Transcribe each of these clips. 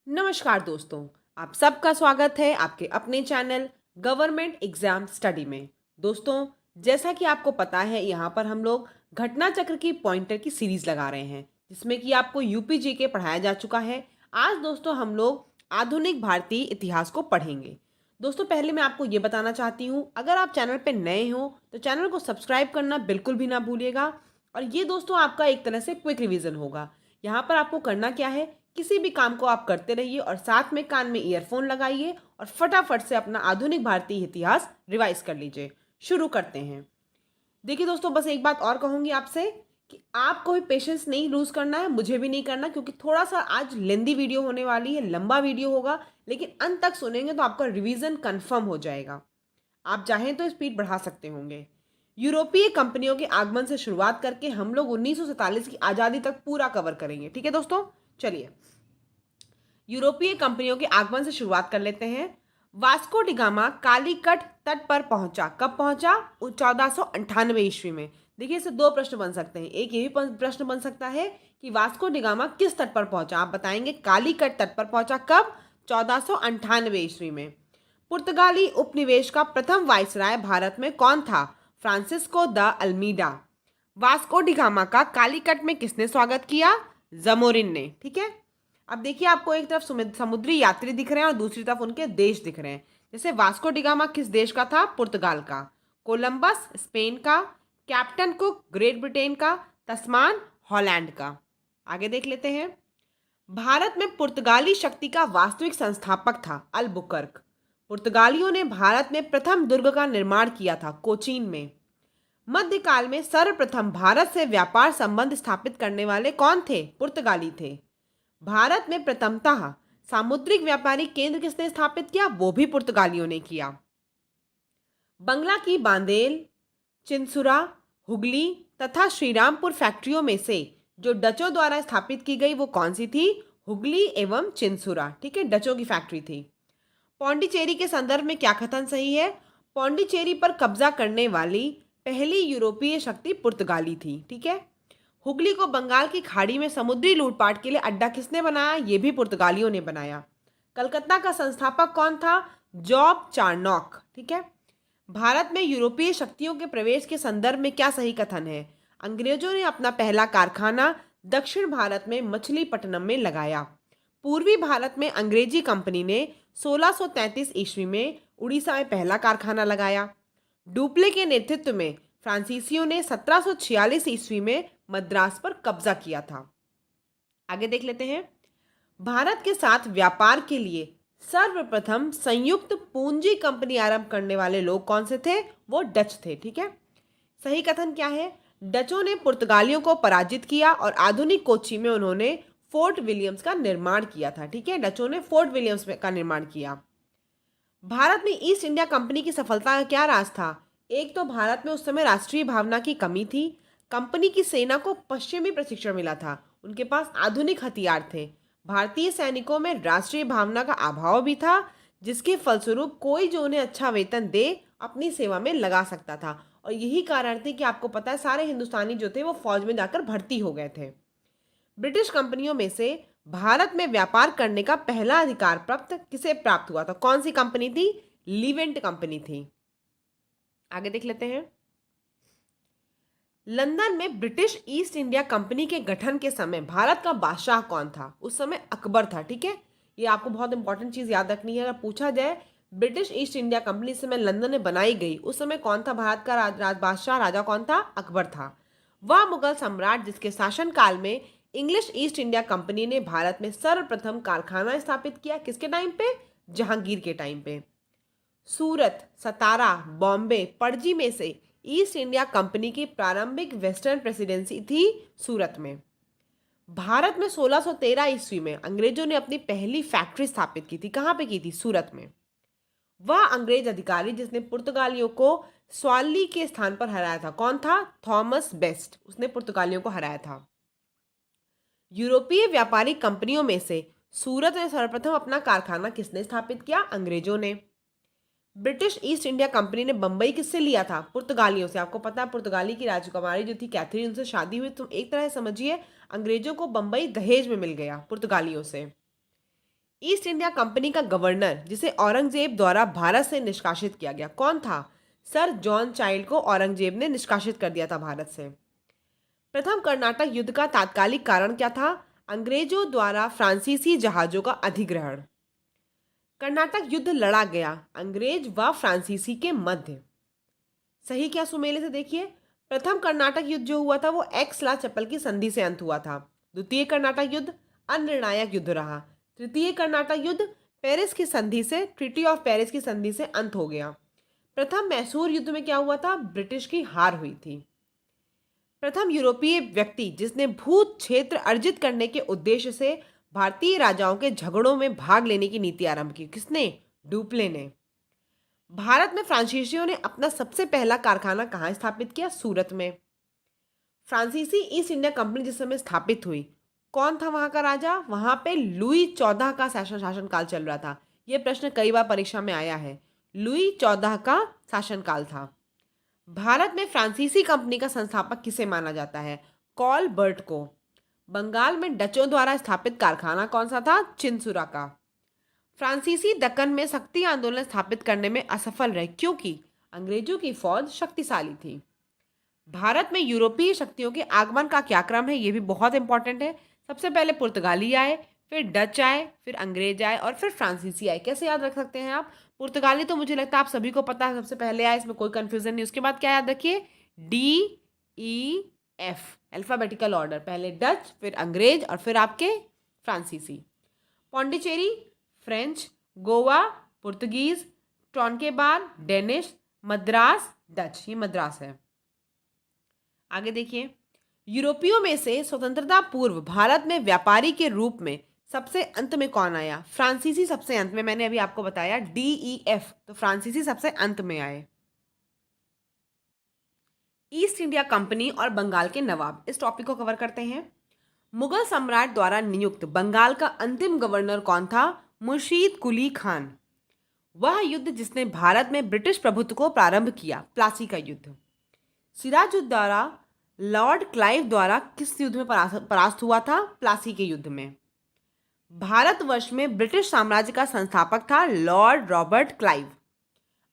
नमस्कार दोस्तों, आप सबका स्वागत है आपके अपने चैनल गवर्नमेंट एग्जाम स्टडी में। दोस्तों, जैसा कि आपको पता है, यहाँ पर हम लोग घटना चक्र की पॉइंटर की सीरीज लगा रहे हैं, जिसमें कि आपको यूपी के पढ़ाया जा चुका है। आज दोस्तों हम लोग आधुनिक भारतीय इतिहास को पढ़ेंगे। दोस्तों, पहले मैं आपको ये बताना चाहती हूँ, अगर आप चैनल पर नए हो तो चैनल को सब्सक्राइब करना बिल्कुल भी ना भूलिएगा। और ये दोस्तों आपका एक तरह से क्विक रिवीजन होगा। यहाँ पर आपको करना क्या है, किसी भी काम को आप करते रहिए और साथ में कान में ईयरफोन लगाइए और फटाफट से अपना आधुनिक भारतीय इतिहास रिवाइज कर लीजिए। शुरू करते हैं। देखिए दोस्तों, बस एक बात और कहूंगी आपसे कि आपको भी पेशेंस नहीं लूज करना है, मुझे भी नहीं करना, क्योंकि थोड़ा सा आज लेंदी वीडियो होने वाली है, लंबा वीडियो होगा, लेकिन अंत तक सुनेंगे तो आपका रिवीजन कंफर्म हो जाएगा। आप चाहें तो स्पीड बढ़ा सकते होंगे। यूरोपीय कंपनियों के आगमन से शुरुआत करके हम लोग 1947 की आज़ादी तक पूरा कवर करेंगे। ठीक है दोस्तों, चलिए यूरोपीय कंपनियों के आगमन से शुरुआत कर लेते हैं। वास्को डिगामा कालीकट तट पर पहुंचा। कब पहुंचा? 1498 ईस्वी में। देखिए, इससे दो प्रश्न बन सकते हैं। एक ये भी प्रश्न बन सकता है कि वास्को डिगामा किस तट पर पहुंचा। आप बताएंगे कालीकट तट पर पहुंचा। कब? 1498 ईस्वी में। पुर्तगाली उपनिवेश का प्रथम वायसराय भारत में कौन था? Francisco de Almeida. Vasco da Gama का कालीकट में किसने स्वागत किया? जमोरिन ने। ठीक है, अब देखिए, आपको एक तरफ समुद्री यात्री दिख रहे हैं और दूसरी तरफ उनके देश दिख रहे हैं। जैसे वास्को डिगामा किस देश का था? पुर्तगाल का। कोलंबस स्पेन का। कैप्टन कुक ग्रेट ब्रिटेन का। तस्मान हॉलैंड का। आगे देख लेते हैं। भारत में पुर्तगाली शक्ति का वास्तविक संस्थापक था अल्बुकर्क। पुर्तगालियों ने भारत में प्रथम दुर्ग का निर्माण किया था कोचीन में। मध्यकाल में सर्वप्रथम भारत से व्यापार संबंध स्थापित करने वाले कौन थे? पुर्तगाली थे। भारत में प्रथमतः सामुद्रिक व्यापारी केंद्र किसने स्थापित किया? वो भी पुर्तगालियों ने किया। बंगला की बांदेल, चिंसुरा, हुगली तथा श्रीरामपुर फैक्ट्रियों में से जो डचों द्वारा स्थापित की गई वो कौन सी थी? हुगली एवं चिंसुरा। ठीक है, डचों की फैक्ट्री थी। पौंडीचेरी के संदर्भ में क्या कथन सही है? पौंडीचेरी पर कब्जा करने वाली पहली यूरोपीय शक्ति पुर्तगाली थी। ठीक है। हुगली को बंगाल की खाड़ी में समुद्री लूटपाट के लिए अड्डा किसने बनाया? ये भी पुर्तगालियों ने बनाया। कलकत्ता का संस्थापक कौन था? Job Charnock. ठीक है। भारत में यूरोपीय शक्तियों के प्रवेश के संदर्भ में क्या सही कथन है? अंग्रेजों ने अपना पहला कारखाना दक्षिण भारत में मछलीपट्टनम में लगाया। पूर्वी भारत में अंग्रेजी कंपनी ने 1633 ईस्वी में उड़ीसा में पहला कारखाना लगाया। डुप्ले के नेतृत्व में फ्रांसीसियों ने 1746 ईस्वी में मद्रास पर कब्जा किया था। आगे देख लेते हैं। भारत के साथ व्यापार के लिए सर्वप्रथम संयुक्त पूंजी कंपनी आरंभ करने वाले लोग कौन से थे? वो डच थे। ठीक है, सही कथन क्या है? डचों ने पुर्तगालियों को पराजित किया और आधुनिक कोच्चि में उन्होंने फोर्ट विलियम्स का निर्माण किया था। ठीक है, डचों ने फोर्ट विलियम्स का निर्माण किया। भारत में ईस्ट इंडिया कंपनी की सफलता का क्या राज था? एक तो भारत में उस समय राष्ट्रीय भावना की कमी थी। कंपनी की सेना को पश्चिमी प्रशिक्षण मिला था, उनके पास आधुनिक हथियार थे। भारतीय सैनिकों में राष्ट्रीय भावना का अभाव भी था, जिसके फलस्वरूप कोई जो उन्हें अच्छा वेतन दे अपनी सेवा में लगा सकता था। और यही कारण थी कि आपको पता है, सारे हिंदुस्तानी जो थे वो फौज में जाकर भर्ती हो गए थे। ब्रिटिश कंपनियों में से भारत में व्यापार करने का पहला अधिकार प्राप्त किसे प्राप्त हुआ था? कौन सी कंपनी थी? लीवेंट कंपनी थी। आगे देख लेते हैं। लंदन में ब्रिटिश ईस्ट इंडिया कंपनी के गठन के समय भारत का बादशाह कौन था? उस समय अकबर था। ठीक है, ये आपको बहुत इंपॉर्टेंट चीज याद रखनी है। अगर पूछा जाए ब्रिटिश ईस्ट इंडिया कंपनी इस समय लंदन में बनाई गई, उस समय कौन था भारत का बादशाह? राजा कौन था? अकबर था। वह मुगल सम्राट जिसके शासनकाल में इंग्लिश ईस्ट इंडिया कंपनी ने भारत में सर्वप्रथम कारखाना स्थापित किया। किसके टाइम पे? जहांगीर के टाइम पे। सूरत, सतारा, बॉम्बे, पणजी में से ईस्ट इंडिया कंपनी की प्रारंभिक वेस्टर्न प्रेसिडेंसी थी सूरत में। भारत में 1613 ईस्वी में अंग्रेजों ने अपनी पहली फैक्ट्री स्थापित की थी। कहाँ पे की थी? सूरत में। वह अंग्रेज अधिकारी जिसने पुर्तगालियों को स्वाली के स्थान पर हराया था, कौन था? Thomas best. उसने पुर्तगालियों को हराया था। यूरोपीय व्यापारिक कंपनियों में से सूरत में सर्वप्रथम अपना कारखाना किसने स्थापित किया? अंग्रेजों ने। ब्रिटिश ईस्ट इंडिया कंपनी ने बंबई किससे लिया था? पुर्तगालियों से। आपको पता है पुर्तगाली की राजकुमारी जो थी कैथरीन, उनसे शादी हुई। तो एक तरह से समझिए अंग्रेजों को बंबई दहेज में मिल गया पुर्तगालियों से। ईस्ट इंडिया कंपनी का गवर्नर जिसे औरंगजेब द्वारा भारत से निष्कासित किया गया कौन था? सर जॉन चाइल्ड को औरंगजेब ने निष्कासित कर दिया था भारत से। प्रथम कर्नाटक युद्ध का तात्कालिक कारण क्या था? अंग्रेजों द्वारा फ्रांसीसी जहाजों का अधिग्रहण। कर्नाटक युद्ध लड़ा गया अंग्रेज व फ्रांसीसी के मध्य। सही क्या सुमेले से देखिए। प्रथम कर्नाटक युद्ध जो हुआ था वो एक्सला चप्पल की संधि से अंत हुआ था। द्वितीय कर्नाटक युद्ध अनिर्णायक युद्ध रहा। तृतीय कर्नाटक युद्ध पेरिस की संधि से, ट्रीटी ऑफ पेरिस की संधि से अंत हो गया। प्रथम मैसूर युद्ध में क्या हुआ था? ब्रिटिश की हार हुई थी। प्रथम यूरोपीय व्यक्ति जिसने भूत क्षेत्र अर्जित करने के उद्देश्य से भारतीय राजाओं के झगड़ों में भाग लेने की नीति आरंभ की, किसने? डुप्ले ने। भारत में फ्रांसीसियों ने अपना सबसे पहला कारखाना कहाँ स्थापित किया? सूरत में। फ्रांसीसी ईस्ट इंडिया कंपनी जिस समय स्थापित हुई, कौन था वहां का राजा? वहां पे लुई 14 का शासनकाल चल रहा था। यह प्रश्न कई बार परीक्षा में आया है। लुई 14 का शासनकाल था। भारत में फ्रांसीसी कंपनी का संस्थापक किसे माना जाता है? कॉलबर्ट को। बंगाल में डचों द्वारा स्थापित कारखाना कौन सा था? चिनसुरा का। फ्रांसीसी दक्कन में सख्ती आंदोलन स्थापित करने में असफल रहे क्योंकि अंग्रेजों की फौज शक्तिशाली थी। भारत में यूरोपीय शक्तियों के आगमन का क्या क्रम है? ये भी बहुत इंपॉर्टेंट है। सबसे पहले पुर्तगाली आए, फिर डच आए, फिर अंग्रेज आए और फिर फ्रांसीसी आए। कैसे याद रख सकते हैं आप? पुर्तगाली तो मुझे लगता है आप सभी को पता है, सबसे पहले आए, इसमें कोई कंफ्यूजन नहीं। उसके बाद क्या याद रखिए? DEF अल्फाबेटिकल ऑर्डर, पहले डच, फिर अंग्रेज और फिर आपके फ्रांसीसी। पौंडीचेरी फ्रेंच, गोवा पुर्तगीज, टॉनकेबार डेनिश, मद्रास डच। ये मद्रास है। आगे देखिए, यूरोपियों में से स्वतंत्रता पूर्व भारत में व्यापारी के रूप में सबसे अंत में कौन आया? फ्रांसीसी सबसे अंत में। मैंने अभी आपको बताया DEF, तो फ्रांसीसी सबसे अंत में आए। ईस्ट इंडिया कंपनी और बंगाल के नवाब, इस टॉपिक को कवर करते हैं। मुगल सम्राट द्वारा नियुक्त बंगाल का अंतिम गवर्नर कौन था? मुर्शीद कुली खान। वह युद्ध जिसने भारत में ब्रिटिश प्रभुत्व को प्रारंभ किया, प्लासी का युद्ध। सिराजुद्दौला लॉर्ड क्लाइव द्वारा किस युद्ध में परास्त हुआ था? प्लासी के युद्ध में। भारतवर्ष में ब्रिटिश साम्राज्य का संस्थापक था Lord Robert Clive.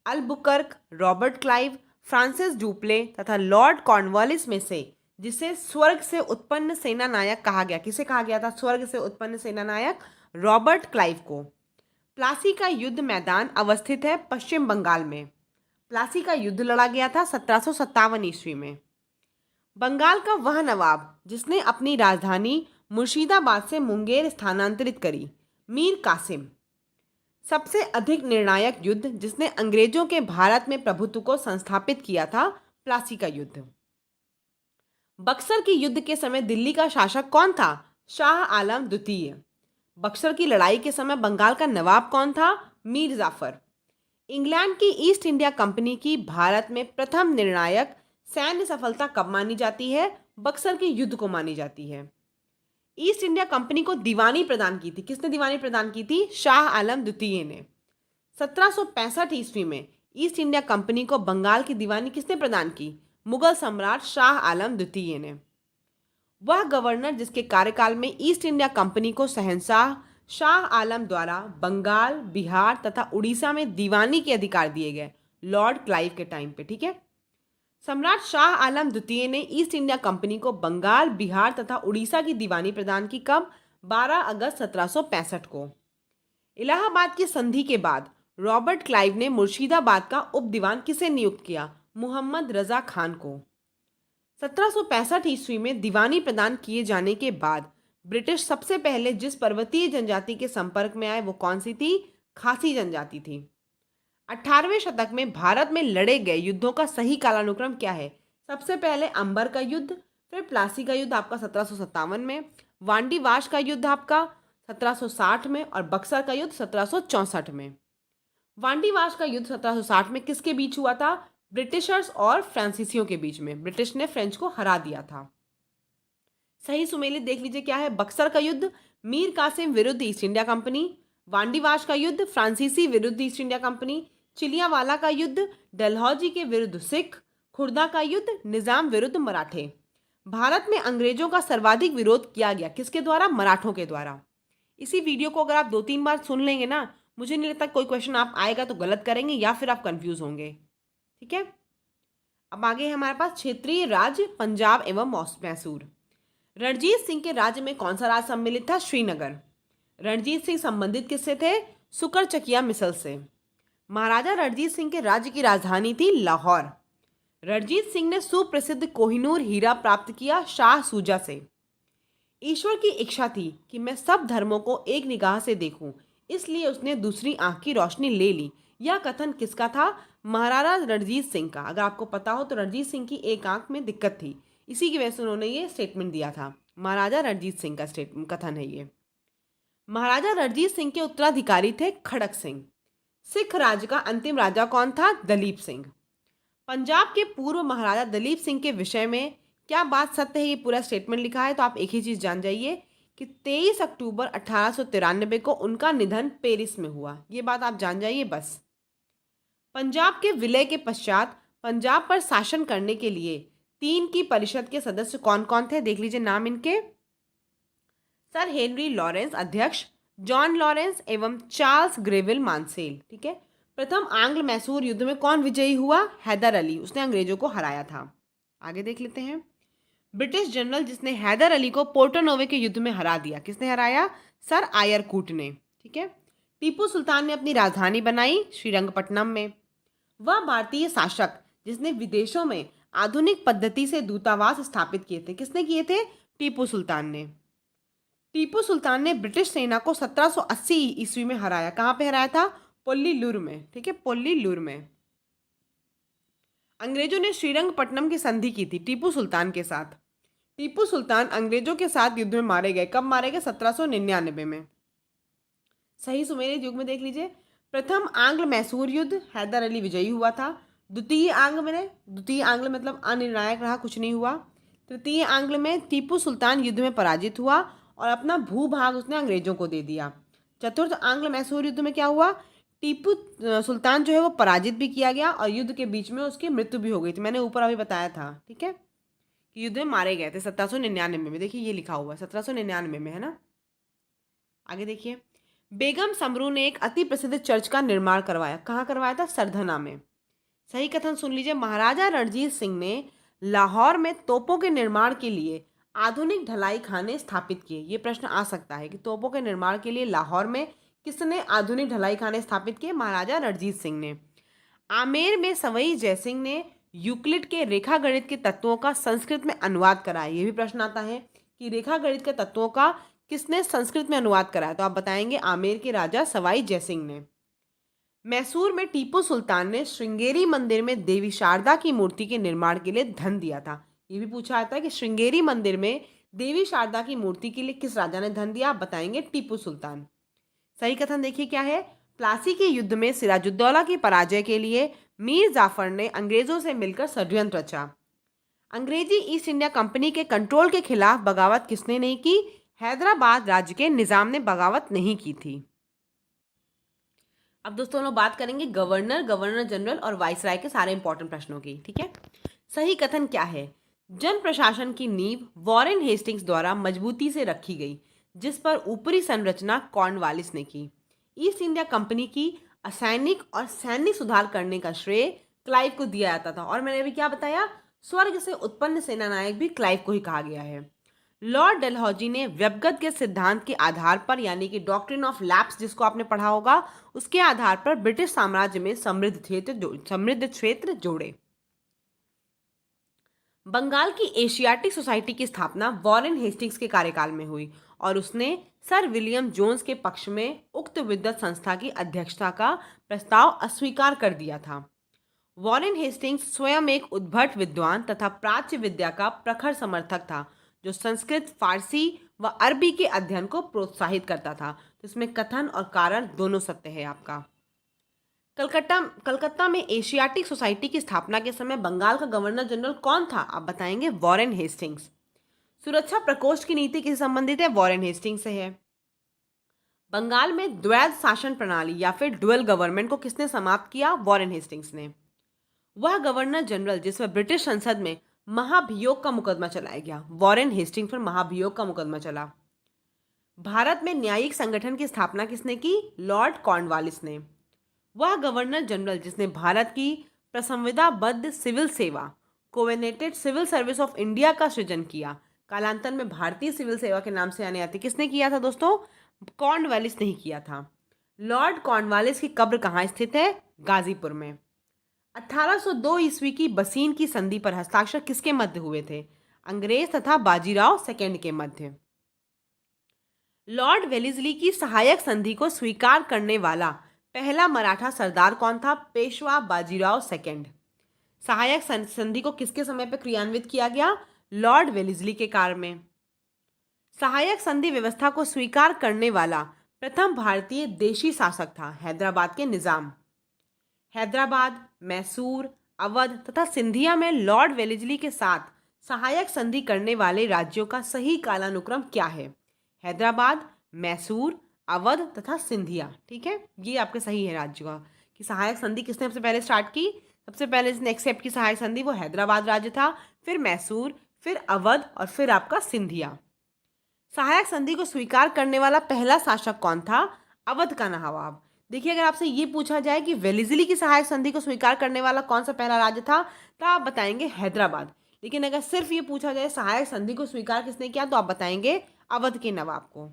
Albuquerque, Robert Clive, Francis Dupleix तथा लॉर्ड कॉर्नवालिस में से जिसे स्वर्ग से उत्पन्न सेना नायक कहा गया, किसे कहा गया था स्वर्ग से उत्पन्न सेना नायक? रॉबर्ट क्लाइव को। प्लासी का युद्ध मैदान अवस्थित है पश्चिम बंगाल में। प्लासी का युद्ध लड़ा गया था 1757 ईस्वी में। बंगाल का वह नवाब जिसने अपनी राजधानी मुर्शिदाबाद से मुंगेर स्थानांतरित करी, मीर कासिम। सबसे अधिक निर्णायक युद्ध जिसने अंग्रेजों के भारत में प्रभुत्व को संस्थापित किया था, प्लासी का युद्ध। बक्सर के युद्ध के समय दिल्ली का शासक कौन था? शाह आलम द्वितीय। बक्सर की लड़ाई के समय बंगाल का नवाब कौन था? मीर जाफर। इंग्लैंड की ईस्ट इंडिया कंपनी की भारत में प्रथम निर्णायक सैन्य सफलता कब मानी जाती है? बक्सर के युद्ध को मानी जाती है। ईस्ट इंडिया कंपनी को दीवानी प्रदान की थी, किसने दीवानी प्रदान की थी? शाह आलम द्वितीय ने। 1765 ईस्वी में ईस्ट इंडिया कंपनी को बंगाल की दीवानी किसने प्रदान की? मुगल सम्राट शाह आलम द्वितीय ने। वह गवर्नर जिसके कार्यकाल में ईस्ट इंडिया कंपनी को शहंशाह शाह आलम द्वारा बंगाल, बिहार तथा उड़ीसा में दीवानी के अधिकार दिए गए, लॉर्ड क्लाइव के टाइम पे, ठीक है। सम्राट शाह आलम द्वितीय ने ईस्ट इंडिया कंपनी को बंगाल, बिहार तथा उड़ीसा की दीवानी प्रदान की। कब? 12 अगस्त 1765 को। इलाहाबाद की संधि के बाद रॉबर्ट क्लाइव ने मुर्शिदाबाद का उप दीवान किसे नियुक्त किया? मोहम्मद रजा खान को। 1765 ईस्वी में दीवानी प्रदान किए जाने के बाद ब्रिटिश सबसे पहले जिस पर्वतीय जनजाति के संपर्क में आए वो कौन सी थी? खासी जनजाति थी। 18वें शतक में भारत में लड़े गए युद्धों का सही कालानुक्रम क्या है? सबसे पहले अंबर का युद्ध, फिर प्लासी का युद्ध आपका 1757 में, वांडीवाश का युद्ध आपका 1760 में और बक्सर का युद्ध 1764 में। वांडीवाश का युद्ध 1760 में किसके बीच हुआ था? ब्रिटिशर्स और फ्रांसीसियों के बीच में। ब्रिटिश ने फ्रेंच को हरा दिया था। सही सुमेलित देख लीजिए क्या है। बक्सर का युद्ध मीर कासिम विरुद्ध ईस्ट इंडिया कंपनी, वांडीवाश का युद्ध फ्रांसीसी विरुद्ध ईस्ट इंडिया कंपनी, चिलियावाला का युद्ध डलहौजी के विरुद्ध सिख, खुर्दा का युद्ध निजाम विरुद्ध मराठे। भारत में अंग्रेजों का सर्वाधिक विरोध किया गया किसके द्वारा? मराठों के द्वारा। इसी वीडियो को अगर आप 2-3 बार सुन लेंगे ना, मुझे नहीं लगता कोई क्वेश्चन आप आएगा तो गलत करेंगे या फिर आप कंफ्यूज होंगे। ठीक है, अब आगे है हमारे पास क्षेत्रीय राज्य पंजाब एवं मैसूर। रणजीत सिंह के राज्य में कौन सा राज्य सम्मिलित था? श्रीनगर। रणजीत सिंह संबंधित किससे थे? सुकरचकिया मिसल से। महाराजा रणजीत सिंह के राज्य की राजधानी थी लाहौर। रणजीत सिंह ने सुप्रसिद्ध कोहिनूर हीरा प्राप्त किया शाह सूजा से। ईश्वर की इच्छा थी कि मैं सब धर्मों को एक निगाह से देखूं, इसलिए उसने दूसरी आंख की रोशनी ले ली। यह कथन किसका था? महाराजा रणजीत सिंह का। अगर आपको पता हो तो रणजीत सिंह की एक आंख में दिक्कत थी, इसी की वजह से उन्होंने ये स्टेटमेंट दिया था। महाराजा रणजीत सिंह का स्टेटमेंट कथन है ये। महाराजा रणजीत सिंह के उत्तराधिकारी थे खड़क सिंह। सिख राज्य का अंतिम राजा कौन था? दलीप सिंह। पंजाब के पूर्व महाराजा दलीप सिंह के विषय में क्या बात सत्य है? ये पूरा स्टेटमेंट लिखा है, तो आप एक ही चीज जान जाइए कि 23 अक्टूबर 1893 को उनका निधन पेरिस में हुआ। ये बात आप जान जाइए बस। पंजाब के विलय के पश्चात पंजाब पर शासन करने के लिए 3 की परिषद के सदस्य कौन कौन थे? देख लीजिए नाम इनके। सर हेनरी लॉरेंस अध्यक्ष, जॉन लॉरेंस एवं चार्ल्स ग्रेविल मानसेल। ठीक है। प्रथम आंग्ल मैसूर युद्ध में कौन विजयी हुआ? हैदर अली, उसने अंग्रेजों को हराया था। आगे देख लेते हैं। ब्रिटिश जनरल जिसने हैदर अली को पोर्टो नोवे के युद्ध में हरा दिया, किसने हराया? सर आयरकूट ने। ठीक है। टीपू सुल्तान ने अपनी राजधानी बनाई श्रीरंगपट्टनम में। वह भारतीय शासक जिसने विदेशों में आधुनिक पद्धति से दूतावास स्थापित किए थे, किसने किए थे? टीपू सुल्तान ने। टीपू सुल्तान ने ब्रिटिश सेना को 1780 ईस्वी में हराया। कहाँ पे हराया था? पोल्लीलुर में। ठीक है, पोल्लीलुर में। अंग्रेजों ने श्रीरंगपट्टनम की संधि की थी टीपू सुल्तान के साथ। टीपू सुल्तान अंग्रेजों के साथ युद्ध में मारे गए। कब मारे गए? 1799 में। सही सुमेलित युग में देख लीजिए। प्रथम आंग्ल मैसूर युद्ध हैदर अली विजयी हुआ था। द्वितीय आंग्ल मतलब अनिर्णायक रहा, कुछ नहीं हुआ। तृतीय आंग्ल में टीपू सुल्तान युद्ध में पराजित हुआ और अपना भूभाग उसने अंग्रेजों को दे दिया। चतुर्थ आंग्ल मैसूर युद्ध में क्या हुआ? टीपू सुल्तान जो है वो पराजित भी किया गया और युद्ध के बीच में उसकी मृत्यु भी हो गई थी। मैंने ऊपर अभी बताया था, ठीक है, कि युद्ध में मारे गए थे 1799 में। देखिए ये लिखा हुआ है 1799 में, है ना। आगे देखिए। बेगम समरू ने एक अति प्रसिद्ध चर्च का निर्माण करवाया। कहाँ करवाया था? सरधना में। सही कथन सुन लीजिए। महाराजा रणजीत सिंह ने लाहौर में तोपों के निर्माण के लिए आधुनिक ढलाई खाने स्थापित किए। ये प्रश्न आ सकता है कि तोपों के निर्माण के लिए लाहौर में किसने आधुनिक ढलाई खाने स्थापित किए? महाराजा रणजीत सिंह ने। आमेर में सवई जयसिंह ने यूक्लिड के रेखा गणित के तत्वों का संस्कृत में अनुवाद कराया। ये भी प्रश्न आता है कि रेखा गणित के तत्वों का किसने संस्कृत में अनुवाद कराया? तो आप बताएंगे आमेर के राजा सवाई जयसिंह ने। मैसूर में टीपू सुल्तान ने श्रृंगेरी मंदिर में देवी शारदा की मूर्ति के निर्माण के लिए धन दिया था। ये भी पूछा जाता है कि श्रृंगेरी मंदिर में देवी शारदा की मूर्ति के लिए किस राजा ने धन दिया? आप बताएंगे टीपू सुल्तान। सही कथन देखिए क्या है। प्लासी के युद्ध में सिराजुद्दौला की पराजय के लिए मीर जाफर ने अंग्रेजों से मिलकर षड्यंत्र रचा। अंग्रेजी ईस्ट इंडिया कंपनी के कंट्रोल के खिलाफ बगावत किसने नहीं की? हैदराबाद राज्य के निजाम ने बगावत नहीं की थी। अब दोस्तों हम लोग बात करेंगे गवर्नर जनरल और वाइसराय के सारे इंपॉर्टेंट प्रश्नों की। ठीक है। सही कथन क्या है? जन प्रशासन की नींव वॉरेन हेस्टिंग्स द्वारा मजबूती से रखी गई, जिस पर ऊपरी संरचना कॉर्नवालिस ने की। ईस्ट इंडिया कंपनी की असैनिक और सैन्य सुधार करने का श्रेय क्लाइव को दिया जाता था। और मैंने अभी क्या बताया? स्वर्ग से उत्पन्न सेनानायक भी क्लाइव को ही कहा गया है। लॉर्ड डलहौजी ने व्यवगत के सिद्धांत के आधार पर, यानी कि डॉक्ट्रिन ऑफ लैप्स जिसको आपने पढ़ा होगा, उसके आधार पर ब्रिटिश साम्राज्य में समृद्ध क्षेत्र जोड़े। बंगाल की एशियाटिक सोसाइटी की स्थापना वॉरेन हेस्टिंग्स के कार्यकाल में हुई और उसने सर विलियम जोन्स के पक्ष में उक्त विद्वत संस्था की अध्यक्षता का प्रस्ताव अस्वीकार कर दिया था। वॉरेन हेस्टिंग्स स्वयं एक उद्भट विद्वान तथा प्राच्य विद्या का प्रखर समर्थक था, जो संस्कृत, फारसी व अरबी के अध्ययन को प्रोत्साहित करता था। तो इसमें कथन और कारण दोनों सत्य है आपका। कलकत्ता में एशियाटिक सोसाइटी की स्थापना के समय बंगाल का गवर्नर जनरल कौन था? आप बताएंगे वॉरेन हेस्टिंग्स। सुरक्षा प्रकोष्ठ की नीति किससे संबंधित है? वॉरेन हेस्टिंग्स से है। बंगाल में द्वैध शासन प्रणाली या फिर डुअल गवर्नमेंट को किसने समाप्त किया? वॉरेन हेस्टिंग्स ने। वह गवर्नर जनरल जिस पर ब्रिटिश संसद में महाभियोग का मुकदमा चलाया गया, वॉरेन हेस्टिंग्स पर महाभियोग का मुकदमा चला। भारत में न्यायिक संगठन की स्थापना किसने की? लॉर्ड कॉर्नवालिस ने। वह गवर्नर जनरल जिसने भारत की प्रसंविधाबद्ध सिविल सेवा कोवेनेटेड सिविल सर्विस ऑफ इंडिया का सृजन किया, कालांतर में भारतीय सिविल सेवा के नाम से जाने जाती, किसने किया था दोस्तों? कॉर्नवालिस ने ही किया था। लॉर्ड कॉर्नवालिस की कब्र कहाँ स्थित है? गाजीपुर में। 1802 ईस्वी की बसीन की संधि पर हस्ताक्षर किसके मध्य हुए थे? अंग्रेज तथा बाजीराव सेकेंड के मध्य। लॉर्ड वेलेस्ली की सहायक संधि को स्वीकार करने वाला पहला मराठा सरदार कौन था? पेशवा बाजीराव सेकेंड। सहायक संधि को किसके समय पर क्रियान्वित किया गया? लॉर्ड वेलेस्ली के काल में। सहायक संधि व्यवस्था को स्वीकार करने वाला प्रथम भारतीय देशी शासक था हैदराबाद के निजाम। हैदराबाद, मैसूर, अवध तथा सिंधिया में लॉर्ड वेलेस्ली के साथ सहायक संधि करने वाले राज्यों का सही कालानुक्रम क्या है? हैदराबाद, मैसूर, अवध तथा सिंधिया। ठीक है, ये आपके सही है राज्यों का कि सहायक संधि किसने सबसे पहले स्टार्ट की? सबसे पहले जिसने एक्सेप्ट की सहायक संधि वो हैदराबाद राज्य था, फिर मैसूर, फिर अवध और फिर आपका सिंधिया। सहायक संधि को स्वीकार करने वाला पहला शासक कौन था? अवध का नवाब। देखिए, अगर आपसे ये पूछा जाए कि वेलेस्ली की सहायक संधि को स्वीकार करने वाला कौन सा पहला राज्य था, तो आप बताएंगे हैदराबाद। लेकिन अगर सिर्फ ये पूछा जाए सहायक संधि को स्वीकार किसने किया, तो आप बताएंगे अवध के नवाब को।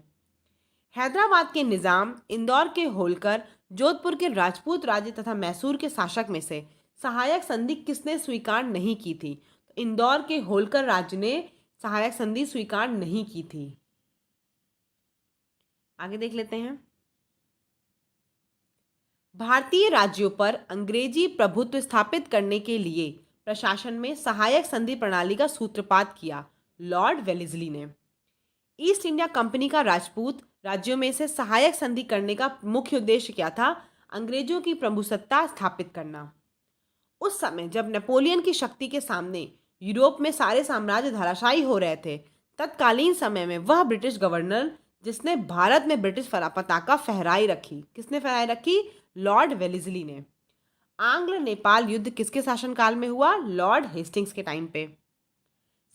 हैदराबाद के निजाम, इंदौर के होलकर, जोधपुर के राजपूत राज्य तथा मैसूर के शासक में से सहायक संधि किसने स्वीकार नहीं की थी? तो इंदौर के होलकर राज्य ने सहायक संधि स्वीकार नहीं की थी। आगे देख लेते हैं। भारतीय राज्यों पर अंग्रेजी प्रभुत्व स्थापित करने के लिए प्रशासन में सहायक संधि प्रणाली का सूत्रपात किया लॉर्ड वेलेस्ली ने। ईस्ट इंडिया कंपनी का राजपूत राज्यों में से सहायक संधि करने का मुख्य उद्देश्य क्या था? अंग्रेजों की प्रभुसत्ता स्थापित करना। उस समय जब नेपोलियन की शक्ति के सामने यूरोप में सारे साम्राज्य धराशायी हो रहे थे, तत्कालीन समय में वह ब्रिटिश गवर्नर जिसने भारत में ब्रिटिश पताका फहराई रखी, किसने फहराई रखी? लॉर्ड वेलेस्ली ने। आंग्ल नेपाल युद्ध किसके शासनकाल में हुआ? लॉर्ड हेस्टिंग्स के टाइम पे।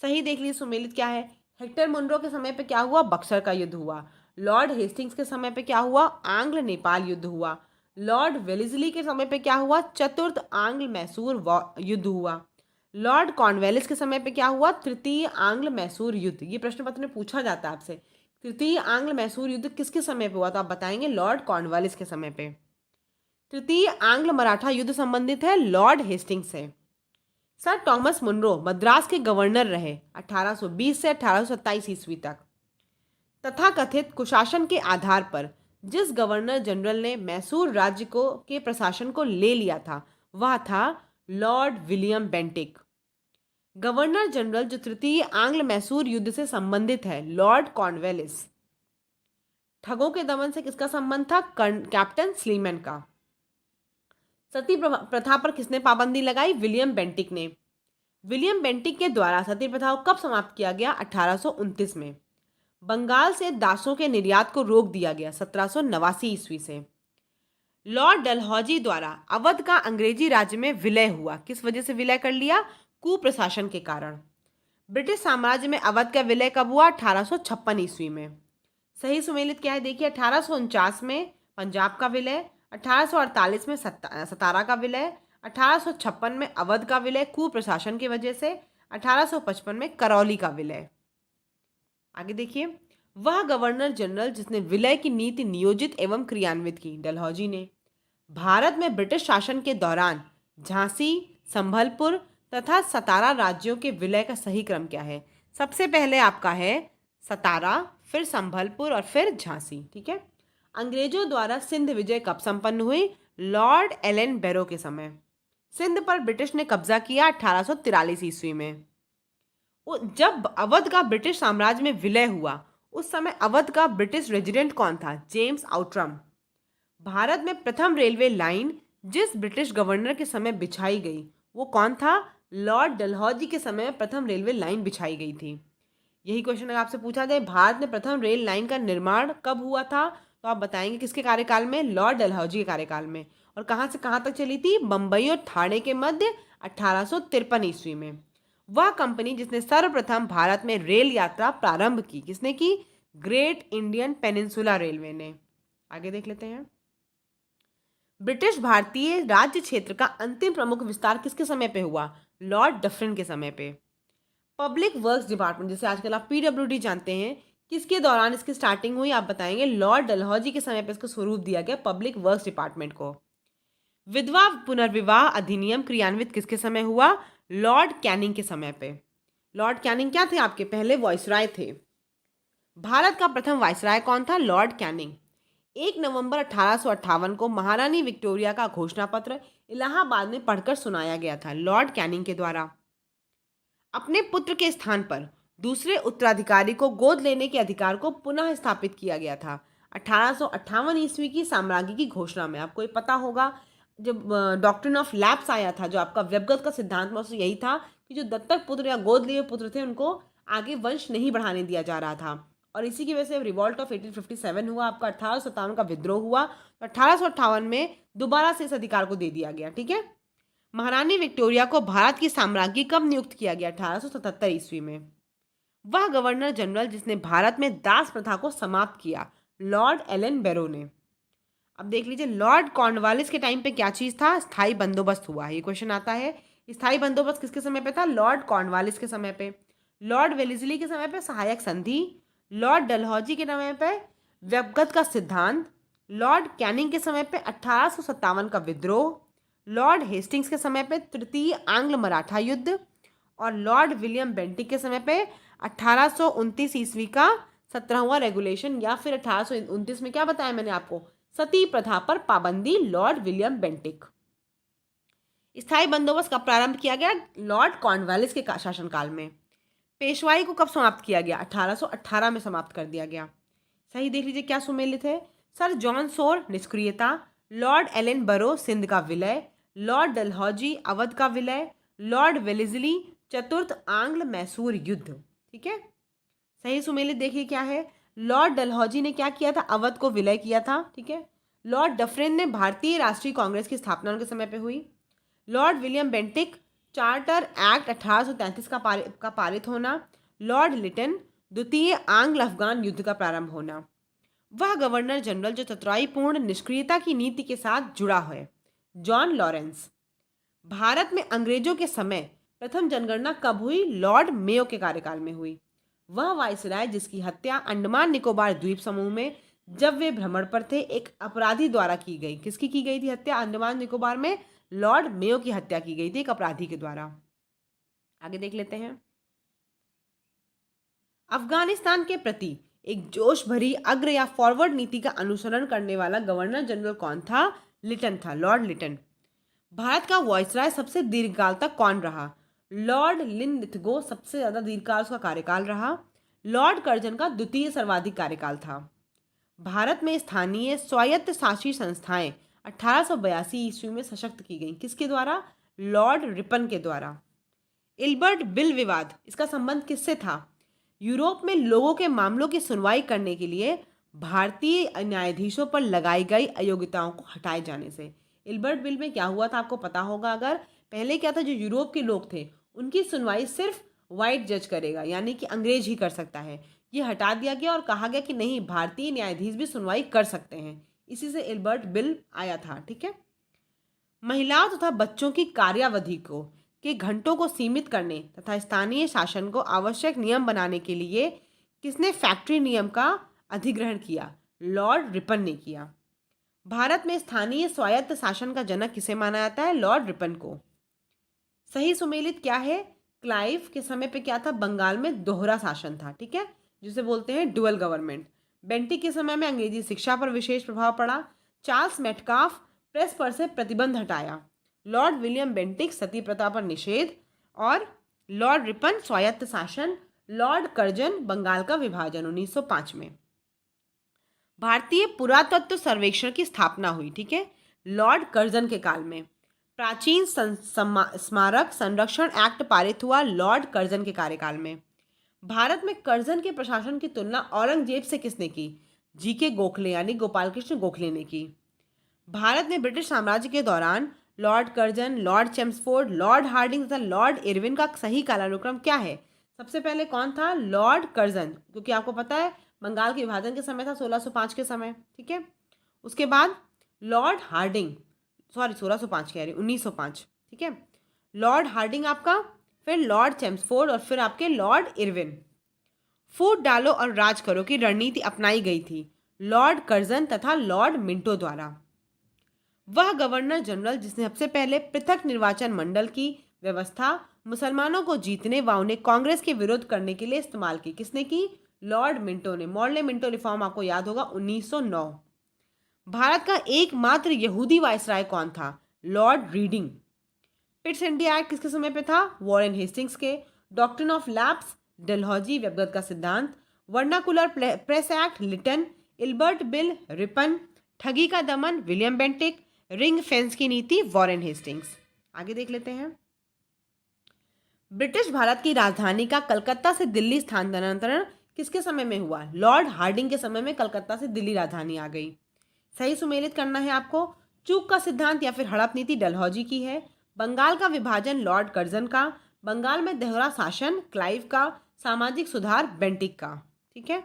सही देख लीजिए सुमेलित क्या है। हेक्टर मुनरो के समय पे क्या हुआ? बक्सर का युद्ध हुआ। लॉर्ड हेस्टिंग्स के समय पे क्या हुआ? आंग्ल नेपाल युद्ध हुआ। लॉर्ड वेलेस्ली के समय पे क्या हुआ? चतुर्थ आंग्ल मैसूर युद्ध हुआ। लॉर्ड कॉर्नवालिस के समय पे क्या हुआ? तृतीय आंग्ल मैसूर युद्ध। ये प्रश्न पत्र में पूछा जाता है आपसे, तृतीय आंग्ल मैसूर युद्ध किसके समय पे हुआ? तो आप बताएंगे लॉर्ड कॉर्नवालिस के समय पे। तृतीय आंग्ल मराठा युद्ध संबंधित है लॉर्ड हेस्टिंग्स से। सर टॉमस मुनरो मद्रास के गवर्नर रहे 1820 से 1827 ईस्वी तक। तथाकथित कुशासन के आधार पर जिस गवर्नर जनरल ने मैसूर राज्य को के प्रशासन को ले लिया था वह था Lord William Bentinck. Governor general जो तृतीय आंग्ल मैसूर युद्ध से संबंधित है लॉर्ड कॉर्नवालिस। ठगों के दमन से किसका संबंध था? कैप्टन स्लीमैन का। सती प्रथा पर किसने पाबंदी लगाई? विलियम बेंटिक ने। विलियम बेंटिक के द्वारा सती प्रथा को कब समाप्त किया गया? 1829 में। बंगाल से दासों के निर्यात को रोक दिया गया 1789 ईस्वी से। लॉर्ड डलहौजी द्वारा अवध का अंग्रेजी राज्य में विलय हुआ, किस वजह से विलय कर लिया? कुप्रशासन के कारण। ब्रिटिश साम्राज्य में अवध का विलय कब हुआ? 1856 ईस्वी में। सही सुमेलित क्या है देखिए, 1849 में पंजाब का विलय, 1848 में सतारा का विलय, 1856 में अवध का विलय कुप्रशासन की वजह से, 1855 में करौली का विलय। आगे देखिए, वह गवर्नर जनरल जिसने विलय की नीति नियोजित एवं क्रियान्वित की, डलहौजी ने। भारत में ब्रिटिश शासन के दौरान झांसी, संभलपुर तथा सतारा राज्यों के विलय का सही क्रम क्या है? सबसे पहले आपका है सतारा, फिर संभलपुर और फिर झांसी। ठीक है। अंग्रेजों द्वारा सिंध विजय कब संपन्न हुई? लॉर्ड एलन बैरो के समय। सिंध पर ब्रिटिश ने कब्जा किया 1843 ईस्वी में। जब अवध का ब्रिटिश साम्राज्य में विलय हुआ उस समय अवध का ब्रिटिश रेजिडेंट कौन था? James Outram. भारत में प्रथम रेलवे लाइन जिस ब्रिटिश गवर्नर के समय बिछाई गई वो कौन था? लॉर्ड डलहौजी के समय में प्रथम रेलवे लाइन बिछाई गई थी। यही क्वेश्चन अगर आपसे पूछा जाए भारत में प्रथम रेल लाइन का निर्माण कब हुआ था, तो आप बताएंगे किसके कार्यकाल में? लॉर्ड डलहौजी के कार्यकाल में। और कहाँ से कहाँ तक चली थी? बम्बई और ठाणे के मध्य 1853 ईस्वी में। वह कंपनी जिसने सर्वप्रथम भारत में रेल यात्रा प्रारंभ की, किसने की? ग्रेट इंडियन पेनिनसुला रेलवे ने। आगे देख लेते हैं। ब्रिटिश भारतीय राज्य क्षेत्र का अंतिम प्रमुख विस्तार किसके समय पे हुआ? लॉर्ड डफरिन के समय पे। पब्लिक वर्क्स डिपार्टमेंट, जैसे आजकल आप पीडब्ल्यूडी जानते हैं, किसके दौरान इसकी स्टार्टिंग हुई आप बताएंगे? लॉर्ड डलहौजी के समय पे इसको स्वरूप दिया गया पब्लिक वर्क्स डिपार्टमेंट को। विधवा पुनर्विवाह अधिनियम क्रियान्वित किसके समय हुआ? लॉर्ड कैनिंग के समय पे। लॉर्ड कैनिंग क्या थे? आपके पहले वॉइसराय थे। भारत का प्रथम वायसराय कौन था? Lord Canning. 1 नवंबर 1858 को महारानी विक्टोरिया का घोषणा पत्र इलाहाबाद में पढ़कर सुनाया गया था लॉर्ड कैनिंग के द्वारा। अपने पुत्र के स्थान पर दूसरे उत्तराधिकारी को गोद लेने के अधिकार को पुनः स्थापित किया गया था 1858 ईस्वी की साम्राज्य की घोषणा में। आपको ये पता होगा, जब डॉक्ट्रिन ऑफ लैप्स आया था, जो आपका व्यवगत का सिद्धांत में, उसमें यही था कि जो दत्तक पुत्र या गोद लिए पुत्र थे उनको आगे वंश नहीं बढ़ाने दिया जा रहा था। और इसी की वजह से रिवॉल्ट ऑफ 1857 हुआ, आपका 1857 का विद्रोह हुआ, तो 1858 में दोबारा से इस अधिकार को दे दिया गया। ठीक है। महारानी विक्टोरिया को भारत की साम्राज्ञी कब नियुक्त किया गया? 1877 ईस्वी में। वह गवर्नर जनरल जिसने भारत में दास प्रथा को समाप्त किया? लॉर्ड एलन बैरो ने। अब देख लीजिए, लॉर्ड कॉर्नवालिस के टाइम पे क्या चीज था? स्थायी बंदोबस्त हुआ। ये क्वेश्चन आता है, स्थायी बंदोबस्त किसके समय पे था? लॉर्ड कॉर्नवालिस के समय पे। लॉर्ड वेलेस्ली के समय पे सहायक संधि। लॉर्ड डलहौजी के समय पे व्यवगत का सिद्धांत। लॉर्ड कैनिंग के समय पे 1857 का विद्रोह। लॉर्ड हेस्टिंग्स के समय पे तृतीय आंग्ल मराठा युद्ध। और लॉर्ड विलियम बेंटिक के समय पे 1829 ईस्वी का 17वां रेगुलेशन, या फिर 1829 में क्या बताया मैंने आपको? सती प्रथा पर पाबंदी, लॉर्ड विलियम बेंटिक। स्थायी बंदोबस्त का प्रारंभ किया गया? लॉर्ड कॉर्नवालिस के शासनकाल में। पेशवाई को कब समाप्त किया गया? 1818 में समाप्त कर दिया गया। सही देख लीजिए क्या सुमेलित है। सर जॉन सोर निष्क्रियता। लॉर्ड एलन बरो सिंध का विलय। लॉर्ड डलहौजी अवध का विलय। लॉर्ड वेलेस्ली चतुर्थ आंग्ल मैसूर युद्ध। ठीक है। सही सुमेलित देखिए क्या है। लॉर्ड डलहौजी ने क्या किया था? अवध को विलय किया था। ठीक है। लॉर्ड डफरिन ने भारतीय राष्ट्रीय कांग्रेस की स्थापना उनके समय पे हुई। Lord William Bentinck charter act 1833 का पारित होना। लॉर्ड लिटन द्वितीय आंग्ल अफगान युद्ध का प्रारंभ होना। वह गवर्नर जनरल जो चतुराईपूर्ण निष्क्रियता की नीति के साथ जुड़ा है? John Lawrence. भारत में अंग्रेजों के समय प्रथम जनगणना कब हुई? लॉर्ड मेयो के कार्यकाल में हुई। वह वायसराय जिसकी हत्या अंडमान निकोबार द्वीप समूह में जब वे भ्रमण पर थे एक अपराधी द्वारा की गई। किसकी की गई थी हत्या अंडमान निकोबार में? लॉर्ड मेयो की हत्या की गई थी एक अपराधी के द्वारा। आगे देख लेते हैं। अफगानिस्तान के प्रति एक जोश भरी अग्र या फॉरवर्ड नीति का अनुसरण करने वाला गवर्नर जनरल कौन था? लिटन था, लॉर्ड लिटन। भारत का वॉइसराय सबसे दीर्घकाल तक कौन रहा? लॉर्ड लिनलिथगो सबसे ज्यादा दीर्घकाल उसका कार्यकाल रहा। लॉर्ड कर्जन का द्वितीय सर्वाधिक कार्यकाल था। भारत में स्थानीय स्वायत्त शासी संस्थाएं 1882 ईस्वी में सशक्त की गईं। किसके द्वारा? लॉर्ड रिपन के द्वारा। इल्बर्ट बिल विवाद, इसका संबंध किससे था? यूरोप में लोगों के मामलों की सुनवाई करने के लिए भारतीय न्यायाधीशों पर लगाई गई अयोग्यताओं को हटाए जाने से। इल्बर्ट बिल में क्या हुआ था आपको पता होगा। अगर पहले क्या था, जो यूरोप के लोग थे उनकी सुनवाई सिर्फ वाइट जज करेगा, यानी कि अंग्रेज ही कर सकता है। ये हटा दिया गया और कहा गया कि नहीं, भारतीय न्यायाधीश भी सुनवाई कर सकते हैं। इसी से इल्बर्ट बिल आया था। ठीक है। महिलाओं तथा बच्चों की कार्यावधि को के घंटों को सीमित करने तथा स्थानीय शासन को आवश्यक नियम बनाने के लिए किसने फैक्ट्री नियम का अधिग्रहण किया? लॉर्ड रिपन ने किया। भारत में स्थानीय स्वायत्त शासन का जनक किसे माना जाता है? लॉर्ड रिपन को। सही सुमेलित क्या है? क्लाइव के समय पे क्या था? बंगाल में दोहरा शासन था। ठीक है, जिसे बोलते हैं डुअल गवर्नमेंट। बेंटिक के समय में अंग्रेजी शिक्षा पर विशेष प्रभाव पड़ा। चार्ल्स मेटकाफ प्रेस पर से प्रतिबंध हटाया। लॉर्ड विलियम बेंटिक सती प्रथा पर निषेध। और लॉर्ड रिपन स्वायत्त शासन। लॉर्ड कर्जन बंगाल का विभाजन 1905 में। भारतीय पुरातत्व सर्वेक्षण की स्थापना हुई। ठीक है, लॉर्ड कर्जन के काल में। प्राचीन स्मारक संरक्षण एक्ट पारित हुआ लॉर्ड कर्जन के कार्यकाल में। भारत में कर्जन के प्रशासन की तुलना औरंगजेब से किसने की? जीके गोखले यानी गोपाल कृष्ण गोखले ने की। भारत में ब्रिटिश साम्राज्य के दौरान Lord Curzon, Lord Chelmsford, Lord Hardinge तथा लॉर्ड इरविन का सही कालानुक्रम क्या है? सबसे पहले कौन था? लॉर्ड कर्जन, क्योंकि आपको पता है बंगाल के विभाजन के समय था, 1605 के समय, ठीक है। उसके बाद लॉर्ड हार्डिंग, सॉरी 1605 कह रही हूँ, 1905, ठीक है। लॉर्ड हार्डिंग आपका, फिर लॉर्ड चेम्सफोर्ड और फिर आपके लॉर्ड इरविन। फूट डालो और राज करो की रणनीति अपनाई गई थी लॉर्ड कर्जन तथा लॉर्ड मिंटो द्वारा। वह गवर्नर जनरल जिसने सबसे पहले पृथक निर्वाचन मंडल की व्यवस्था मुसलमानों को जीतने व उन्हें कांग्रेस के विरोध करने के लिए इस्तेमाल की, किसने की? लॉर्ड मिंटो ने। मॉर्ले मिंटो रिफॉर्म आपको याद होगा, 1909। भारत का एकमात्र यहूदी वायसराय कौन था? Lord Reading. Pitt's India Act किसके समय पे था? वॉरेन हेस्टिंग्स के। डॉक्ट्रिन ऑफ लैप्स डलहौजी व्यवगत का सिद्धांत। Vernacular press act Lytton. Ilbert bill Ripon. ठगी का दमन विलियम बेंटिक। रिंग फेंस की नीति वॉरेन हेस्टिंग्स। आगे देख लेते हैं। ब्रिटिश भारत की राजधानी का कलकत्ता से दिल्ली स्थानांतरण किसके समय में हुआ? लॉर्ड हार्डिंग के समय में कलकत्ता से दिल्ली राजधानी आ गई। सही सुमेलित करना है आपको। चूक का सिद्धांत या फिर हड़प नीति डलहौजी की है। बंगाल का विभाजन लॉर्ड कर्जन का। बंगाल में दोहरा शासन क्लाइव का। सामाजिक सुधार बेंटिक का, ठीक है।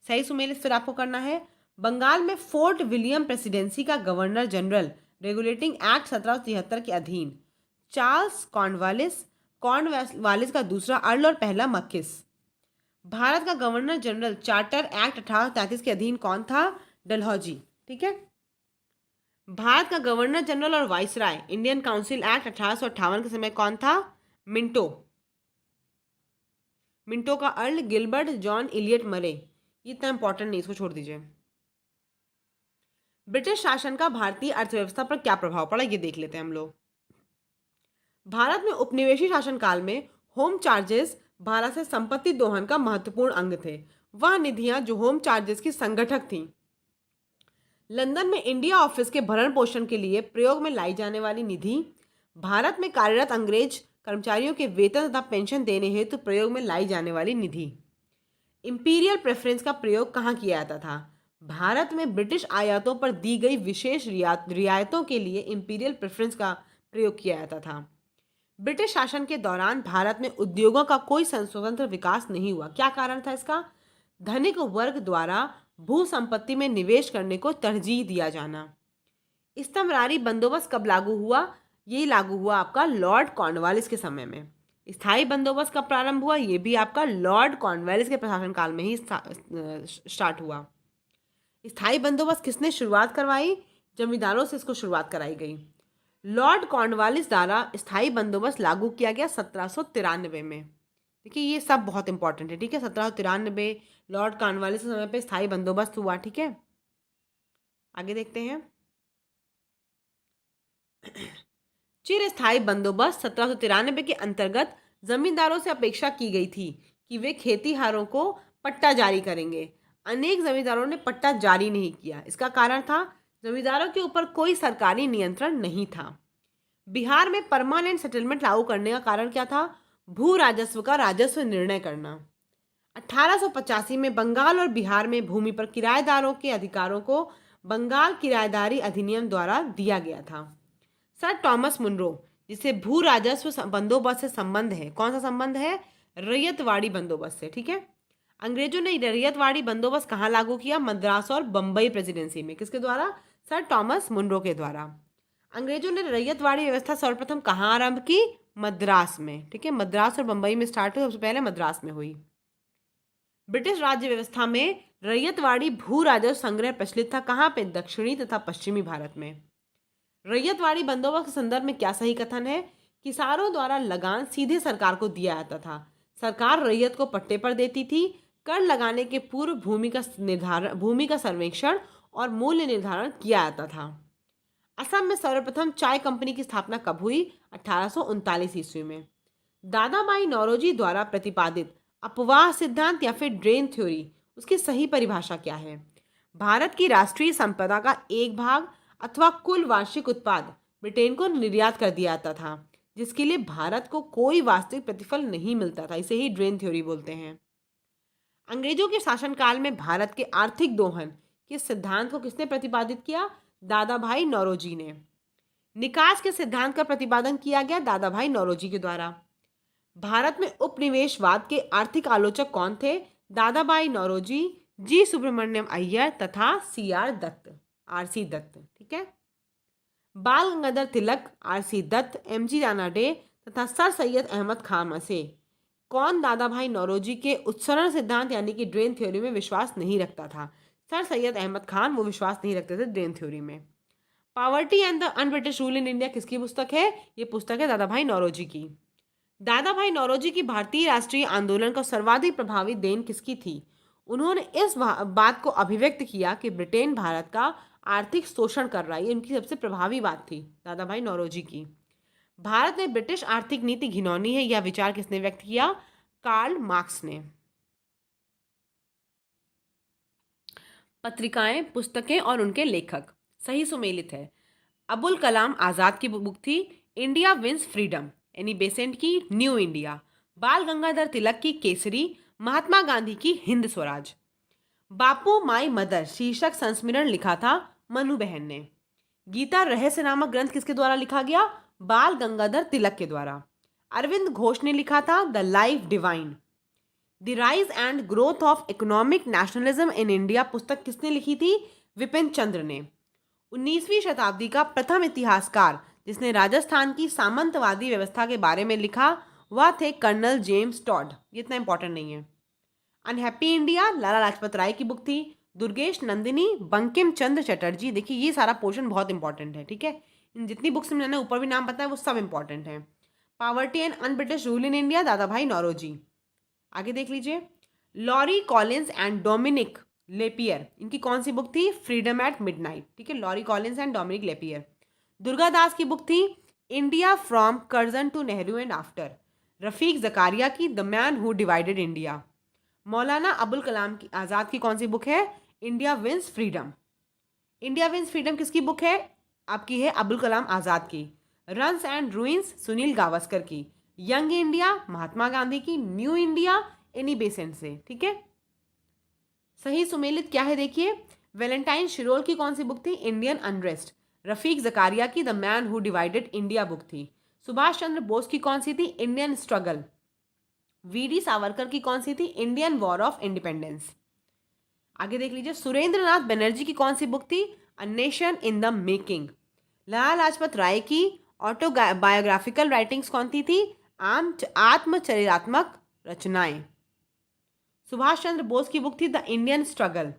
सही सुमेलित फिर आपको करना है। बंगाल में फोर्ट विलियम प्रेसिडेंसी का गवर्नर जनरल रेगुलेटिंग एक्ट 1773 के अधीन। चार्ल्स कॉर्नवालिस का दूसरा अर्ल और पहला मक्किस। भारत का गवर्नर जनरल चार्टर एक्ट 1833 के अधीन कौन था? डलहौजी, ठीक है। भारत का गवर्नर जनरल और वाइसराय इंडियन काउंसिल एक्ट 1858 के समय कौन था? मिंटो। मिंटो का अर्ल गिलबर्ट जॉन इलियट मरे। ये इतना इंपॉर्टेंट नहीं, इसको छोड़ दीजिए। ब्रिटिश शासन का भारतीय अर्थव्यवस्था पर क्या प्रभाव पड़ा, ये देख लेते हैं हम लोग। भारत में उपनिवेशी शासन काल में होम चार्जेस भारत से संपत्ति दोहन का महत्वपूर्ण अंग थे। वह निधियां जो होम चार्जेस की संगठक थीं। लंदन में इंडिया ऑफिस के भरण पोषण के लिए प्रयोग में लाई जाने वाली निधि। भारत में कार्यरत अंग्रेज कर्मचारियों के वेतन तथा पेंशन देने हेतु प्रयोग में लाई जाने वाली निधि। इंपीरियल प्रेफरेंस का प्रयोग कहाँ किया जाता था? भारत में ब्रिटिश आयातों पर दी गई विशेष रियायतों के लिए इंपीरियल प्रेफरेंस का प्रयोग किया जाता था। ब्रिटिश शासन के दौरान भारत में उद्योगों का कोई स्वतंत्र विकास नहीं हुआ। क्या कारण था इसका? धनिक वर्ग द्वारा भू संपत्ति में निवेश करने को तरजीह दिया जाना। स्तंभरारी बंदोबस्त कब लागू हुआ? ये लागू हुआ आपका लॉर्ड कॉर्नवालिस के समय में। स्थायी बंदोबस्त कब प्रारंभ हुआ? ये भी आपका लॉर्ड कॉर्नवालिस के प्रशासन काल में ही स्टार्ट हुआ। स्थायी बंदोबस्त किसने शुरुआत करवाई? जमींदारों से इसको शुरुआत कराई गई। लॉर्ड कॉर्नवालिस द्वारा स्थायी बंदोबस्त लागू किया गया 1793 में। देखिए ये सब बहुत इंपॉर्टेंट है, ठीक है। 1793 लॉर्ड कॉर्नवालिस के समय पे स्थायी बंदोबस्त हुआ, ठीक है। आगे देखते हैं। चिरस्थायी बंदोबस्त 1793 के अंतर्गत जमींदारों से अपेक्षा की गई थी कि वे खेतीहारों को पट्टा जारी करेंगे। अनेक जमींदारों ने पट्टा जारी नहीं किया। इसका कारण था जमींदारों के ऊपर कोई सरकारी नियंत्रण नहीं था। बिहार में परमानेंट सेटलमेंट लागू करने का कारण क्या था? भू राजस्व का राजस्व निर्णय करना। 1885 में बंगाल और बिहार में भूमि पर किराएदारों के अधिकारों को बंगाल किराएदारी अधिनियम द्वारा दिया गया था। सर टॉमस मुनरो, जिसे भू राजस्व बंदोबस्त से संबंध है, कौन सा संबंध है? रैयतवाड़ी बंदोबस्त से, ठीक है। अंग्रेजों ने रैयतवाड़ी बंदोबस्त कहाँ लागू किया? मद्रास और बंबई प्रेसिडेंसी में। किसके द्वारा? सर टॉमस मुनरो के द्वारा। अंग्रेजों ने रैयतवाड़ी व्यवस्था सर्वप्रथम कहाँ आरंभ की? मद्रास में, ठीक है। मद्रास और बंबई में स्टार्ट हुई, सबसे पहले मद्रास में हुई। ब्रिटिश राज्य व्यवस्था में रैयतवाड़ी भू राजस्व संग्रह प्रचलित था। कहाँ पे? दक्षिणी तथा पश्चिमी भारत में। रैयतवाड़ी बंदोबस्त के संदर्भ में क्या सही कथन है? किसानों द्वारा लगान सीधे सरकार को दिया जाता था। सरकार रैयत को पट्टे पर देती थी। कर लगाने के पूर्व भूमि का सर्वेक्षण और मूल्य निर्धारण किया जाता था। असम में सर्वप्रथम चाय कंपनी की स्थापना कब हुई? 1839 ईस्वी में। दादाभाई नौरोजी द्वारा प्रतिपादित अपवाह सिद्धांत या फिर ड्रेन थ्योरी, उसकी सही परिभाषा क्या है? भारत की राष्ट्रीय संपदा का एक भाग अथवा कुल वार्षिक उत्पाद ब्रिटेन को निर्यात कर दिया जाता था, जिसके लिए भारत को कोई वास्तविक प्रतिफल नहीं मिलता था। इसे ही ड्रेन थ्योरी बोलते हैं। अंग्रेजों के शासनकाल में भारत के आर्थिक दोहन के सिद्धांत को किसने प्रतिपादित किया? दादाभाई नौरोजी ने। निकास के सिद्धांत का प्रतिपादन किया गया दादाभाई नौरोजी के द्वारा। भारत में उपनिवेशवाद के आर्थिक आलोचक कौन थे? दादाभाई नौरोजी, जी सुब्रमण्यम अय्यर तथा आर सी दत्त। ठीक है। Bal Gangadhar Tilak, R C. Dutt, M G. Ranade तथा सर सैयद अहमद खान में से कौन दादा भाई नौरोजी के उत्सरण सिद्धांत यानी कि ड्रेन थ्योरी में विश्वास नहीं रखता था? सर सैयद अहमद खान वो विश्वास नहीं रखते थे ड्रेन थ्योरी में। Poverty and the on British rule in India किसकी पुस्तक है? ये पुस्तक है दादा भाई नौरोजी की। दादा भाई नौरोजी की भारतीय राष्ट्रीय आंदोलन का सर्वाधिक प्रभावी देन किसकी थी? उन्होंने इस बात को अभिव्यक्त किया कि ब्रिटेन भारत का आर्थिक शोषण कर रहा है। ये उनकी सबसे प्रभावी बात थी दादा भाई नौरोजी की। भारत में ब्रिटिश आर्थिक नीति घिनौनी है, यह विचार किसने व्यक्त किया? कार्ल मार्क्स ने। पत्रिकाएं, पुस्तकें और उनके लेखक सही सुमेलित है। अबुल कलाम आजाद की बुक थी India wins freedom, Annie Besant की न्यू इंडिया, बाल गंगाधर तिलक की केसरी, महात्मा गांधी की हिंद स्वराज। बापू माई मदर शीर्षक संस्मरण लिखा था मनु बहन ने। गीता रहस्य नामक ग्रंथ किसके द्वारा लिखा गया? बाल गंगाधर तिलक के द्वारा। अरविंद घोष ने लिखा था the life divine. The rise and growth of economic nationalism in India पुस्तक किसने लिखी थी? विपिन चंद्र ने। 19वीं शताब्दी का प्रथम इतिहासकार जिसने राजस्थान की सामंतवादी व्यवस्था के बारे में लिखा वह थे कर्नल जेम्स टॉड। ये इतना इंपॉर्टेंट नहीं है। अनहैप्पी इंडिया लाला लाजपत राय की बुक थी। दुर्गेश नंदिनी, बंकिम चंद्र चटर्जी। देखिए ये सारा पोर्शन बहुत इंपॉर्टेंट है। ठीक है। इन जितनी बुक्स मैंने ऊपर भी नाम बताया वो सब इंपॉर्टेंट है। Poverty and un British rule in India Dadabhai Naoroji. आगे देख लीजिए। Larry Collins and Dominique Lapierre, इनकी कौन सी बुक थी? Freedom at midnight. ठीक है। Larry Collins and Dominique Lapierre. Durga Das की बुक थी India from Curzon to Nehru and after. Rafiq Zakaria की the man who divided India. Maulana Abul Kalam की आज़ाद की कौन सी बुक है? India wins freedom. India wins freedom किसकी बुक है? आपकी है अबुल कलाम आज़ाद की। Runs and ruins Sunil Gavaskar की। यंग इंडिया महात्मा गांधी की। न्यू इंडिया एनी बेसेंट से। ठीक है। सही सुमेलित क्या है देखिए। वैलेंटाइन शिरोल की कौन सी बुक थी? Indian unrest. रफीक जकारिया की the man who divided India book थी। सुभाष चंद्र बोस की कौन सी थी? Indian struggle. वीडी सावरकर की कौन सी थी? Indian war of independence. आगे देख लीजिए। सुरेंद्र नाथ बनर्जी की कौन सी बुक थी? A nation in the making. Lala Lajpat Rai की ऑटोबायोग्राफिकल राइटिंग्स कौन सी थी? आत्मचरितात्मक रचनाएं। सुभाष चंद्र बोस की बुक थी द इंडियन स्ट्रगल।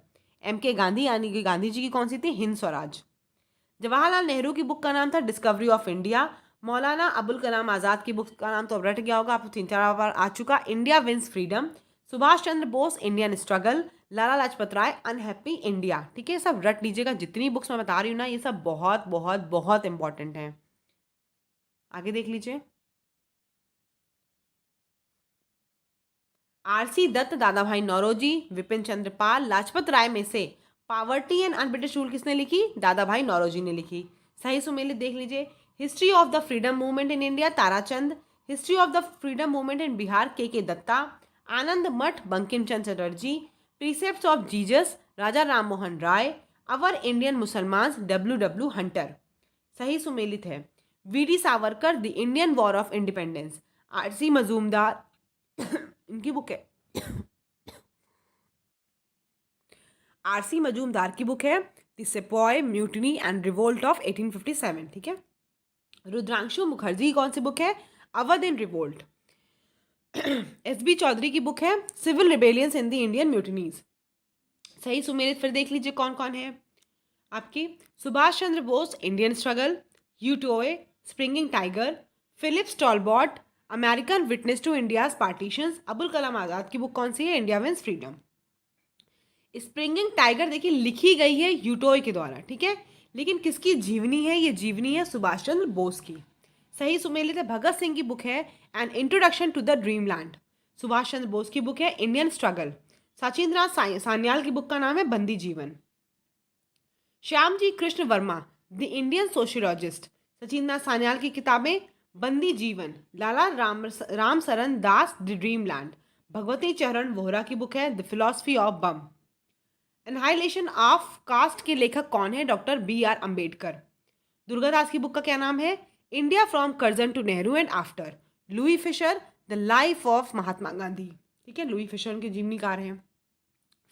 एम के गांधी यानी कि गांधी जी की कौन सी थी? हिंद स्वराज। जवाहरलाल नेहरू की बुक का नाम था discovery of India. Maulana Abul Kalam Azad की बुक का नाम तो अब रट गया होगा, आपको 3-4 बार आ चुका, India wins freedom. Subhash Chandra Bose Indian struggle. लाला लाजपत राय अनहैप्पी इंडिया। ठीक है। सब रट लीजिएगा, जितनी बुक्स मैं बता रही हूँ ना ये सब बहुत बहुत बहुत इंपॉर्टेंट है। आगे देख लीजिए। आर.सी. दत्त, दादा भाई नौरोजी, विपिन चंद्र पाल, लाजपत राय में से poverty and un British rule किसने लिखी? दादा भाई नौरोजी ने लिखी। सही सुमेलित देख लीजिए। History of the freedom movement in India Tarachand. History of the freedom movement in Bihar K Datta. Anand Math Bankim Chandra Chatterjee. Precepts of Jesus Raja Ram Mohan Roy. Our Indian Musalman W Hunter. सही सुमेलित है। V D. Savarkar the Indian war of independence. R C. Majumdar इनकी बुक है। आर.सी. मजूमदार की बुक है the sepoy mutiny and revolt of 1857। ठीक है। रुद्रांशु मुखर्जी की कौन सी बुक है? Awadh in revolt. S B. Chaudhuri की बुक है civil rebellions in the Indian mutinies. सही सुमेलित फिर देख लीजिए कौन कौन है आपकी। Subhash Chandra Bose Indian struggle. यूटोए springing tiger. Phillips Talbot American witness to India's partitions. Abul Kalam Azad की बुक कौन सी है? India wins freedom. Springing tiger देखिए लिखी गई है यूटोय के द्वारा। ठीक है। लेकिन किसकी जीवनी है? ये जीवनी है सुभाष चंद्र बोस की। सही सुमेलित है। भगत सिंह की बुक है an introduction to the dream land. Subhash Chandra Bose की बुक है इंडियन स्ट्रगल। सचिंद्र नाथ सान्याल की बुक का नाम है Bandi Jivan. Shyamji Krishna Varma the Indian sociologist. Sachindra Nath Sanyal की किताबें Bandi Jivan. Lala Ram Saran Das the dream land. Bhagwati Charan Vohra की बुक है the philosophy of bomb. Annihilation of caste के लेखक कौन है? Doctor B.R. अम्बेडकर। दुर्गादास की बुक का क्या नाम है? India from Curzon to Nehru and after. Louis Fischer the life of Mahatma Gandhi. ठीक है। लुई फिशर उनके जीवनीकार हैं।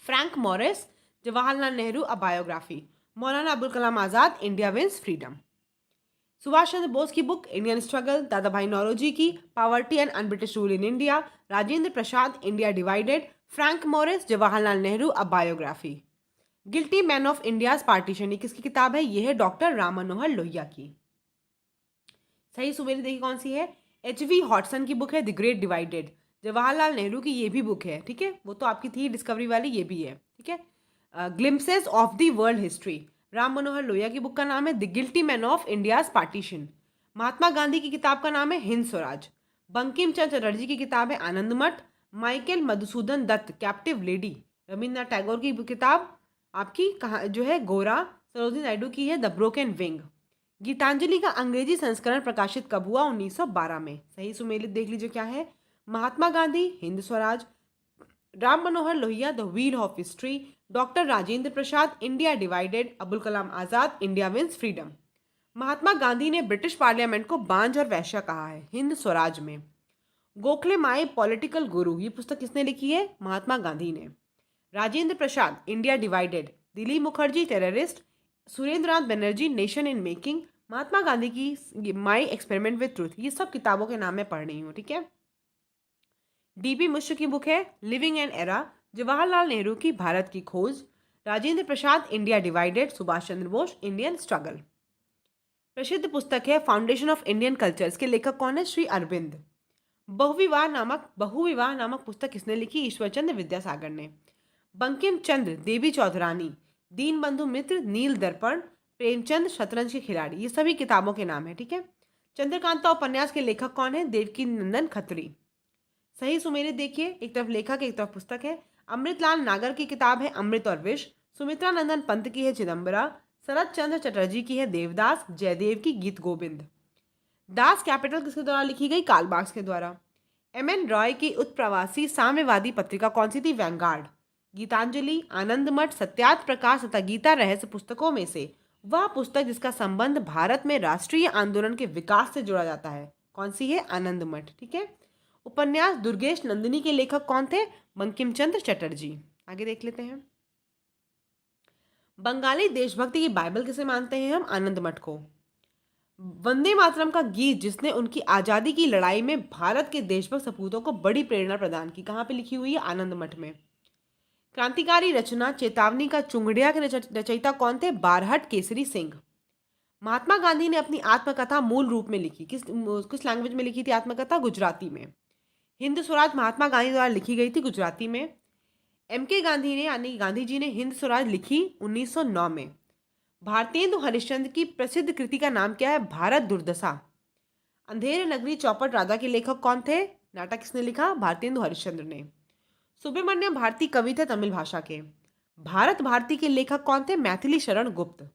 Frank Moraes, Jawaharlal Nehru a biography, Maulana Abul Kalam Azad, India wins freedom. Subhash Chandra Bose की book Indian struggle, Dadabhai Naoroji की poverty and unBritish rule in India, Rajendra Prasad India divided, Frank Moraes, Jawaharlal Nehru a biography. Guilty man of India's partition, ये किसकी किताब है? ये है डॉक्टर राम मनोहर लोहिया की। सही सुमेलित देखिए कौन सी है? एच.वी. हॉटसन की बुक है the great divided. Jawaharlal Nehru की ये भी बुक है, ठीक है, वो तो आपकी थी डिस्कवरी वाली, ये भी है, ठीक है। Glimpses of the world history, Ram Manohar Lohia की बुक का नाम है the guilty man of India's partition. Mahatma Gandhi की किताब का नाम है हिंद स्वराज। बंकिम चंद्र चटर्जी की किताब है Anand Math. Michael Madhusudan Dutt captive lady. Rabindranath Tagore की किताब आपकी कहा जो है गोरा। सरोजिनी नायडू की है द ब्रोकन विंग। गीतांजलि का अंग्रेजी संस्करण प्रकाशित कब हुआ? 1912 में। सही सुमेलित देख लीजिए क्या है? Mahatma Gandhi Hind Swaraj, Ram Manohar Lohia the wheel of history, doctor Rajendra Prasad India divided, Abul Kalam Azad India wins freedom. Mahatma Gandhi ने ब्रिटिश पार्लियामेंट को बांझ और वैश्य कहा है हिंद स्वराज में। गोखले माई पॉलिटिकल गुरु, ये पुस्तक किसने लिखी है? महात्मा गांधी ने। Rajendra Prasad India divided, Dilip Mukherjee terrorist, Surendranath Banerjee nation in making, Mahatma Gandhi की माई एक्सपेरिमेंट विद ट्रूथ, ये सब किताबों के नाम मैं पढ़ रही हूँ, ठीक है। डीपी मिश्र की बुक है living an era. Jawaharlal Nehru की भारत की खोज। Rajendra Prasad India divided. Subhash Chandra Bose Indian struggle. प्रसिद्ध पुस्तक है फाउंडेशन ऑफ इंडियन कल्चर, इसके लेखक कौन है? श्री अरविंद। बहुविवाह नामक पुस्तक किसने लिखी? ईश्वरचंद्र विद्यासागर ने। बंकिम चंद्र देवी चौधरानी, दीन बंधु मित्र, नील दर्पण, प्रेमचंद शतरंज के खिलाड़ी, ये सभी किताबों के नाम है, ठीक है। चंद्रकांता उपन्यास के लेखक कौन है? देवकी नंदन खत्री। सही सुमेलित देखिए, एक तरफ लेखक एक तरफ पुस्तक है। अमृतलाल नागर की किताब है अमृत और विष। सुमित्रा नंदन पंत की है चिदम्बरा। शरद चंद्र चटर्जी की है देवदास। जयदेव की गीत गोविंद। दास कैपिटल किसके द्वारा लिखी गई? कार्ल मार्क्स के द्वारा। एम.एन. रॉय की उत्प्रवासी साम्यवादी पत्रिका कौन सी थी? वैंगार्ड। गीतांजलि, आनंद मठ, सत्यार्थ प्रकाश तथा गीता रहस्य पुस्तकों में से वह पुस्तक जिसका संबंध भारत में राष्ट्रीय आंदोलन के विकास से जोड़ा जाता है कौन सी है? आनंद मठ, ठीक है। उपन्यास दुर्गेश नंदिनी के लेखक कौन थे? बंकिम चंद्र चटर्जी। आगे देख लेते हैं। बंगाली देशभक्ति की बाइबल किसे मानते हैं हम? आनंद मठ को। वंदे मातरम का गीत जिसने उनकी आज़ादी की लड़ाई में भारत के देशभक्त सपूतों को बड़ी प्रेरणा प्रदान की, कहाँ पे लिखी हुई है? आनंद मठ में। क्रांतिकारी रचना चेतावनी का चुंगड़िया के रचयिता कौन थे? बारहट केसरी सिंह। महात्मा गांधी ने अपनी आत्मकथा मूल रूप में लिखी, किस लैंग्वेज में लिखी थी आत्मकथा? गुजराती में। हिंद स्वराज महात्मा गांधी द्वारा लिखी गई थी गुजराती में। एम.के. गांधी ने यानी गांधी जी ने हिंद स्वराज लिखी 1909 में। भारतेंदु हरिश्चंद्र की प्रसिद्ध कृति का नाम क्या है? भारत दुर्दशा। अंधेरे नगरी चौपट राजा के लेखक कौन थे? नाटक किसने लिखा? भारतेंदु हरिश्चंद्र ने। सुब्रमण्य भारती कवि थे तमिल भाषा के। भारत भारती के लेखक कौन थे? मैथिली शरण गुप्त।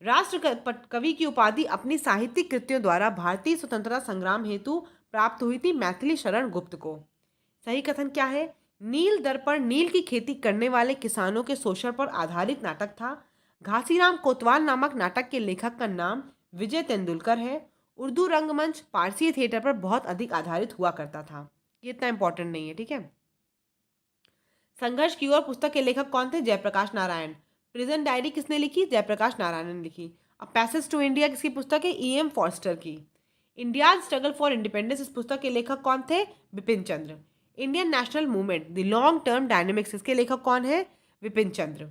राष्ट्र कवि की उपाधि अपनी साहित्यिक कृतियों द्वारा भारतीय स्वतंत्रता संग्राम हेतु प्राप्त हुई थी मैथिली शरण गुप्त को। सही कथन क्या है? नील दर्पण नील की खेती करने वाले किसानों के शोषण पर आधारित नाटक था। घासीराम कोतवाल नामक नाटक के लेखक का नाम विजय तेंदुलकर है। उर्दू रंगमंच पारसी थिएटर पर बहुत अधिक आधारित हुआ करता था। ये इतना इंपॉर्टेंट नहीं है, ठीक है। संघर्ष की ओर पुस्तक के लेखक कौन थे? जयप्रकाश नारायण। प्रिजन डायरी किसने लिखी? जयप्रकाश नारायण ने लिखी। अ पैसेज टू इंडिया किसकी पुस्तक है? ई.एम. फॉस्टर की। इंडिया स्ट्रगल फॉर इंडिपेंडेंस, इस पुस्तक के लेखक कौन थे? Bipin Chandra. Indian national movement the long term dynamics, इसके लेखक कौन है? Vipin Chandra.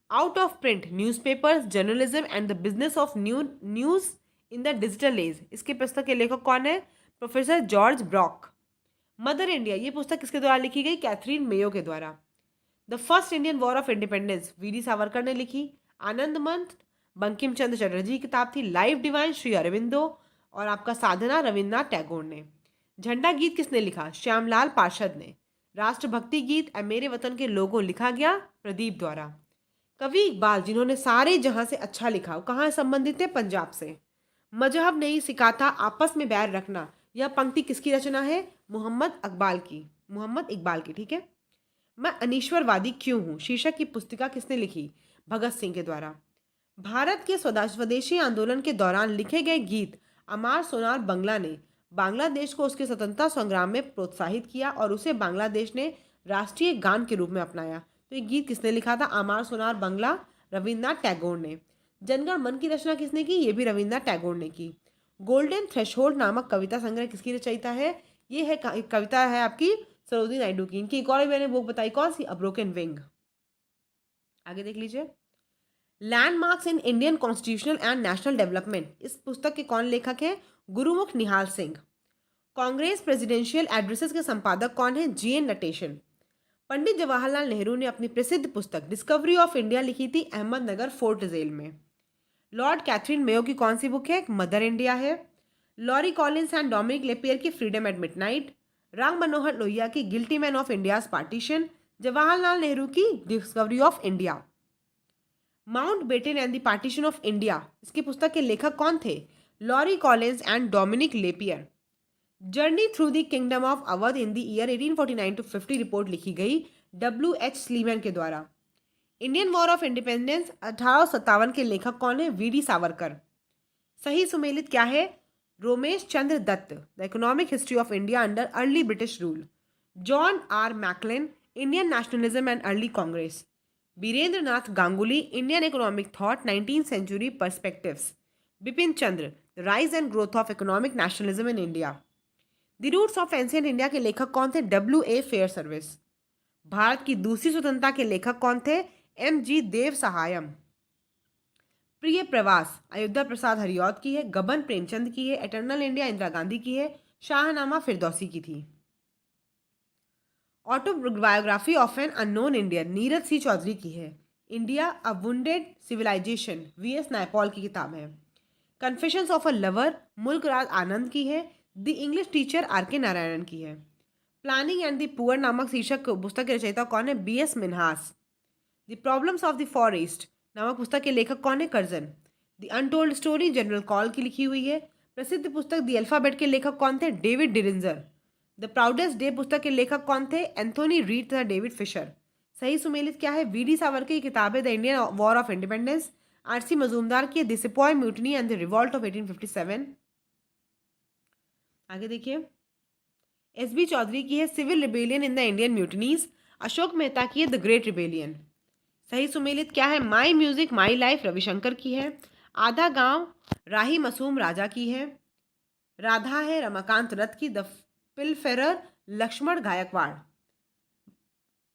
Out of print newspapers, journalism and the business of news in the digital age, इसके पुस्तक के लेखक कौन है? Professor George Brock. Mother India, ये पुस्तक किसके द्वारा लिखी गई? कैथरीन मेयो के द्वारा। The first Indian war of independence, VD. Savarkar ने लिखी। आनंद मठ बंकिम चंद्र चटर्जी की किताब थी। Life divine Shri Aurobindo. और आपका साधना रविन्द्रनाथ टैगोर ने। झंडा गीत किसने लिखा? श्यामलाल पार्षद ने। राष्ट्रभक्ति गीत ए मेरे वतन के लोगों लिखा गया प्रदीप द्वारा। कवि इकबाल जिन्होंने सारे जहां से अच्छा लिखा, वो कहाँ संबंधित है? पंजाब से। मजहब नहीं सिखाता आपस में बैर रखना, यह पंक्ति किसकी रचना है? मोहम्मद इकबाल की, ठीक है। मैं अनीश्वरवादी क्यों हूँ शीर्षक की पुस्तिका किसने लिखी? भगत सिंह के द्वारा। भारत के स्वदेशी आंदोलन के दौरान लिखे गए गीत अमार सोनार बंगला ने बांग्लादेश को उसके स्वतंत्रता संग्राम में प्रोत्साहित किया और उसे बांग्लादेश ने राष्ट्रीय गान के रूप में अपनाया। तो ये गीत किसने लिखा था? आमार सोनार बांग्ला, रविन्द्रनाथ टैगोर ने। जनगण मन की रचना किसने की? ये भी रविन्द्रनाथ टैगोर ने की। गोल्डन थ्रेशोल्ड नामक कविता संग्रह किसकी रचयिता है? ये है कविता है आपकी सरोजिनी नायडू की। इनकी एक और मैंने बुक बताई, कौन सी? A broken wing. आगे देख लीजिए। Landmarks in Indian constitutional and national development, इस पुस्तक के कौन लेखक हैं? गुरुमुख निहाल सिंह। कांग्रेस प्रेसिडेंशियल एड्रेसेस के संपादक कौन है? जीएन नटेशन। पंडित जवाहरलाल नेहरू ने अपनी प्रसिद्ध पुस्तक डिस्कवरी ऑफ इंडिया लिखी थी अहमदनगर फोर्ट जेल में। लॉर्ड कैथरीन मेयो की कौन सी बुक है? मदर इंडिया है। Larry Collins and Dominique Lapierre की Freedom at Midnight. Ram Manohar Lohia की guilty man of India's partition. Jawaharlal Nehru की discovery of India. Mountbatten and the partition of India, इसकी पुस्तक के लेखक कौन थे? Larry Collins and Dominique Lapierre. Journey through the kingdom of Awadh in the year 1849 to 50 report लिखी गई W.H. स्लीमैन के द्वारा। इंडियन वॉर ऑफ इंडिपेंडेंस 1857 के लेखक कौन है? V D Savarkar. सही सुमेलित क्या है? Romesh Chandra Dutt, the economic history of India under early British rule. John R McLane, Indian nationalism and early Congress. Birendra Nath Ganguly, Indian economic thought 19th century perspectives. Bipin Chandra, the rise and growth of economic nationalism in India. The roots of ancient India के लेखक कौन थे? W.A. Fair service. Bharat की दूसरी स्वतंत्रता के लेखक कौन थे? M.G. देव सहायम। प्रिय प्रवास अयोध्या प्रसाद हरिऔध की है। गबन प्रेमचंद की है। एटर्नल इंडिया इंदिरा गांधी की है। शाहनामा फिरदौसी की थी। Autobiography of an unknown Indian Neeraj C Chaudhuri की है। India a wounded civilisation V.S. Naipaul की किताब है। Confessions of a lover Mulkraj Anand की है। The English teacher R.K. Narayanan की है। प्लानिंग एंड द पुअर नामक शीर्षक पुस्तक के रचयिता कौन है? B.S. Minhas. The problems of the forest नामक पुस्तक के लेखक कौन है? Curzon. The untold story general call की लिखी हुई है। प्रसिद्ध पुस्तक द अल्फाबेट के लेखक कौन थे? David Diringer. The proudest day पुस्तक के लेखक कौन थे? एंथोनी रीड तथा डेविड फिशर। सही सुमेलित क्या है? वी.डी. सावरकर की किताब है the Indian war of independence. R.C. Majumdar की the sepoy mutiny and the revolt of 1857। आगे देखिए। S.B. चौधरी की है civil rebellion in the Indian mutinies. Ashok Mehta की है द ग्रेट रिबेलियन। सही सुमेलित क्या है? My music my life Ravishankar की है। आधा गांव राही मसूम राजा की है। राधा है रमाकांत रथ की। द पिलफेरर लक्ष्मण गायकवाड़।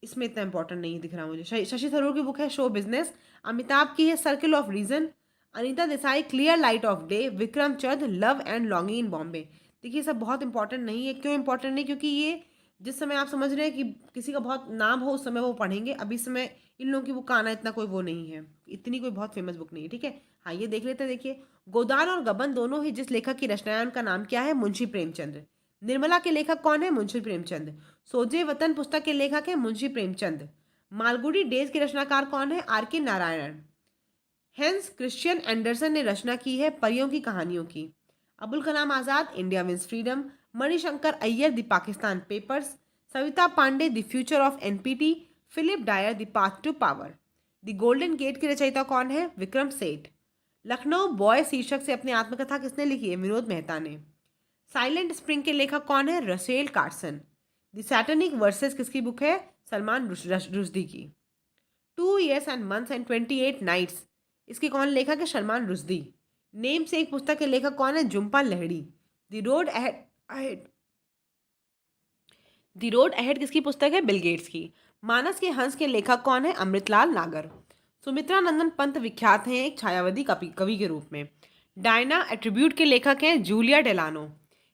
इसमें इतना इंपॉर्टेंट नहीं दिख रहा मुझे। शशि थरूर की बुक है शो बिजनेस। अमिताभ की है circle of reason. Anita Desai clear light of day. Vikram Chand love and longing in Bombay. देखिए सब बहुत इंपॉर्टेंट नहीं है। क्यों इंपॉर्टेंट नहीं? क्योंकि ये जिस समय आप समझ रहे हैं कि किसी का बहुत नाम हो उस समय वो पढ़ेंगे। अभी समय इन लोगों की बुक का आना इतना कोई वो नहीं है, इतनी कोई बहुत फेमस बुक नहीं है। ठीक है, हाँ ये देख लेते हैं। देखिए गोदान और गबन दोनों ही जिस लेखक की रचना है उनका नाम क्या है? मुंशी प्रेमचंद। निर्मला के लेखक कौन है? मुंशी प्रेमचंद। सोजे वतन पुस्तक के लेखक है मुंशी प्रेमचंद। मालगुडी डेज के रचनाकार कौन है? R.K. Narayanan. Hence Christian Anderson ने रचना की है परियों की कहानियों की। Abul Kalam Azad India wins freedom. Manishankar Aiyar the Pakistan papers. Savita Pande the future of NPT। Philip Dyer the path to power. The golden gate की रचयिता कौन है? विक्रम सेठ। लखनऊ बॉय शीर्षक से अपनी आत्मकथा किसने लिखी है? विनोद मेहता ने। साइलेंट स्प्रिंग के लेखक कौन है? Russell Carson. The Satanic versus किसकी बुक है? सलमान रुश्दी की। 2 years and months and 28 nights, इसके कौन लेखक है? सलमान रुश्दी। नेम से एक पुस्तक के लेखक कौन है? Jhumpa Lahiri. The road ahead the road ahead किसकी पुस्तक है? बिल गेट्स की। मानस के हंस के लेखक कौन है? अमृतलाल नागर। सुमित्रा नंदन पंत विख्यात हैं एक छायावादी कवि के रूप में। डायना एट्रीब्यूट के लेखक हैं जूलिया डेलानो।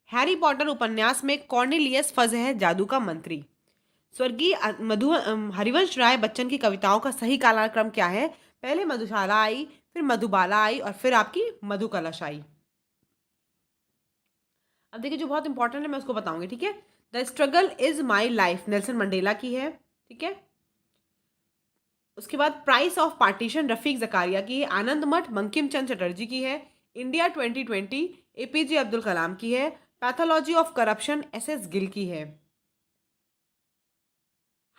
हैरी पॉटर उपन्यास में कॉर्नेलियस फज है जादू का मंत्री। स्वर्गीय हरिवंश राय बच्चन की कविताओं का सही कालक्रम क्या है? पहले मधुशाला आई, फिर मधुबाला आई और फिर आपकी मधुकलश आई। अब देखिए जो बहुत इंपॉर्टेंट है मैं उसको बताऊंगी। ठीक है, the struggle is my life Nelson Mandela की है। ठीक है, उसके बाद price of partition Rafiq Zakaria की है। आनंद मठ बंकिम चंद्र चटर्जी की है। इंडिया 2020 APJ अब्दुल कलाम की है। Pathology of corruption SS Gill की है।